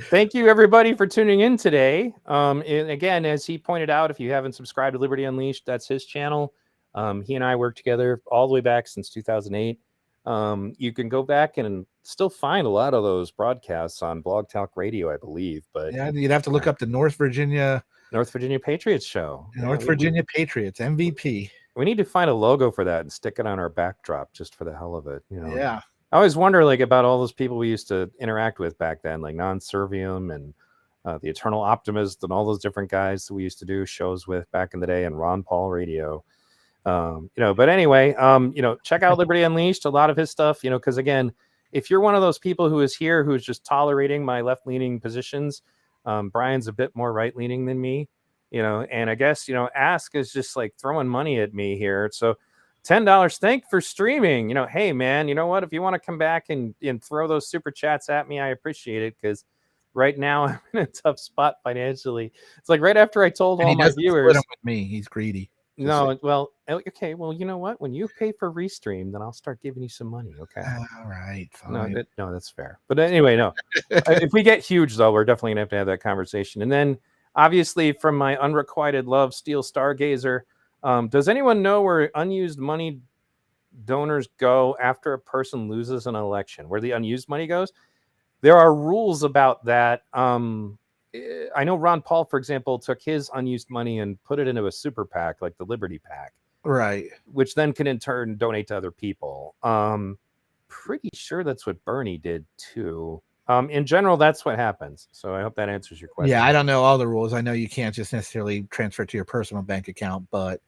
thank you everybody for tuning in today. And again, as he pointed out, if you haven't subscribed to Liberty Unleashed, that's his channel. He and I worked together all the way back since 2008. You can go back and still find a lot of those broadcasts on Blog Talk Radio, I believe. But yeah, you'd have to look up the North Virginia Patriots show. North Virginia Patriots MVP. We need to find a logo for that and stick it on our backdrop just for the hell of it. Yeah. I always wonder about all those people we used to interact with back then, like Non Servium and the Eternal Optimist and all those different guys that we used to do shows with back in the day, and Ron Paul Radio. But anyway, check out Liberty Unleashed, a lot of his stuff, because again, if you're one of those people who is here who's just tolerating my left-leaning positions, Brian's a bit more right-leaning than me, and I guess, Ask is just like throwing money at me here. So $10, thank for streaming. Hey man, you know what? If you want to come back and throw those super chats at me, I appreciate it, because right now I'm in a tough spot financially. It's like right after I told all my viewers, with me, he's greedy. No, well, okay. Well, you know what? When you pay for Restream, then I'll start giving you some money. Okay. All right. Fine. No, that's fair. But anyway, no. If we get huge, though, we're definitely gonna have that conversation. And then, obviously, from my unrequited love, Steel Stargazer, does anyone know where unused money donors go after a person loses an election? Where the unused money goes? There are rules about that. I know Ron Paul, for example, took his unused money and put it into a super PAC, like the Liberty PAC, right? Which then can in turn donate to other people. Pretty sure that's what Bernie did too. In general, that's what happens. So I hope that answers your question. Yeah, I don't know all the rules. I know you can't just necessarily transfer to your personal bank account, but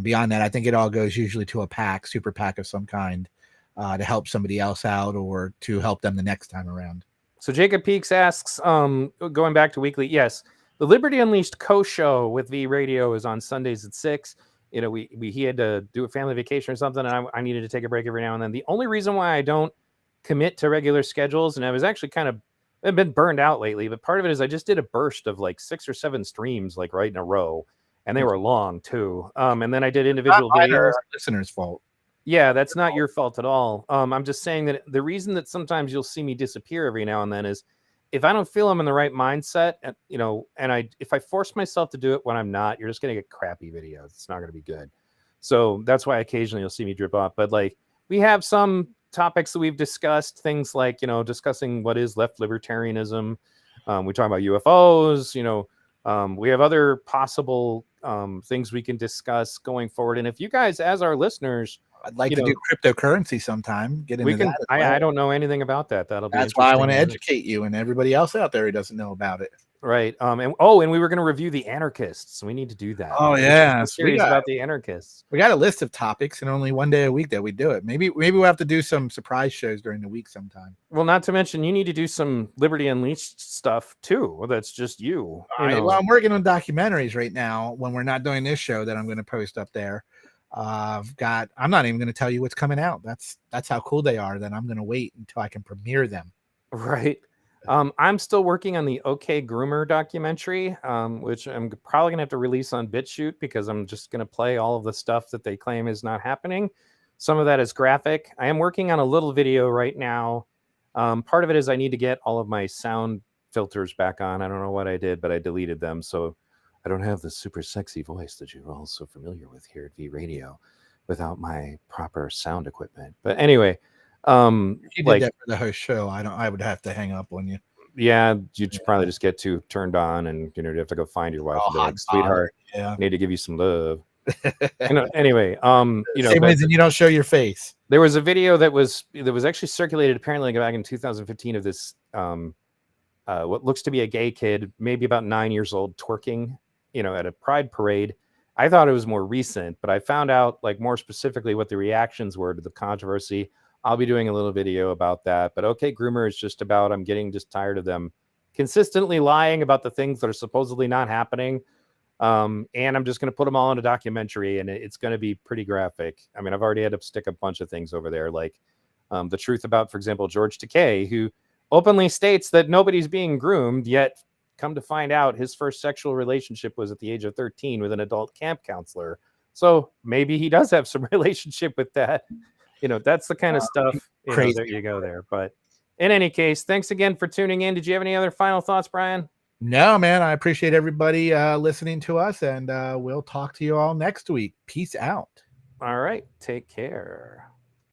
beyond that, I think it all goes usually to a PAC, super PAC of some kind, to help somebody else out or to help them the next time around. So Jacob Peaks asks, going back to weekly, yes, the Liberty Unleashed co-show with V Radio is on Sundays at 6. He had to do a family vacation or something, and I needed to take a break every now and then. The only reason why I don't commit to regular schedules, and I was actually I've been burned out lately, but part of it is I just did a burst of like 6 or 7 streams, like right in a row, and they were long too. And then I did individual videos. Listeners' fault. Yeah, that's not your fault at all. I'm just saying that the reason that sometimes you'll see me disappear every now and then is if I don't feel I'm in the right mindset, and if I force myself to do it when I'm not, you're just gonna get crappy videos. It's not gonna be good. So that's why occasionally you'll see me drip off. But like, we have some topics that we've discussed, things like, discussing what is left libertarianism. We talk about UFOs, we have other possible things we can discuss going forward. And if you guys, as our listeners, I'd like to do cryptocurrency sometime. Get into that as well. I don't know anything about that. That's why I want to educate you and everybody else out there who doesn't know about it. Right. And we were going to review the anarchists. We need to do that. Oh yeah, serious about the anarchists. We got a list of topics and only one day a week that we do it. Maybe we'll have to do some surprise shows during the week sometime. Well, not to mention you need to do some Liberty Unleashed stuff too. That's just you. Well, I'm working on documentaries right now when we're not doing this show that I'm going to post up there. I'm not even going to tell you what's coming out. That's how cool they are. Then I'm going to wait until I can premiere them. Right. I'm still working on the OK Groomer documentary, which I'm probably gonna have to release on BitChute because I'm just gonna play all of the stuff that they claim is not happening. Some of that is graphic. I am working on a little video right now. Part of it is I need to get all of my sound filters back on. I don't know what I did, but I deleted them. So I don't have the super sexy voice that you're all so familiar with here at V Radio without my proper sound equipment. But anyway, you did that for the host show. I would have to hang up on you. Yeah, you'd probably just get too turned on, and you have to go find your wife and be like, sweetheart, I need to give you some love. Anyway, same reason you don't show your face. There was a video that was actually circulated apparently back in 2015 of this what looks to be a gay kid, maybe about 9 years old, twerking, at a pride parade. I thought it was more recent, but I found out like more specifically what the reactions were to the controversy. I'll be doing a little video about that. But OK Groomer is just about, I'm getting just tired of them consistently lying about the things that are supposedly not happening. And I'm just going to put them all in a documentary, and it's going to be pretty graphic. I mean, I've already had to stick a bunch of things over there, like the truth about, for example, George Takei, who openly states that nobody's being groomed, yet come to find out his first sexual relationship was at the age of 13 with an adult camp counselor. So maybe he does have some relationship with that. That's the kind of stuff, there you go there. But in any case, thanks again for tuning in. Did you have any other final thoughts, Brian? No, man. I appreciate everybody listening to us, and we'll talk to you all next week. Peace out. All right. Take care.